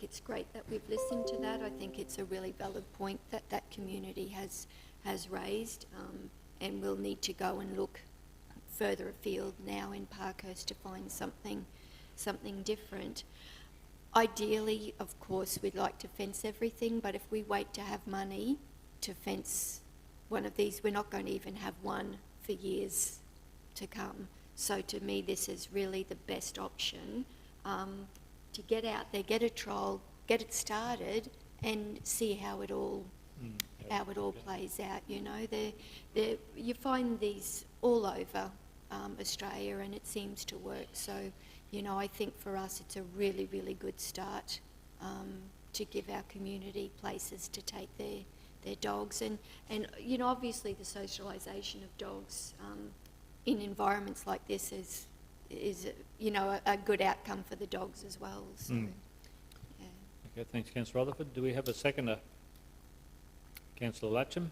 it's great that we've listened to that. I think it's a really valid point that that community has raised, and we'll need to go and look further afield now in Parkhurst to find something different. Ideally, of course, we'd like to fence everything, but if we wait to have money to fence one of these, we're not going to even have one for years to come. So to me, this is really the best option to get out there, get a trial, get it started, and see how it all plays out. You know, you find these all over Australia, and it seems to work. So, you know, I think for us it's a really, really good start to give our community places to take their dogs, and you know, obviously the socialisation of dogs in environments like this is you know, a good outcome for the dogs as well. So, Okay, thanks, Councillor Rutherford. Do we have a seconder? Councillor Latcham.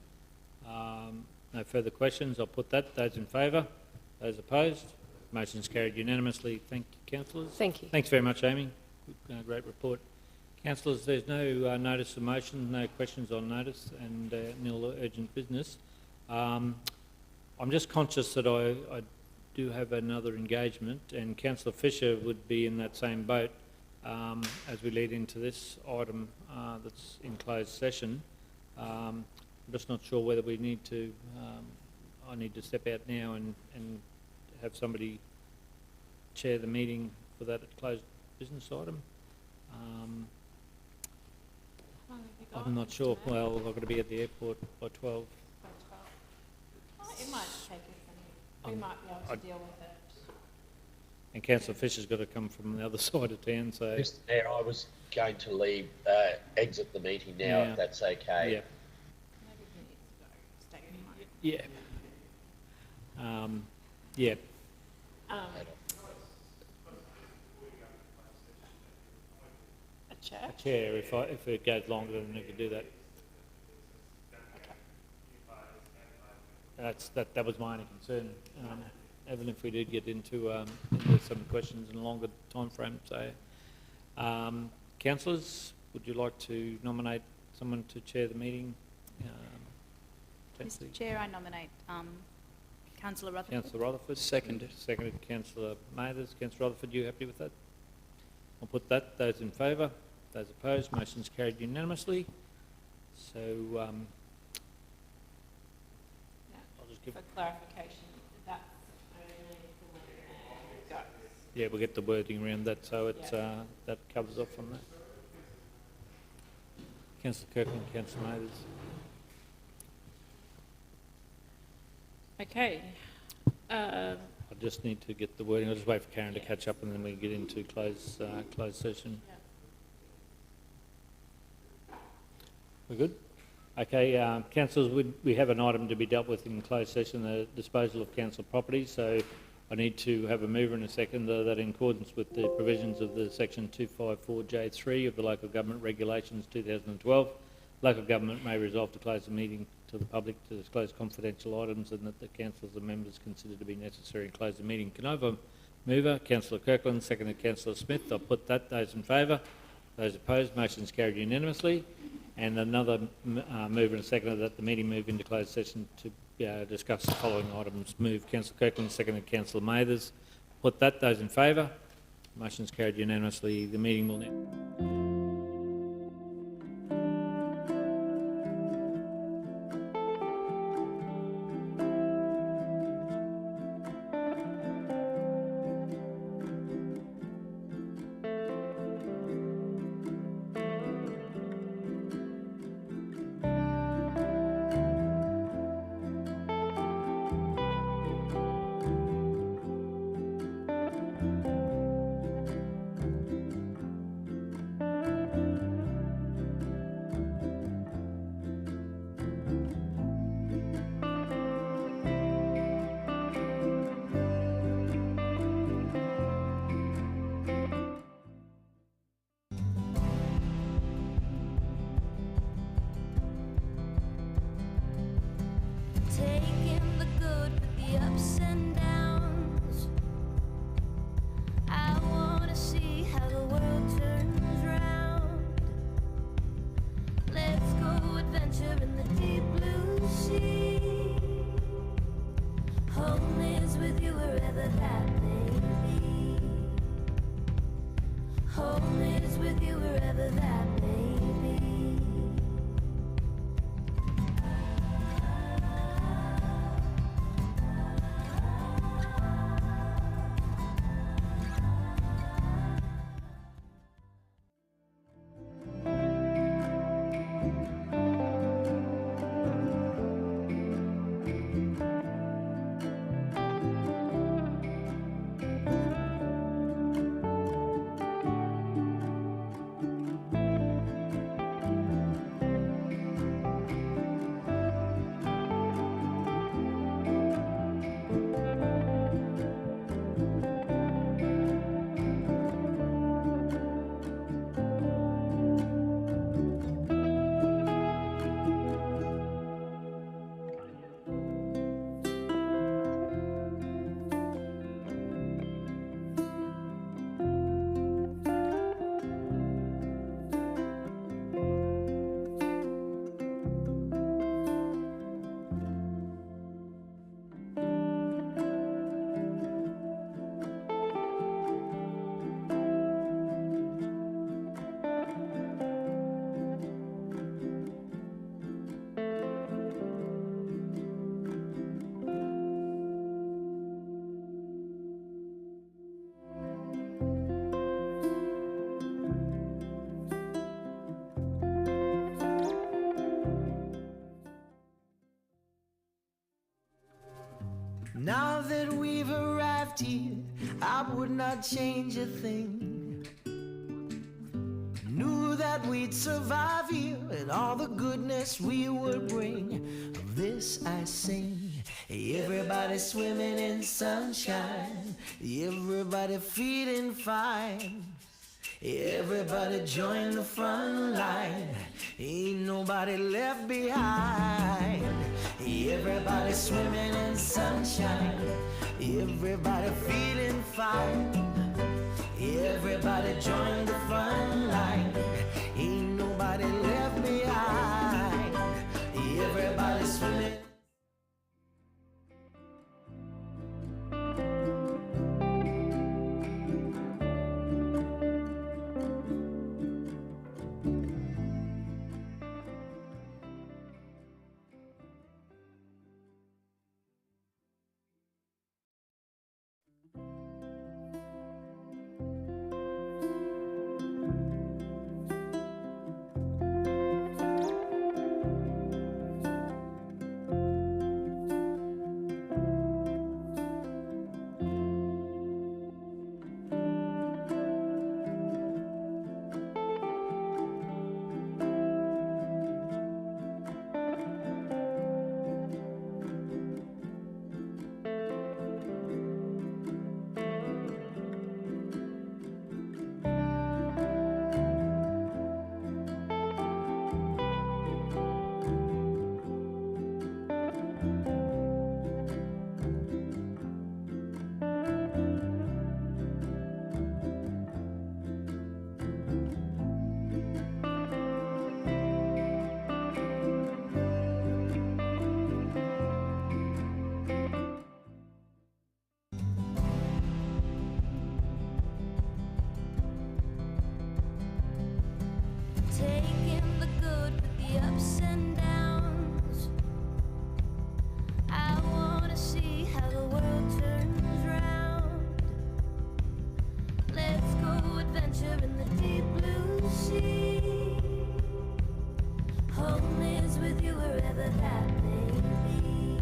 No further questions. I'll put that. Those in favour? Those opposed? Motion's carried unanimously. Thank you, councillors. Thank you. Thanks very much, Amy. Great report. Councillors, there's no notice of motion, no questions on notice, and nil urgent business. I'm just conscious that I do have another engagement, and Councillor Fisher would be in that same boat as we lead into this item that's in closed session. I'm just not sure whether we need to, I need to step out now and have somebody chair the meeting for that closed business item. I'm not sure. Well, I've got to be at the airport by 12. It might take us we might be able to deal with it. And Councillor Fisher's got to come from the other side of town, so... Mr Mayor, I was going to leave, exit the meeting now, if that's okay. Yeah. Yeah. Yeah. Chair. Chair, if it goes longer, then we can do that. That was my only concern, even if we did get into some questions in a longer time frame. So, councillors, would you like to nominate someone to chair the meeting? Mr. Chair, I nominate Councillor Rutherford. Councillor Rutherford. Seconded. Seconded, Councillor Mathers. Councillor Rutherford, you happy with that? I'll put that. Those in favour? Those opposed? Motion's carried unanimously. So, I'll just give... For clarification, that's only the one Yeah, we'll get the wording around that, so it's, that covers off on that. Councillor Kirkland, Councillor Mathers. Okay. I just need to get the wording. I'll just wait for Karen to catch up and then we can get into closed session. We're good? Okay, councillors, we have an item to be dealt with in closed session, the disposal of council property. So I need to have a mover and a seconder that in accordance with the provisions of the section 254J3 of the Local Government Regulations 2012, local government may resolve to close the meeting to the public to disclose confidential items and that the councillors and members consider to be necessary and close the meeting. Can I have a mover? Councillor Kirkland, seconded Councillor Smith. I'll put that. Those in favour? Those opposed? Motion's carried unanimously. And another mover and seconder that the meeting move into closed session to discuss the following items. Move Councillor Kirkland, seconded Councillor Mathers. Put that. Those in favour? Motion's carried unanimously. The meeting will now... Taking the good with the ups and downs. I wanna see how the world turns round. Let's go adventure in the deep blue sea. Home is with you wherever that may be. Home is with you wherever that may be. Now that we've arrived here, I would not change a thing. Knew that we'd survive here and all the goodness we would bring. Of this I sing. Everybody swimming in sunshine, everybody feeling fine. Everybody join the front line. Ain't nobody left behind. Everybody swimming in sunshine. Everybody feeling fine. Everybody join the front line. Ain't nobody left behind. Everybody swimming. Taking the good with the ups and downs. I wanna see how the world turns round. Let's go adventure in the deep blue sea. Home is with you wherever that may be.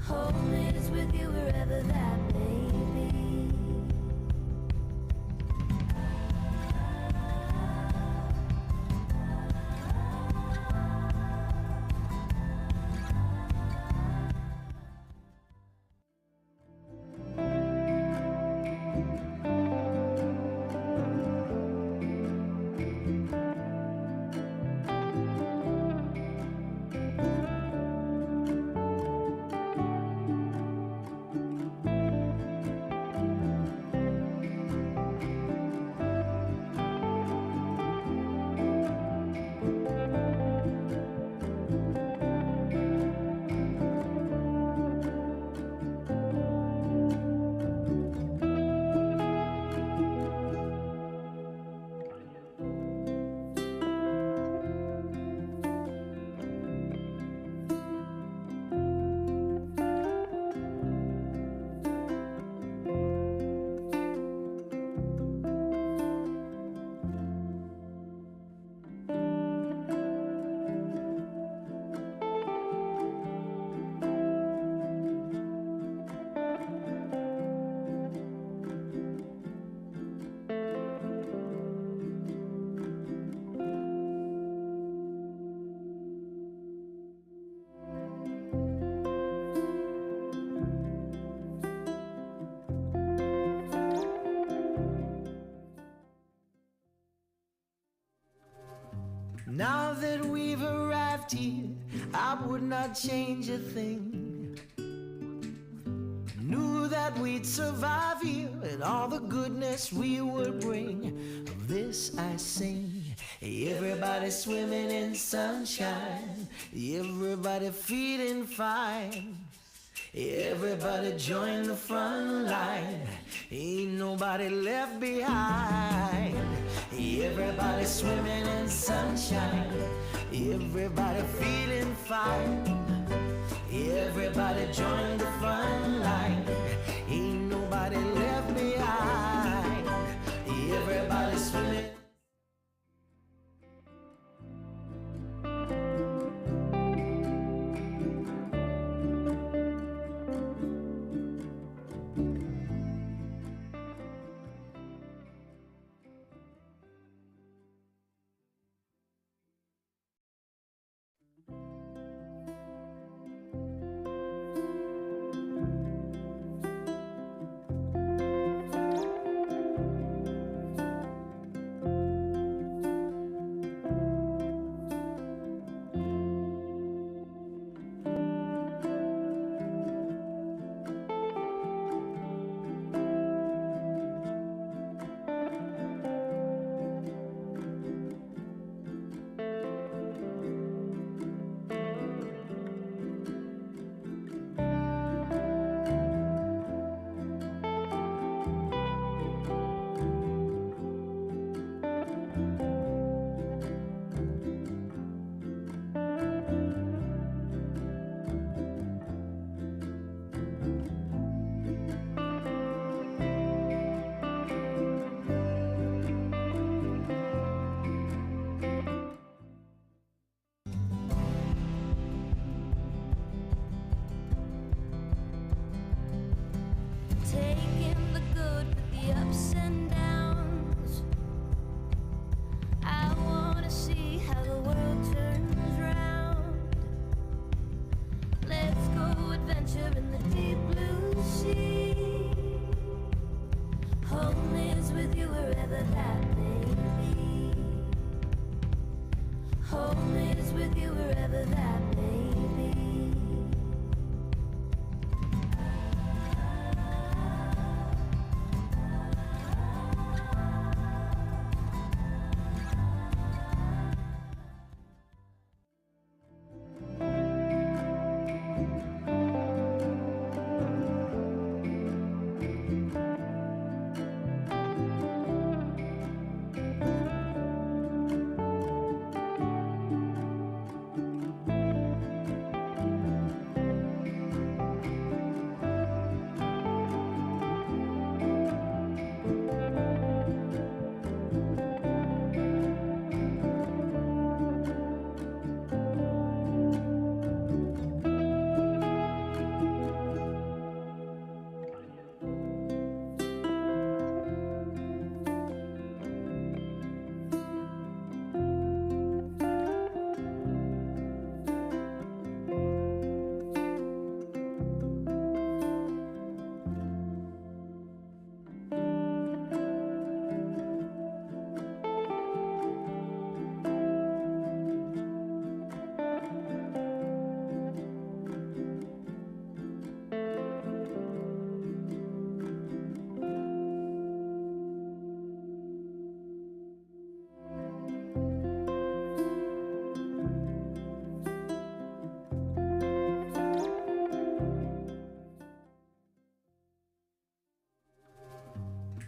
Home is with you wherever that may be. Now that we've arrived here, I would not change a thing. Knew that we'd survive here and all the goodness we would bring. Of this I sing. Everybody swimming in sunshine. Everybody feeling fine. Everybody join the front line. Ain't nobody left behind. Everybody swimming in sunshine. Everybody feeling fine. Everybody join the front line. Ain't nobody left behind. Everybody swimming. the ups and downs. I wanna see how the world turns round. Let's go adventure in the deep blue sea. Home is with you wherever that may be. Home is with you wherever that may be.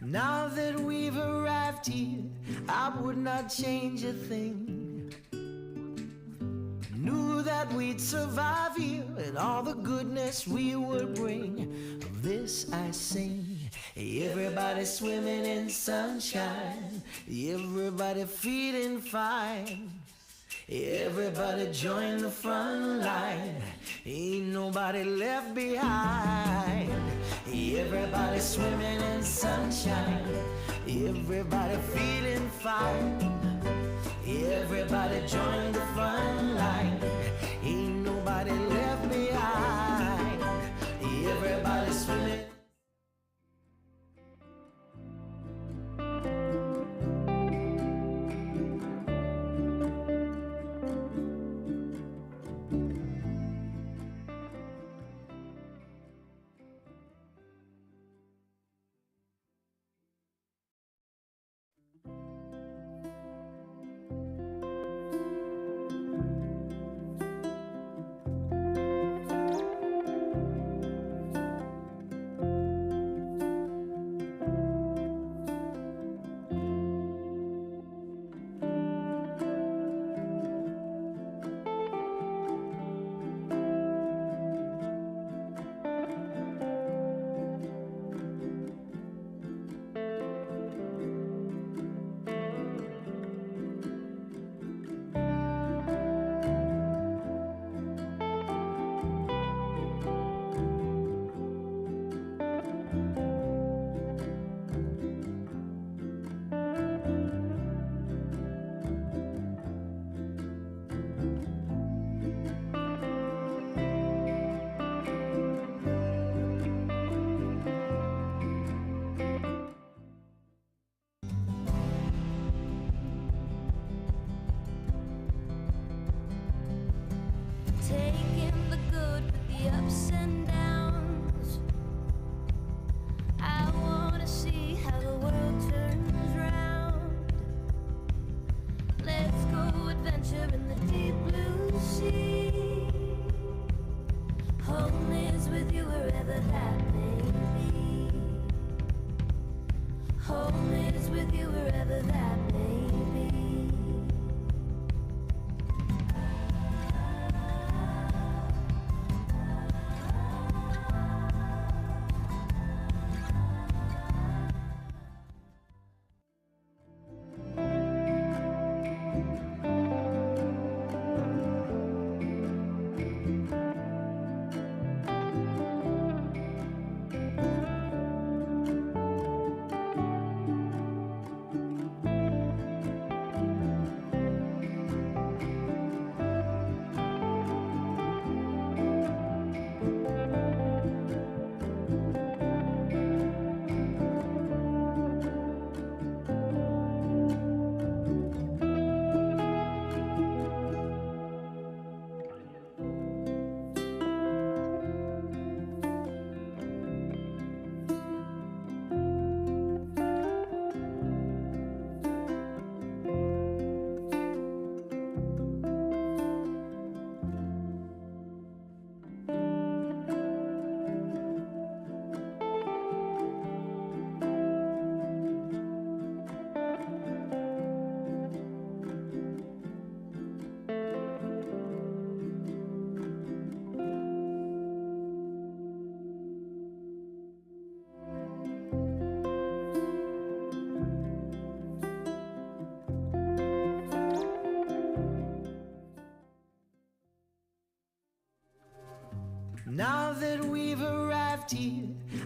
Now that we've arrived here, I would not change a thing. Knew that we'd survive here and all the goodness we would bring. Of this I sing. Everybody swimming in sunshine. Everybody feeling fine. Everybody join the front line. Ain't nobody left behind. Everybody swimming in sunshine. Everybody feeling fine. Everybody join the front line. Ain't nobody left behind. Everybody swimming. Taking the good with the ups and downs. I wanna see how the world turns round. Let's go adventure in the deep blue sea. Home is with you wherever that may be. Home is with you wherever that may be.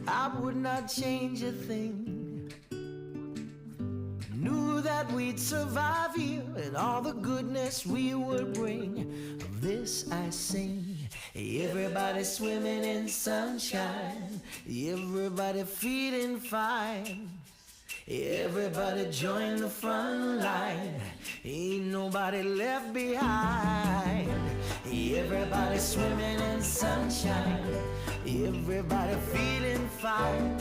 I would not change a thing. Knew that we'd survive here and all the goodness we would bring. Of this I sing. Everybody swimming in sunshine, everybody feeling fine. Everybody join the front line, ain't nobody left behind. Everybody swimming in sunshine, everybody feeling fine.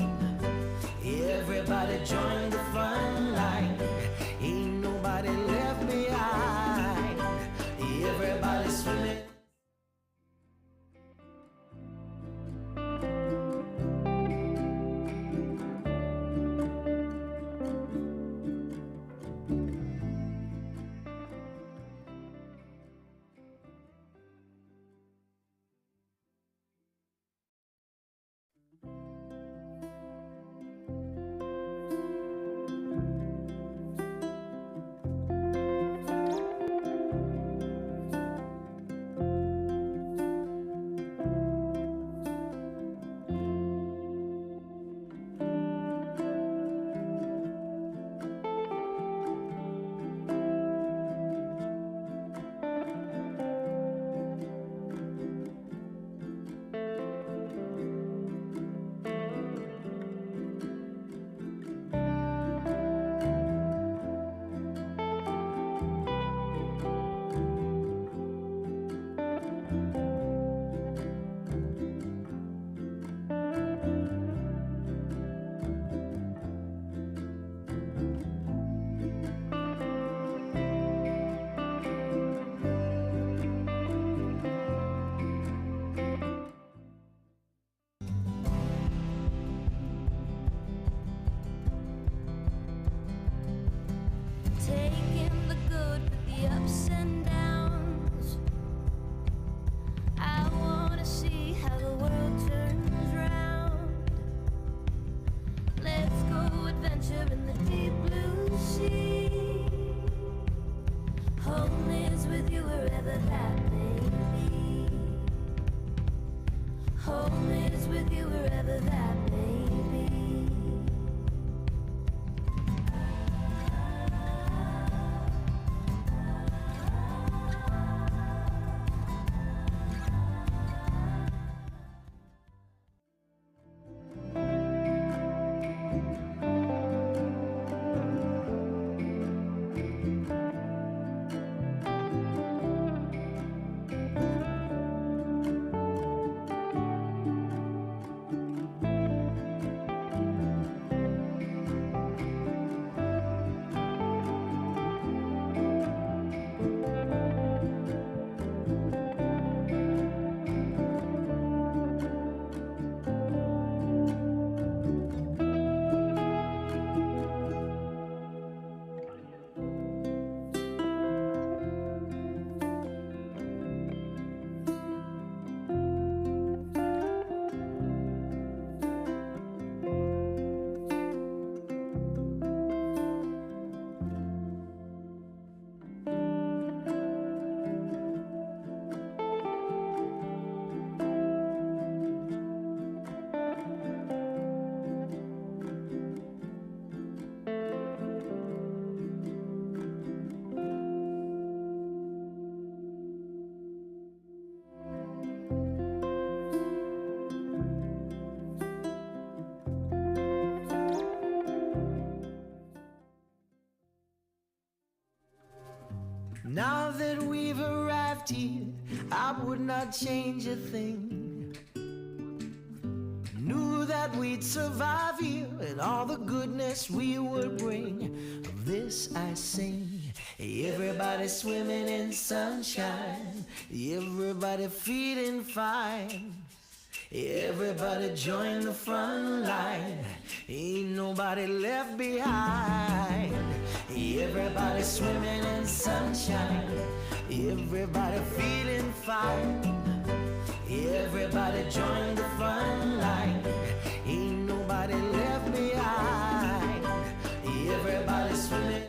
Everybody join the front line, ain't nobody left behind. Everybody swimming. Taking the good with the ups and downs. I wanna see how the world turns round. Let's go adventure in the deep blue sea. Home is with you wherever that may be. Home is with you wherever that may be. Now that we've arrived here, I would not change a thing. Knew that we'd survive here and all the goodness we would bring. Of this I sing. Everybody swimming in sunshine, everybody feeling fine. Everybody join the front line, ain't nobody left behind. Everybody swimming in sunshine, everybody feeling fine. Everybody join the front line, ain't nobody left behind. Everybody swimming.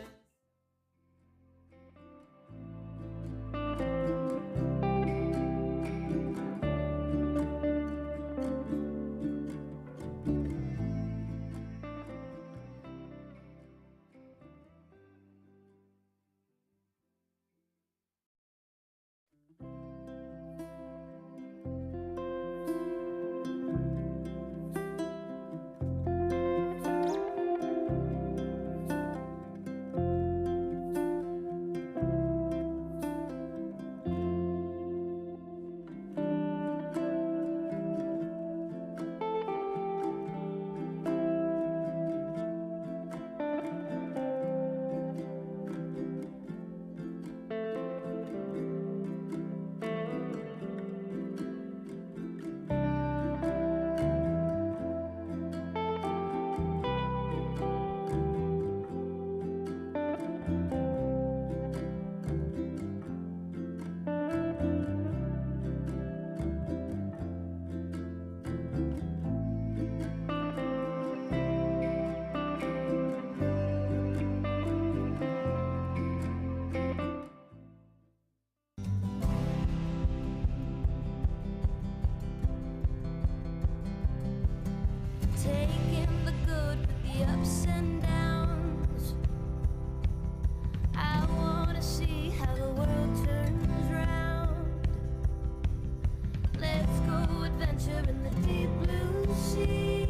adventure in the deep blue sea.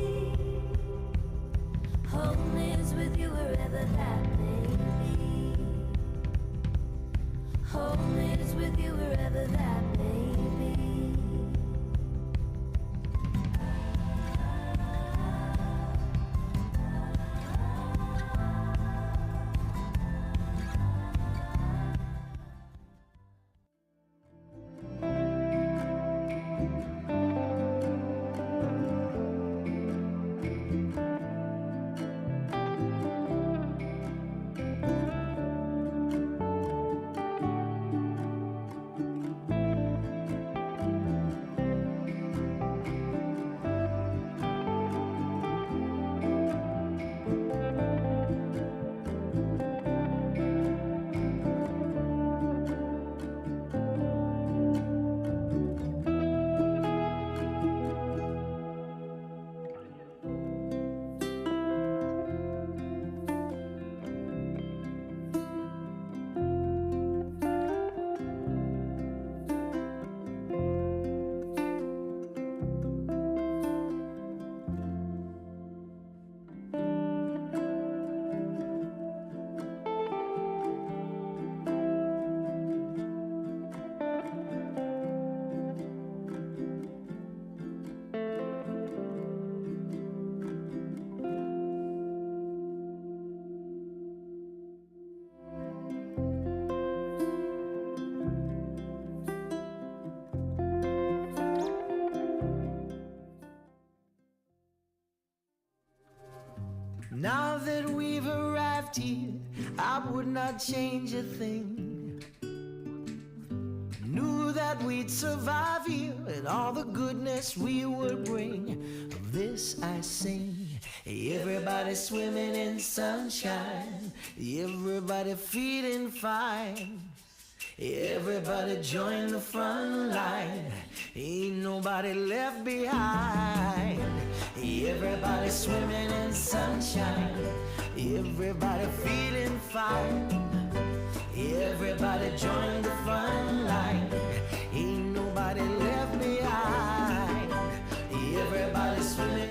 Home is with you wherever that may be. Home is with you wherever that may be. Now that we've arrived here, I would not change a thing. Knew that we'd survive here and all the goodness we would bring. Of this I sing. Everybody swimming in sunshine, everybody feeling fine. Everybody join the front line, ain't nobody left behind. Everybody swimming in sunshine, everybody feeling fine. Everybody join the front line, ain't nobody left behind. Everybody swimming.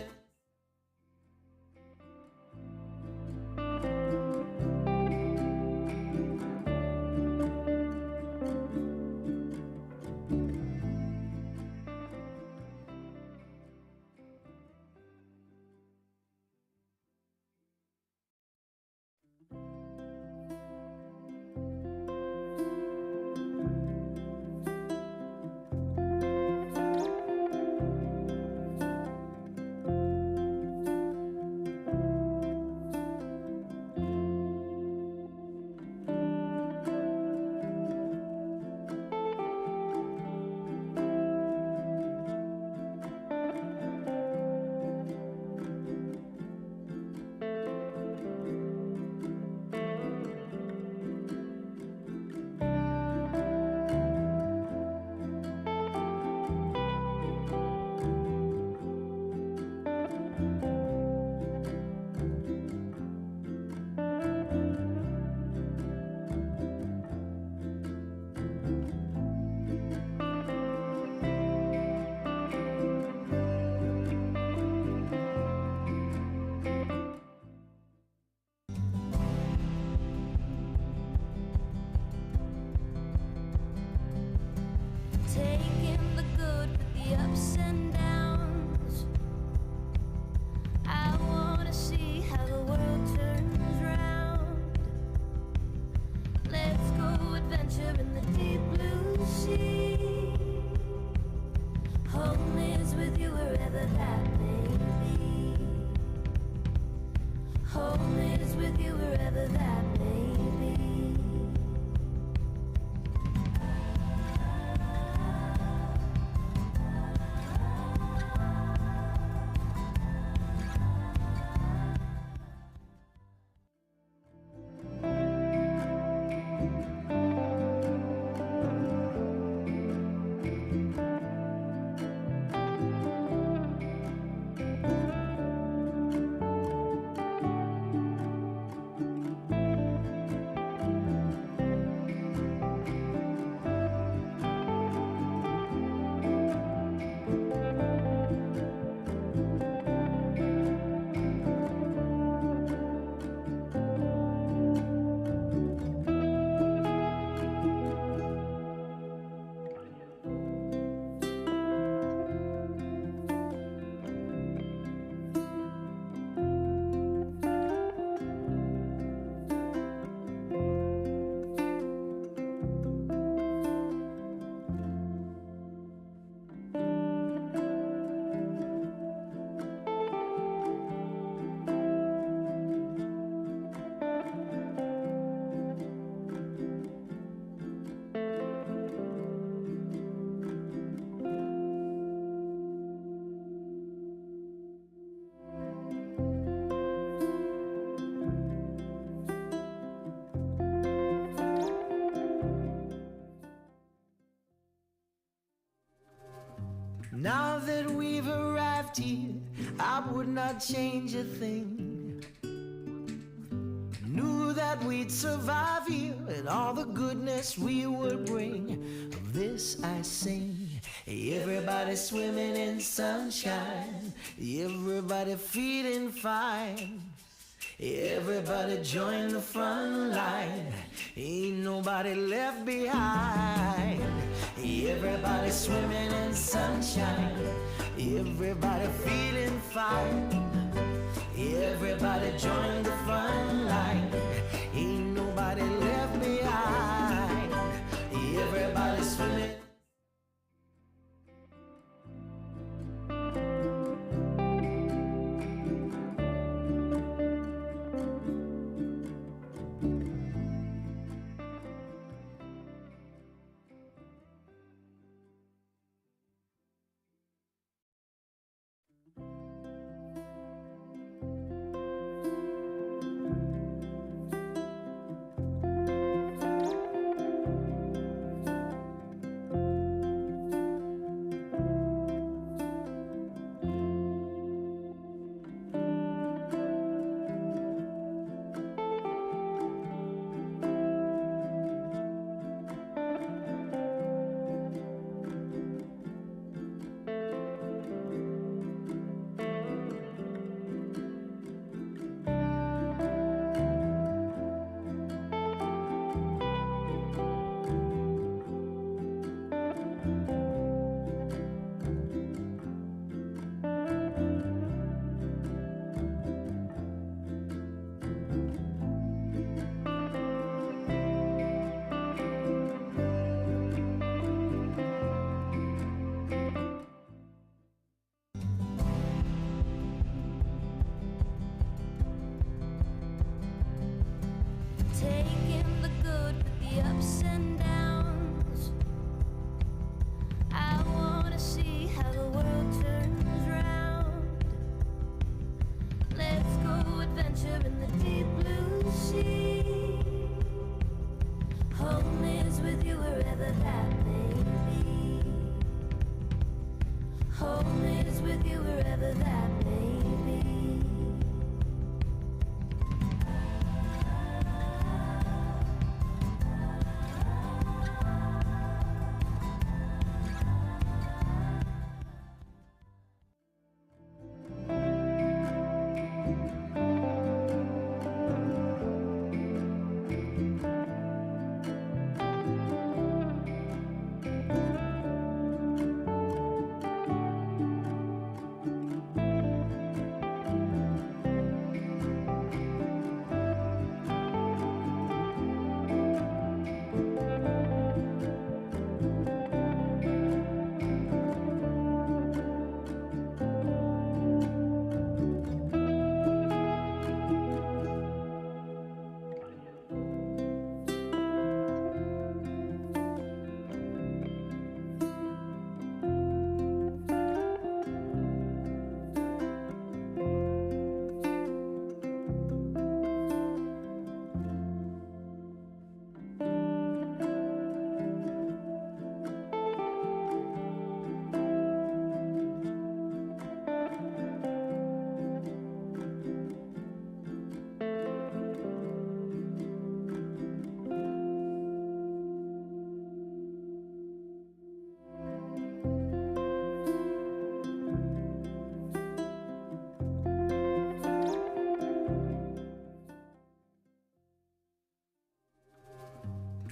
Taking the good with the ups and downs. I wanna see how the world turns round. Let's go adventure in the deep blue sea. Home is with you wherever that may be. Home is with you wherever that may be. arrived here, I would not change a thing. Knew that we'd survive here and all the goodness we would bring. Of this I sing. Everybody swimming in sunshine, everybody feeling fine. Everybody join the front line, ain't nobody left behind. Everybody swimming in sunshine, everybody feeling fine. Everybody join the front line, ain't nobody left behind. Everybody swimming. Taking the good with the ups and downs. I wanna see how the world turns round. Let's go adventure in the deep blue sea. Home is with you wherever that may be. Home is with you wherever that may be.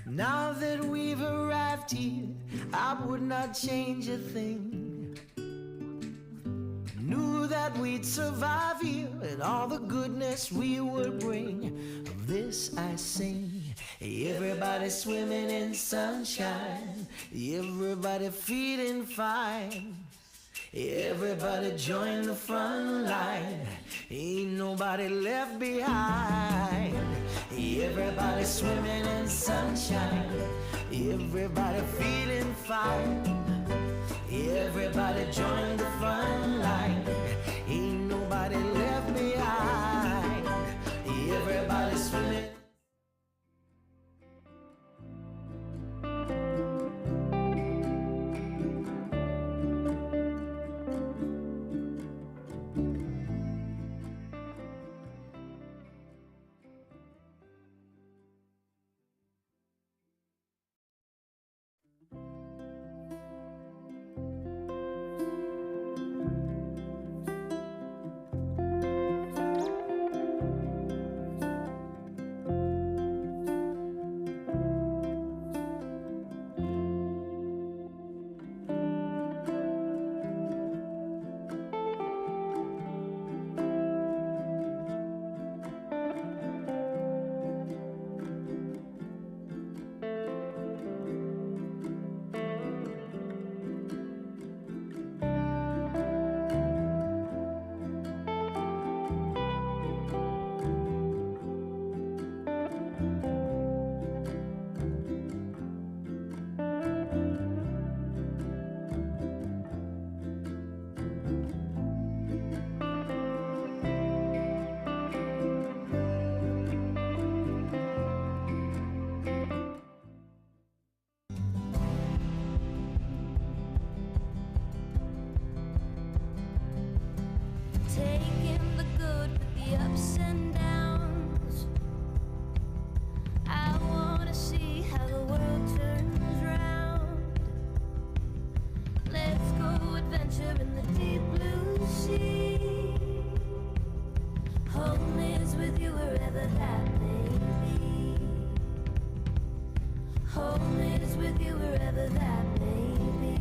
Now that we've arrived here, I would not change a thing. Knew that we'd survive here and all the goodness we would bring. Of this I sing. Everybody swimming in sunshine, everybody feeling fine. Everybody join the front line, ain't nobody left behind. Everybody swimming in sunshine, everybody feeling fine. Everybody join the front line, ain't nobody left behind. Everybody swimming. wherever that may be. Home is with you wherever that may be.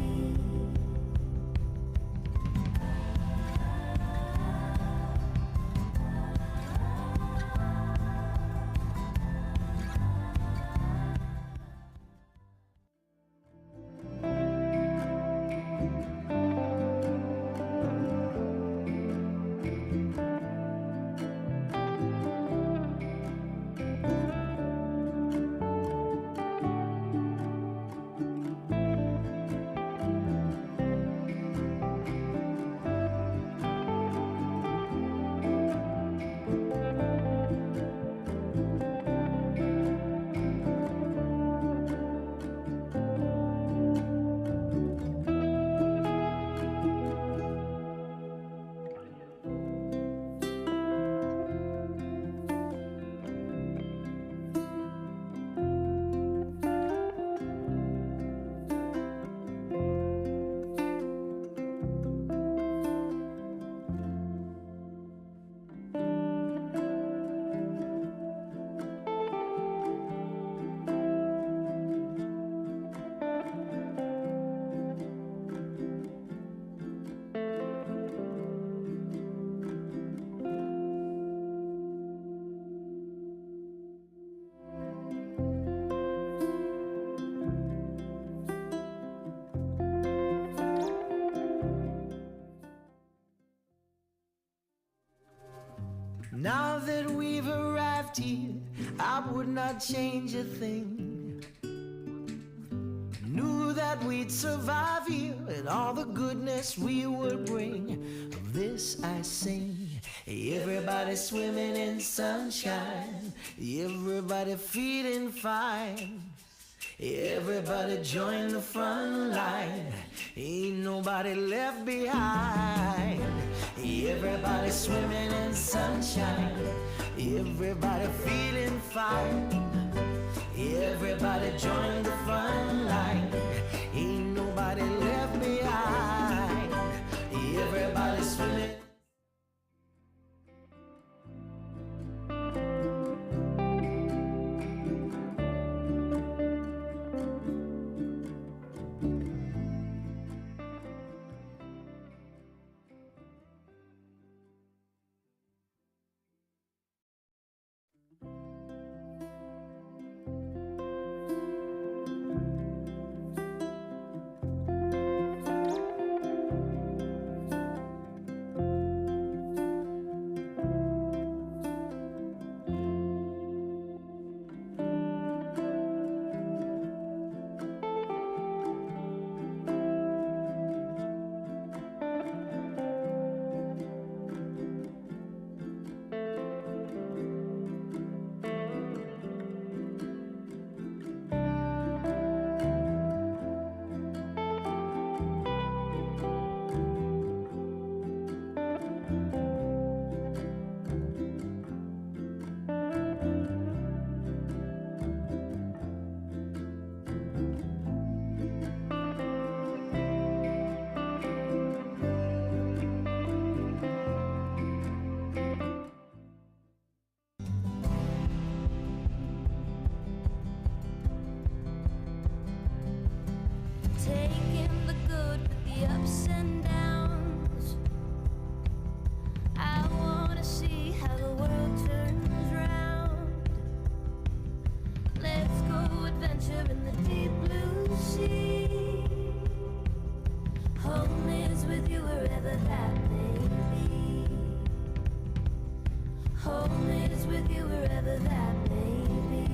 Now that we've arrived here, I would not change a thing. Knew that we'd survive here and all the goodness we would bring. Of this I sing. Everybody swimming in sunshine, everybody feeling fine. Everybody join the front line, ain't nobody left behind. Everybody swimming in sunshine, everybody feeling fine. Everybody join the front line, ain't nobody left behind. Everybody swimming. Taking the good with the ups and downs. I wanna see how the world turns round. Let's go adventure in the deep blue sea. Home is with you wherever that may be. Home is with you wherever that may be.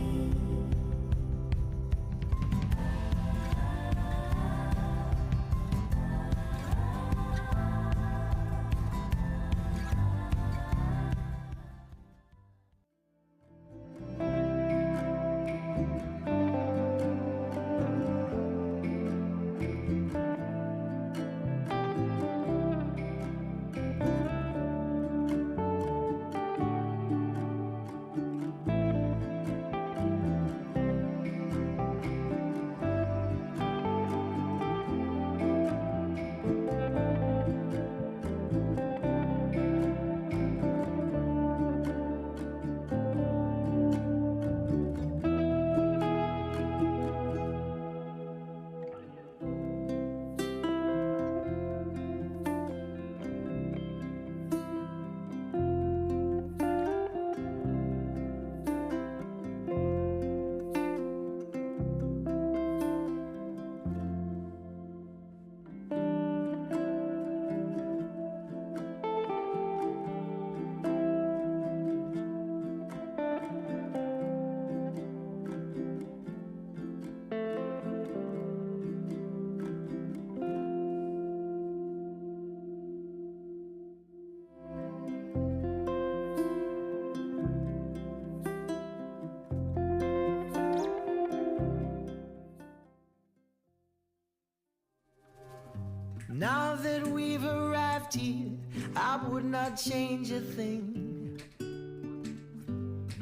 Now that we've arrived here, I would not change a thing.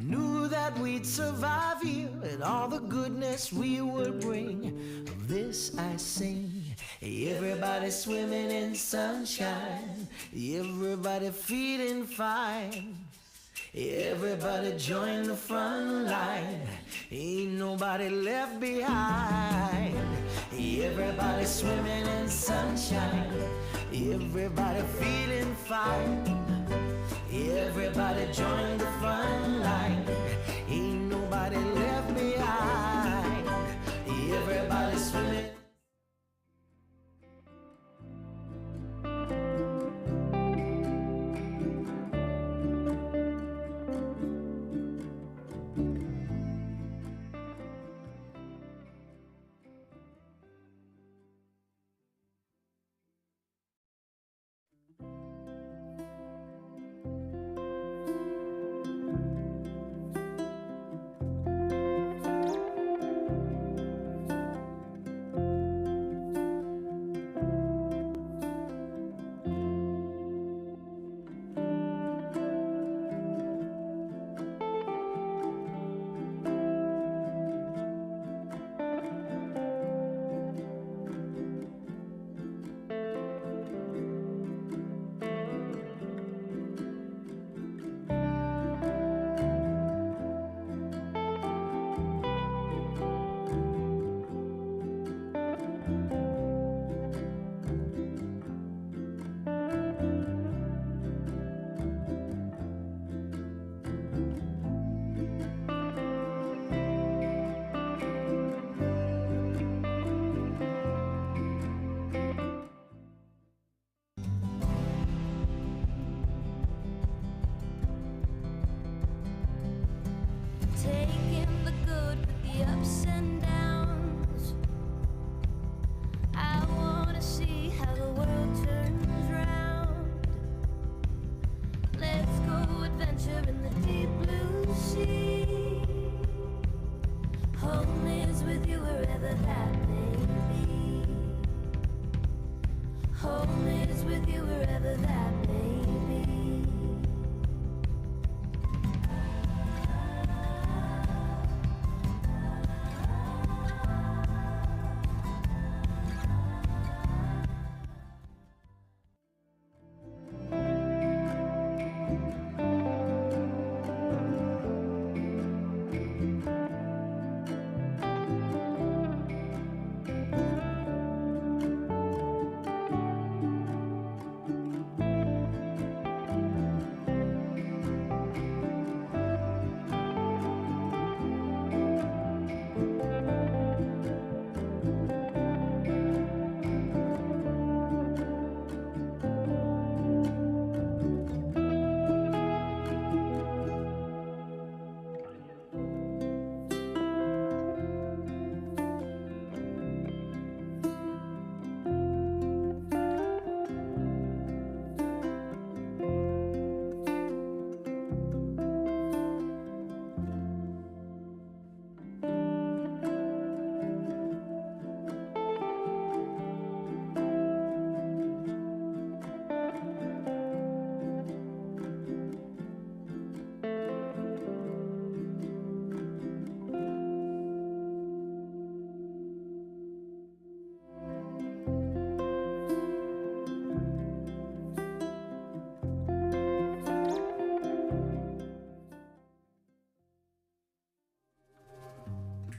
Knew that we'd survive here and all the goodness we would bring. Of this I sing. Everybody swimming in sunshine, everybody feeling fine. Everybody join the front line, ain't nobody left behind. Everybody swimming in sunshine, everybody feeling fine. Everybody join the front line, ain't nobody left behind. Everybody swimming. Taking the good with the ups and downs. I wanna see how the world turns round. Let's go adventure in the deep blue sea. Home is with you wherever that may be. Home is with you wherever that may be.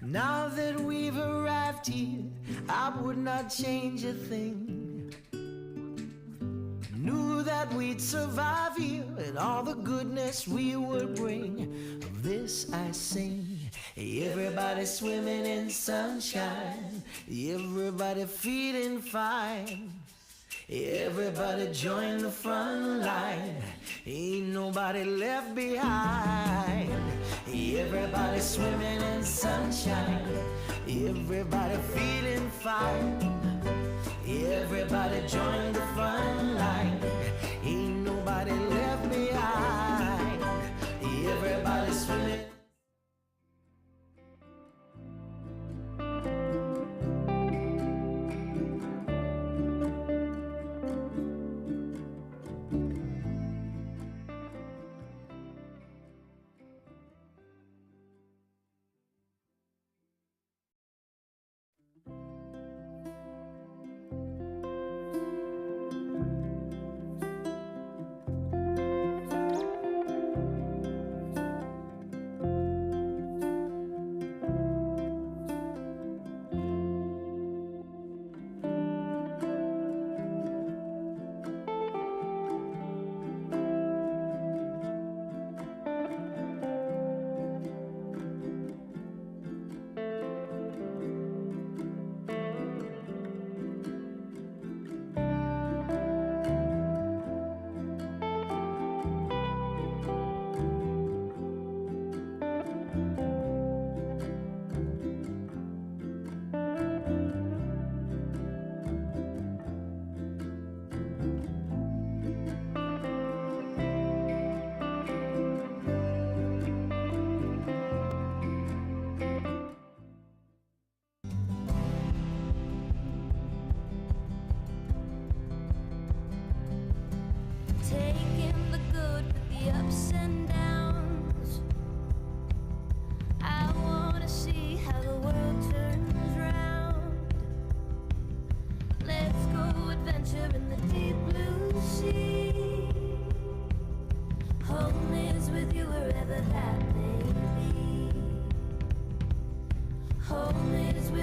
Now that we've arrived here, I would not change a thing. Knew that we'd survive here and all the goodness we would bring. Of this I sing. Everybody swimming in sunshine, everybody feeling fine. Everybody join the front line, ain't nobody left behind. Everybody swimming in sunshine, everybody feeling fine. Everybody join the front line, ain't nobody left behind. Everybody swimming.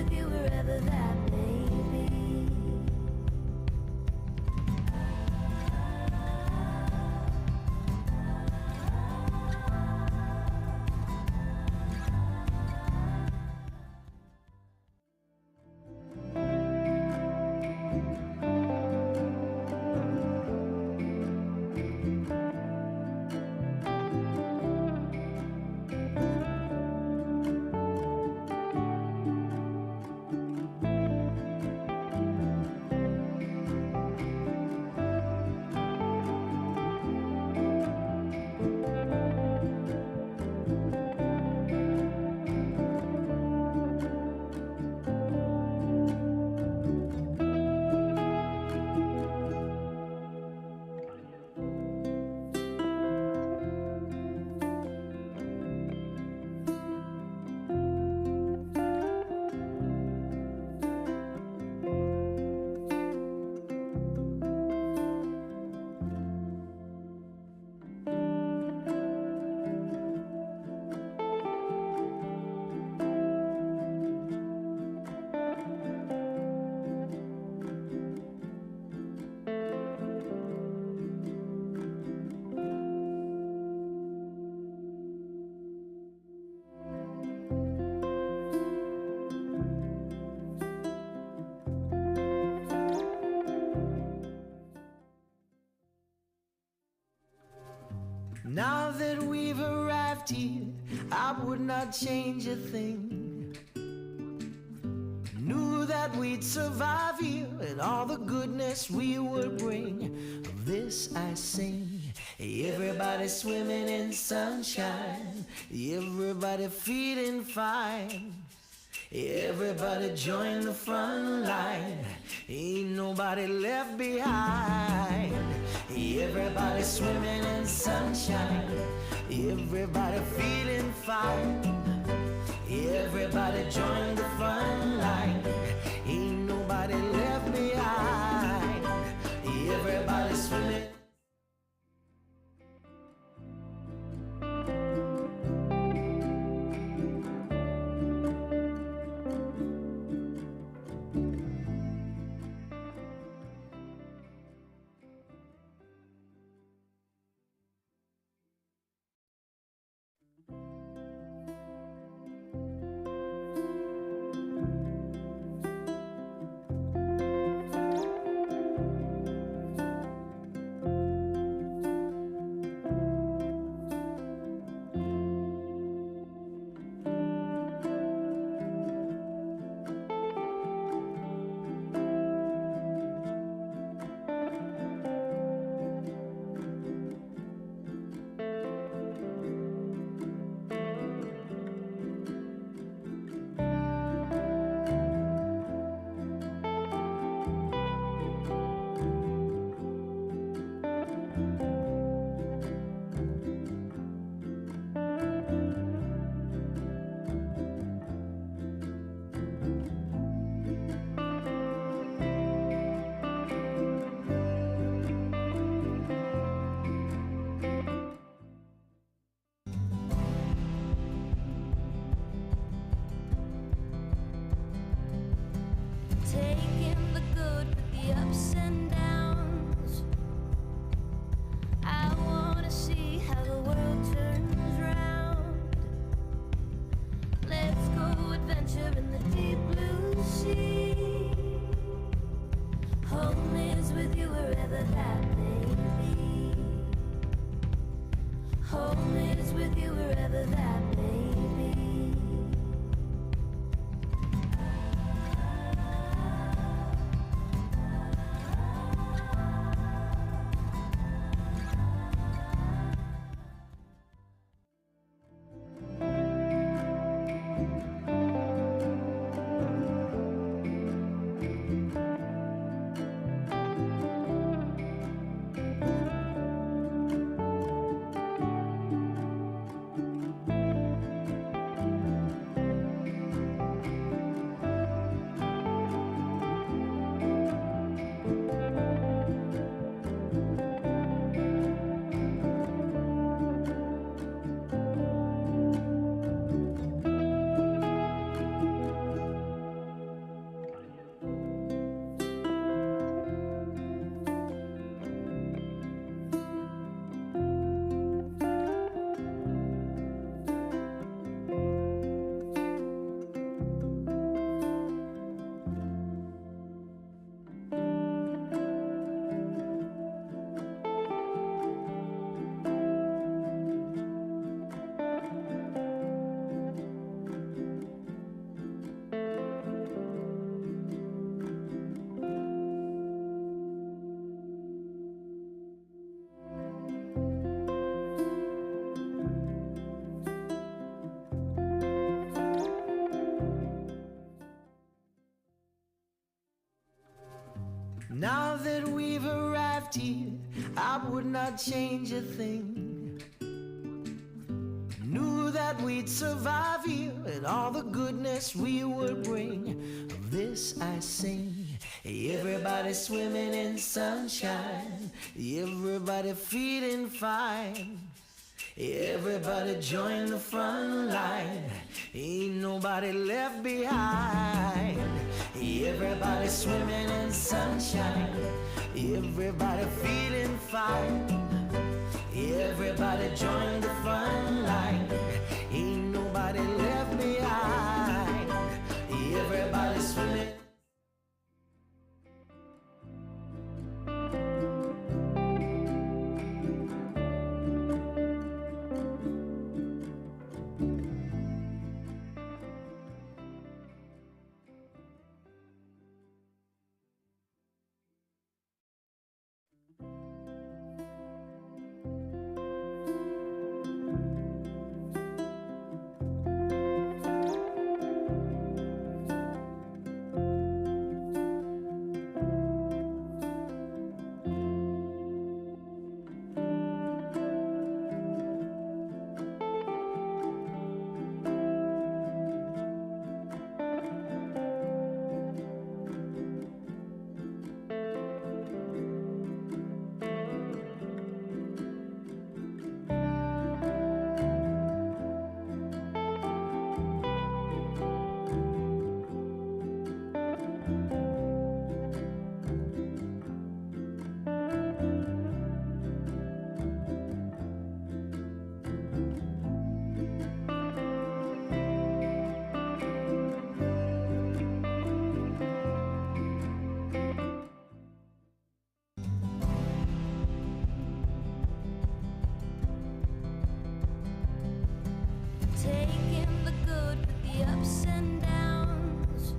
with you wherever that may be. Now that we've arrived here, I would not change a thing. Knew that we'd survive here and all the goodness we would bring. Of this I sing. Everybody swimming in sunshine, everybody feeling fine. Everybody join the front line, ain't nobody left behind. Everybody swimming in sunshine, everybody feeling fine. Everybody join the front line, ain't nobody left behind. Everybody swimming. Taking the good with the ups and downs. I wanna see how the world turns round. Let's go adventure in the deep blue sea. Home is with you wherever that may be. Home is with you wherever that may be. Now that we've arrived here, I would not change a thing. Knew that we'd survive here and all the goodness we would bring. Of this I sing. Everybody swimming in sunshine, everybody feeling fine. Everybody join the front line, ain't nobody left behind. Everybody swimming in sunshine, everybody feeling fine. Everybody join the front line, ain't nobody left behind. Everybody swimming. Taking the good with the ups and downs.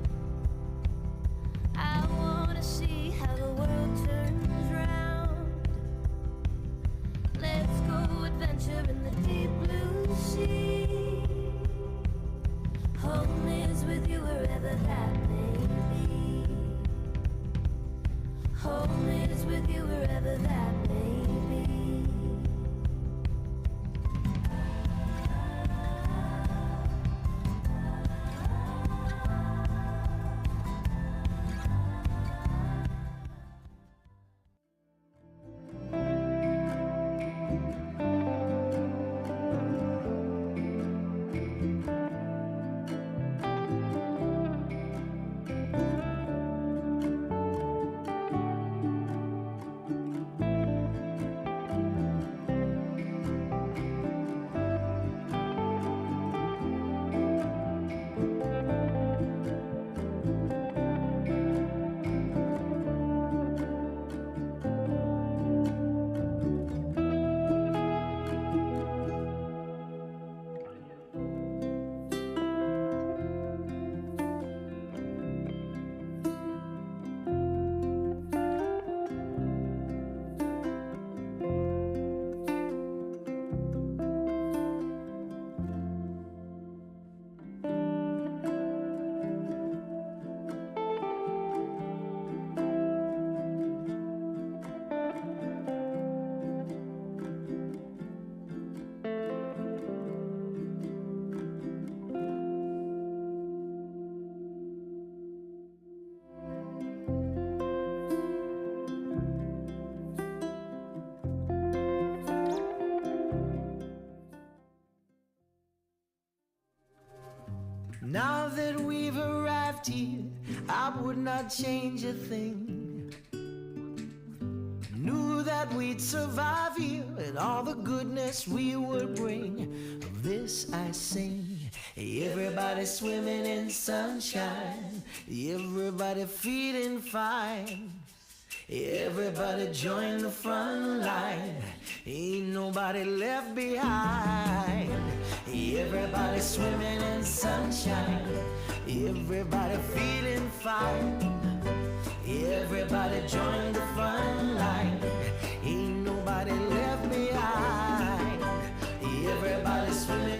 I wanna see how the world turns round. Let's go adventure in the deep blue sea. Home is with you wherever that may be. Home is with you wherever that may be. Now that we've arrived here, I would not change a thing. Knew that we'd survive here and all the goodness we would bring. Of this I sing. Everybody swimming in sunshine, everybody feeling fine. Everybody join the front line, ain't nobody left behind. Everybody swimming in sunshine, everybody feeling fine. Everybody join the front line, ain't nobody left behind. Everybody swimming.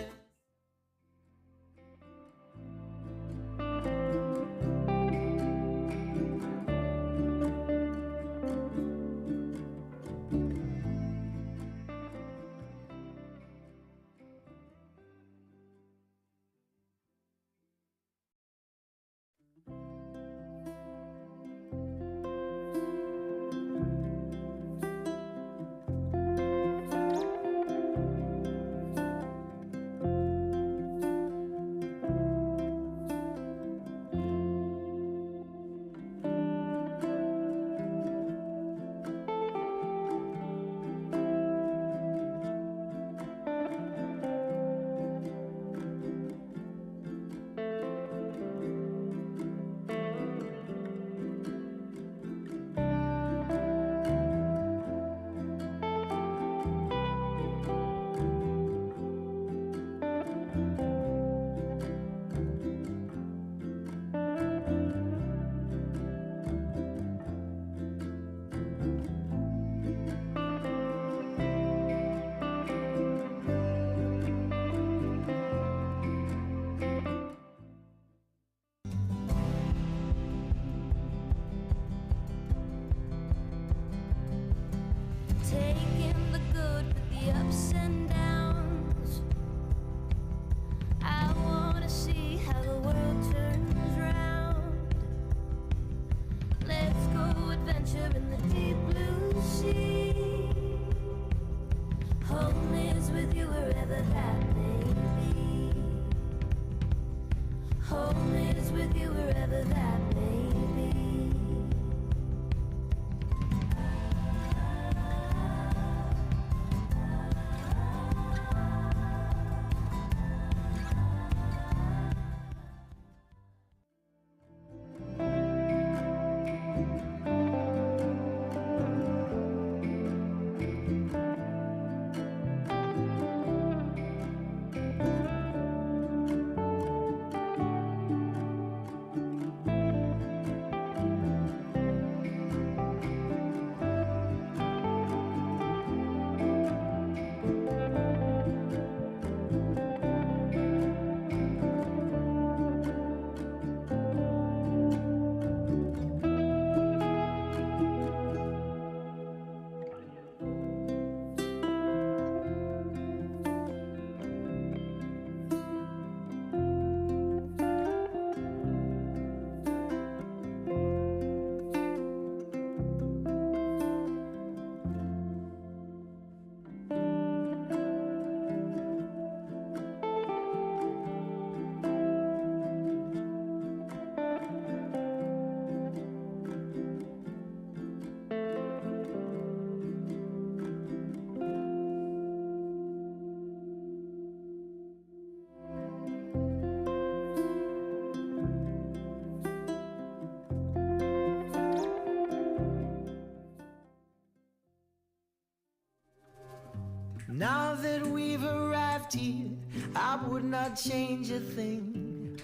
I would not change a thing.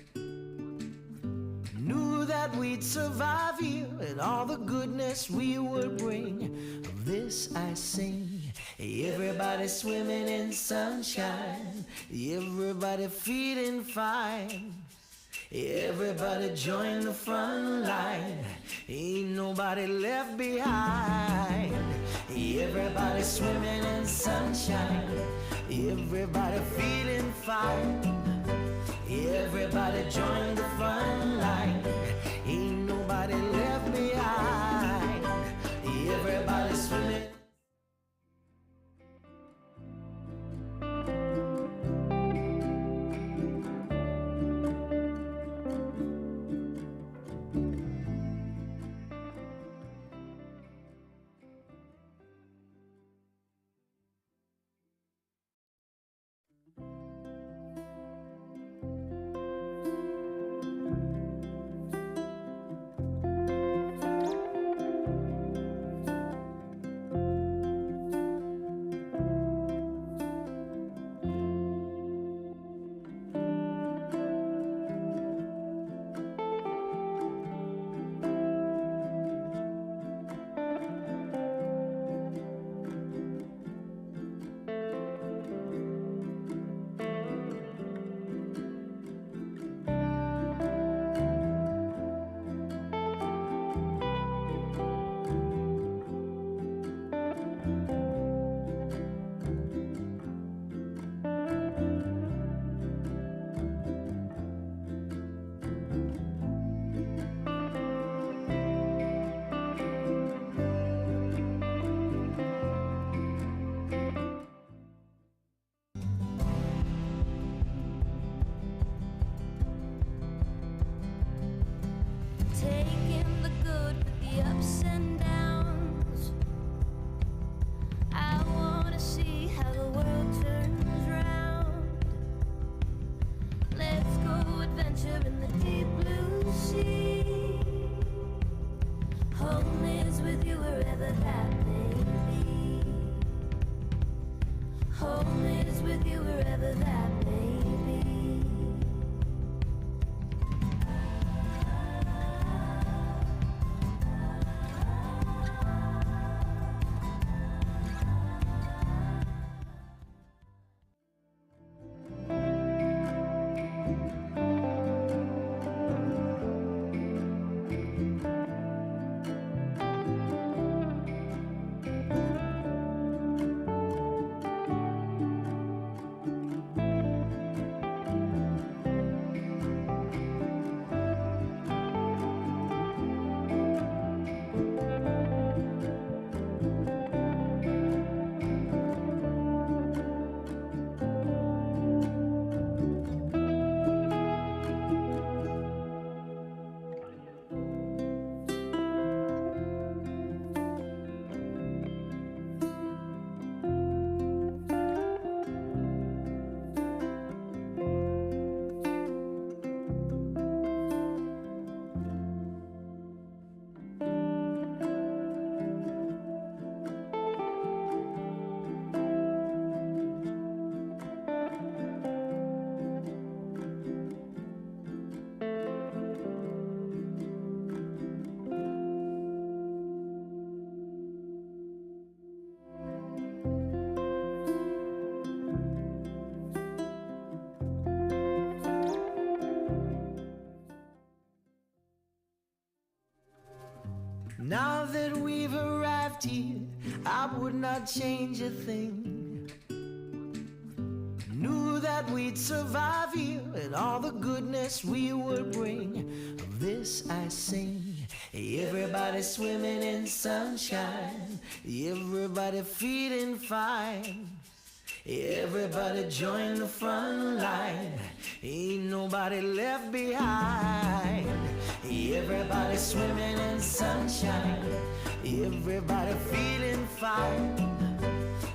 Knew that we'd survive here and all the goodness we would bring. Of this I sing. Everybody swimming in sunshine. Everybody feeling fine. Everybody join the front line. Ain't nobody left behind. Everybody swimming in sunshine. Everybody feeling fine. Everybody join the front line. Ain't nobody left behind. Everybody swimming. Taking the good with the ups and downs. I wanna see how the world turns round. Let's go adventure in the deep blue sea. Home is with you wherever that may be. Home is with you wherever that may be. Now that we've arrived here, I would not change a thing. Knew that we'd survive here and all the goodness we would bring. Of this I sing. Everybody swimming in sunshine. Everybody feeling fine. Everybody join the front line. Ain't nobody left behind. Everybody swimming in sunshine. Everybody feeling fine.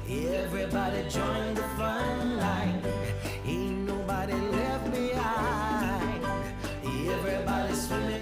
Everybody join the front line. Ain't nobody left behind. Everybody swimming.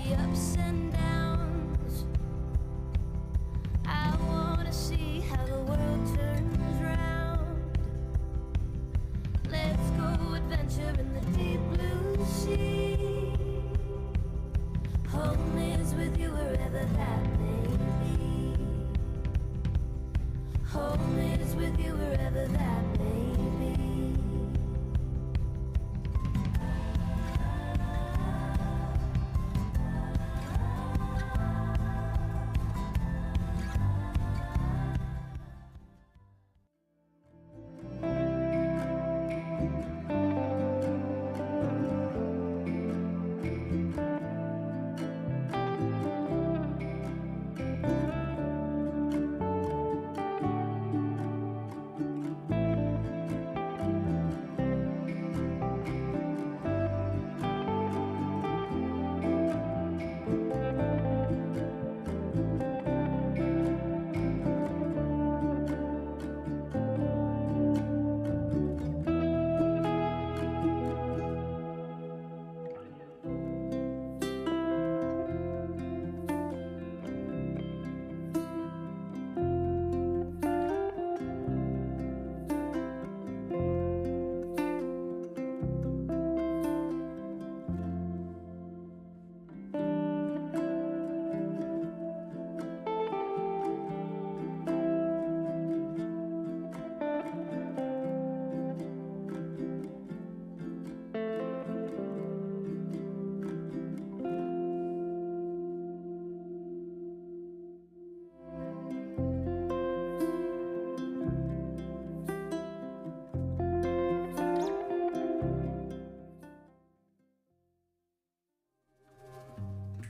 the ups and downs. I wanna see how the world turns round. Let's go adventure in the deep blue sea. Home is with you wherever that may be. Home is with you wherever that may be.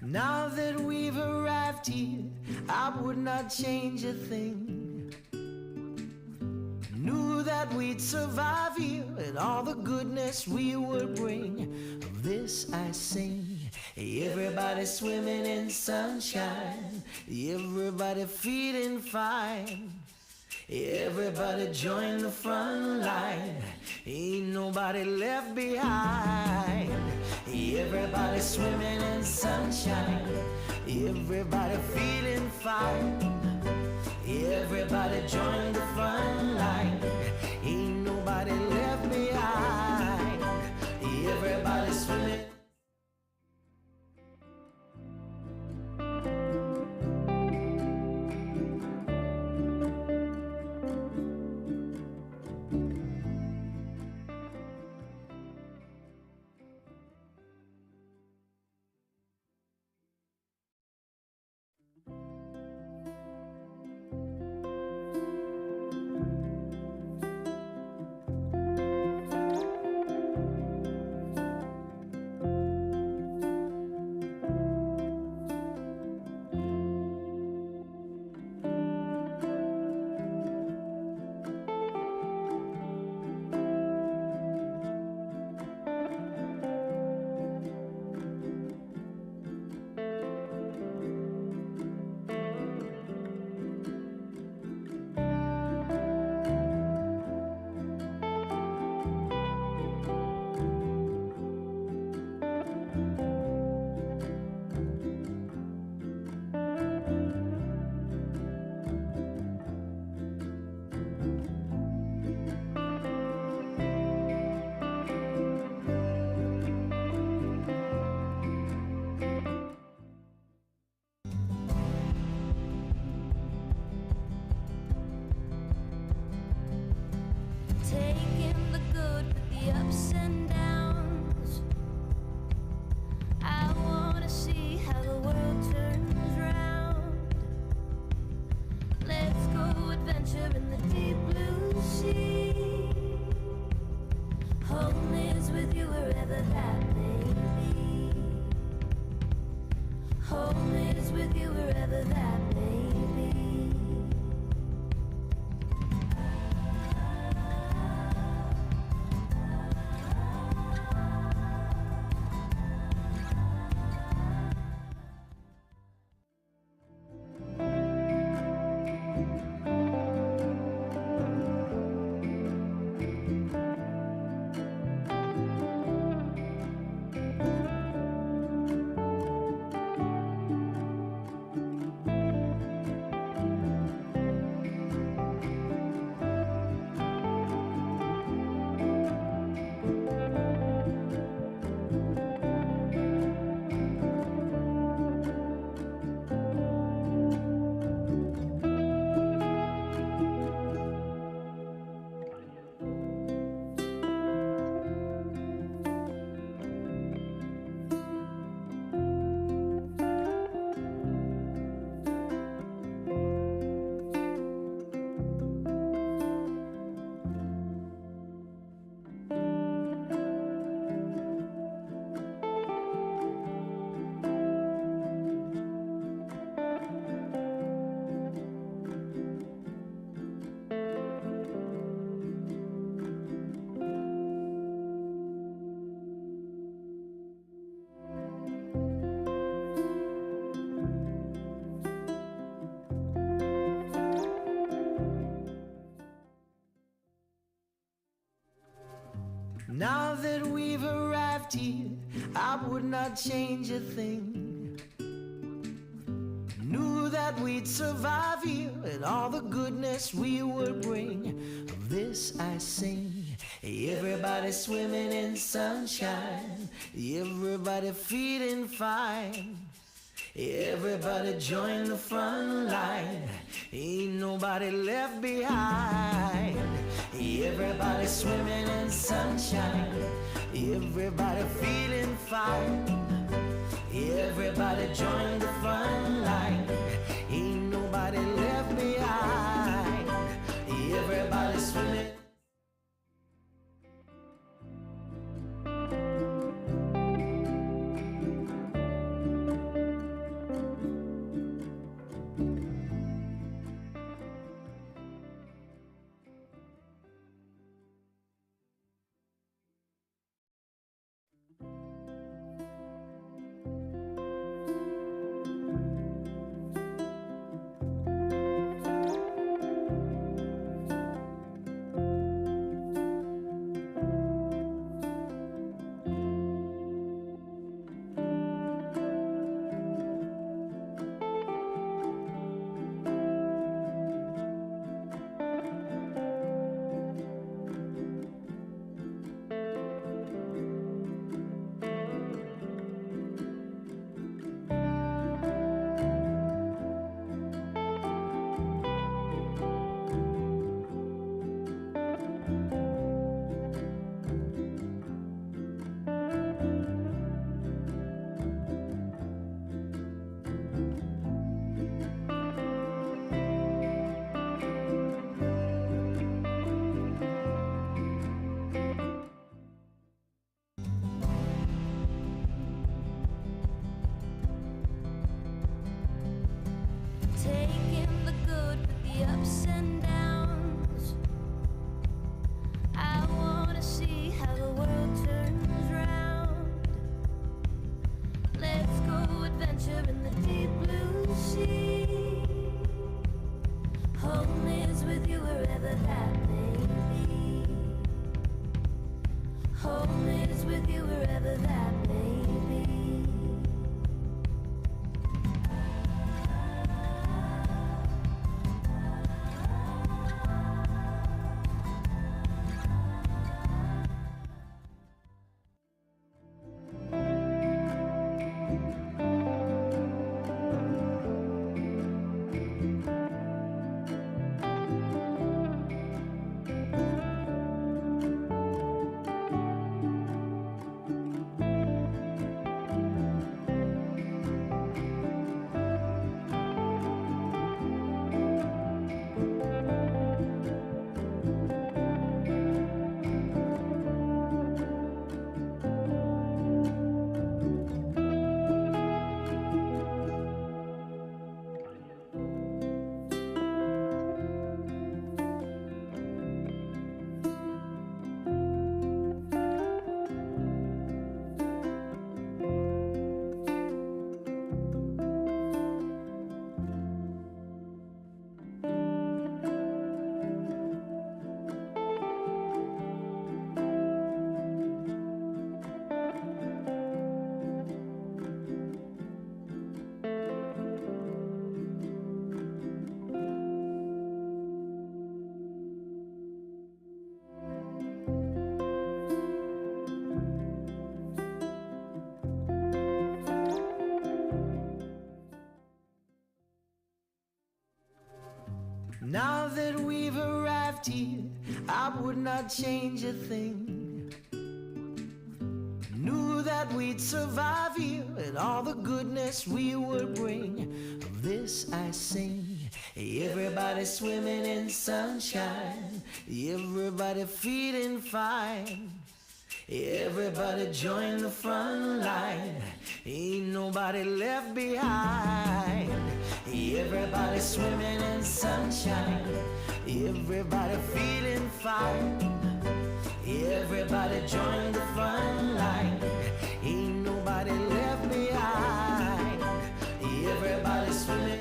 Now that we've arrived here, I would not change a thing. Knew that we'd survive here and all the goodness we would bring. Of this I sing. Everybody swimming in sunshine, everybody feeling fine. Everybody join the front line, ain't nobody left behind. Everybody swimming in sunshine, everybody feeling fine. Everybody join the front line, ain't nobody left behind. Everybody swimming. Taking the good with the ups and downs. I wanna see how the world turns round. Let's go adventure in the deep blue sea. Home is with you wherever that may be. Home is with you wherever that may be. not change a thing. Knew that we'd survive here and all the goodness we would bring. Of this I sing. Everybody swimming in sunshine, everybody feeling fine. Everybody join the front line, ain't nobody left behind. Everybody swimming in sunshine, everybody feeling fine. Everybody join the front line, ain't nobody left behind. Everybody swimming. Taking the good with the ups and downs. I wanna see how the world turns round. Let's go adventure in the deep blue sea. Home is with you wherever that may be. Home is with you wherever that may be. Now that we've arrived here, I would not change a thing. Knew that we'd survive here and all the goodness we would bring. Of this I sing. Everybody swimming in sunshine, everybody feeling fine. Everybody join the front line, ain't nobody left behind. Everybody swimming in sunshine, everybody feeling fine. Everybody join the front line, ain't nobody left behind. Everybody swimming.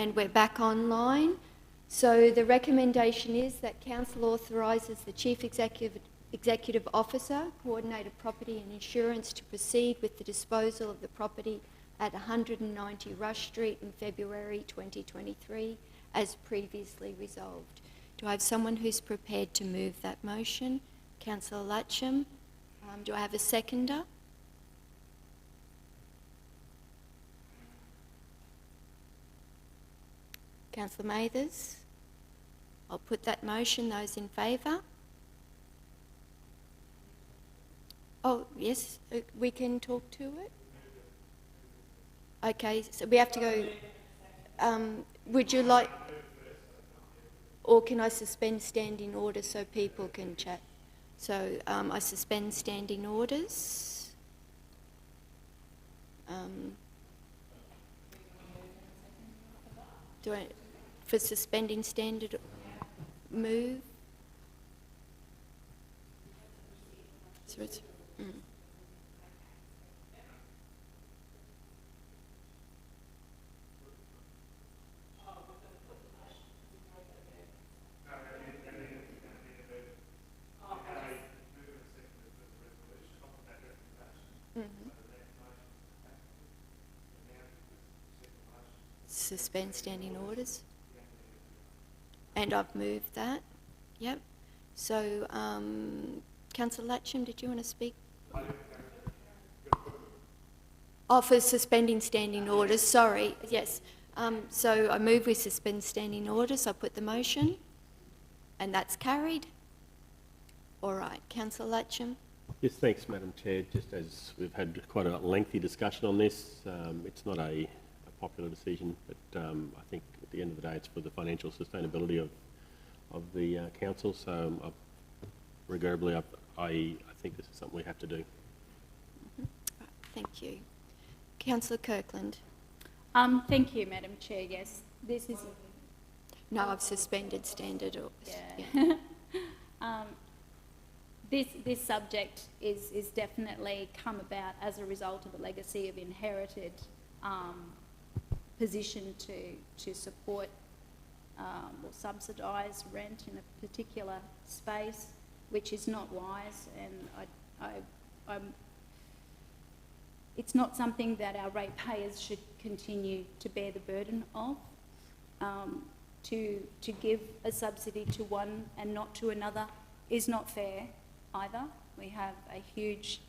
And we're back online. So the recommendation is that Council authorises the Chief Executive Officer, Coordinator Property and Insurance to proceed with the disposal of the property at 190 Rush Street in February 2023 as previously resolved. Do I have someone who's prepared to move that motion? Councillor Latcham. Do I have a seconder? Councillor Mathers. I'll put that motion. Those in favour? Oh, yes, we can talk to it. Okay, so we have to go. Would you like, or can I suspend standing orders so people can chat? So I suspend standing orders. Do I, for suspending standard move? So it's, suspend standing orders. And I've moved that. Yep. So, Councillor Latcham, did you want to speak? Oh, for suspending standing orders, sorry, yes. So I move we suspend standing orders. I put the motion, and that's carried. All right, Councillor Latcham. Yes, thanks, Madam Chair. Just as we've had quite a lengthy discussion on this, it's not a popular decision, but I think at the end of the day it's for the financial sustainability of the council, so regrettably I think this is something we have to do. Right, thank you. Councillor Kirkland. Thank you, Madam Chair. Yes, this is... No, I've suspended standard orders. Yeah. This subject is definitely come about as a result of a legacy of inherited position to support or subsidise rent in a particular space, which is not wise, and it's not something that our ratepayers should continue to bear the burden of. To give a subsidy to one and not to another is not fair either. We have a huge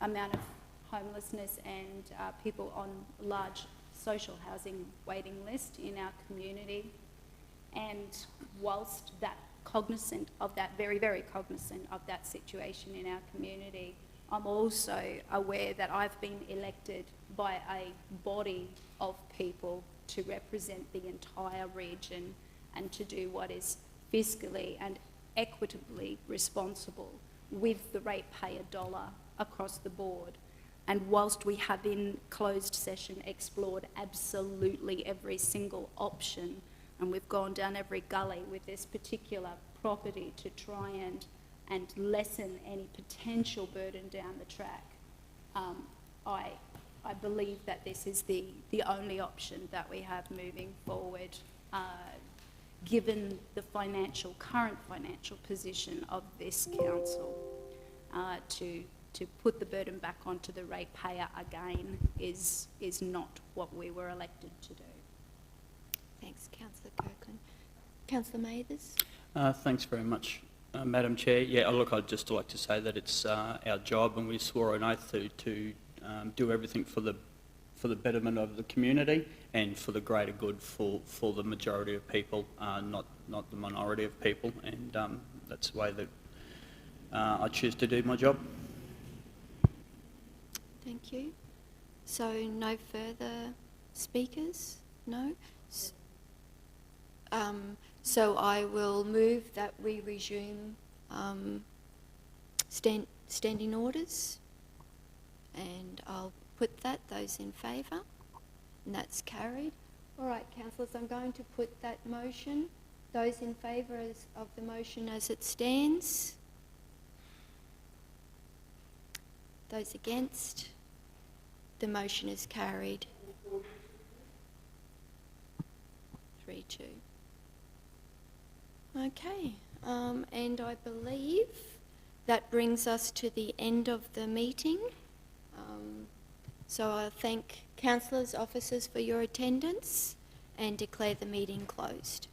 amount of homelessness and people on large social housing waiting list in our community, and whilst that cognizant of that, very, very cognizant of that situation in our community, I'm also aware that I've been elected by a body of people to represent the entire region and to do what is fiscally and equitably responsible with the ratepayer dollar across the board. And whilst we have in closed session explored absolutely every single option, and we've gone down every gully with this particular property to try and lessen any potential burden down the track, I believe that this is the only option that we have moving forward, given the current financial position of this council. To put the burden back onto the ratepayer again is not what we were elected to do. Thanks, Councillor Kirkland. Councillor Mathers. Thanks very much, Madam Chair. Yeah, look, I'd just like to say that it's our job, and we swore an oath to do everything for the betterment of the community and for the greater good for the majority of people, not the minority of people, and that's the way that I choose to do my job. Thank you. So no further speakers? No? So I will move that we resume standing orders, and I'll put that. Those in favour? And that's carried. All right, councillors, I'm going to put that motion. Those in favour of the motion as it stands? Those against? The motion is carried. 2022. Okay, and I believe that brings us to the end of the meeting. So I thank councillors, officers for your attendance and declare the meeting closed.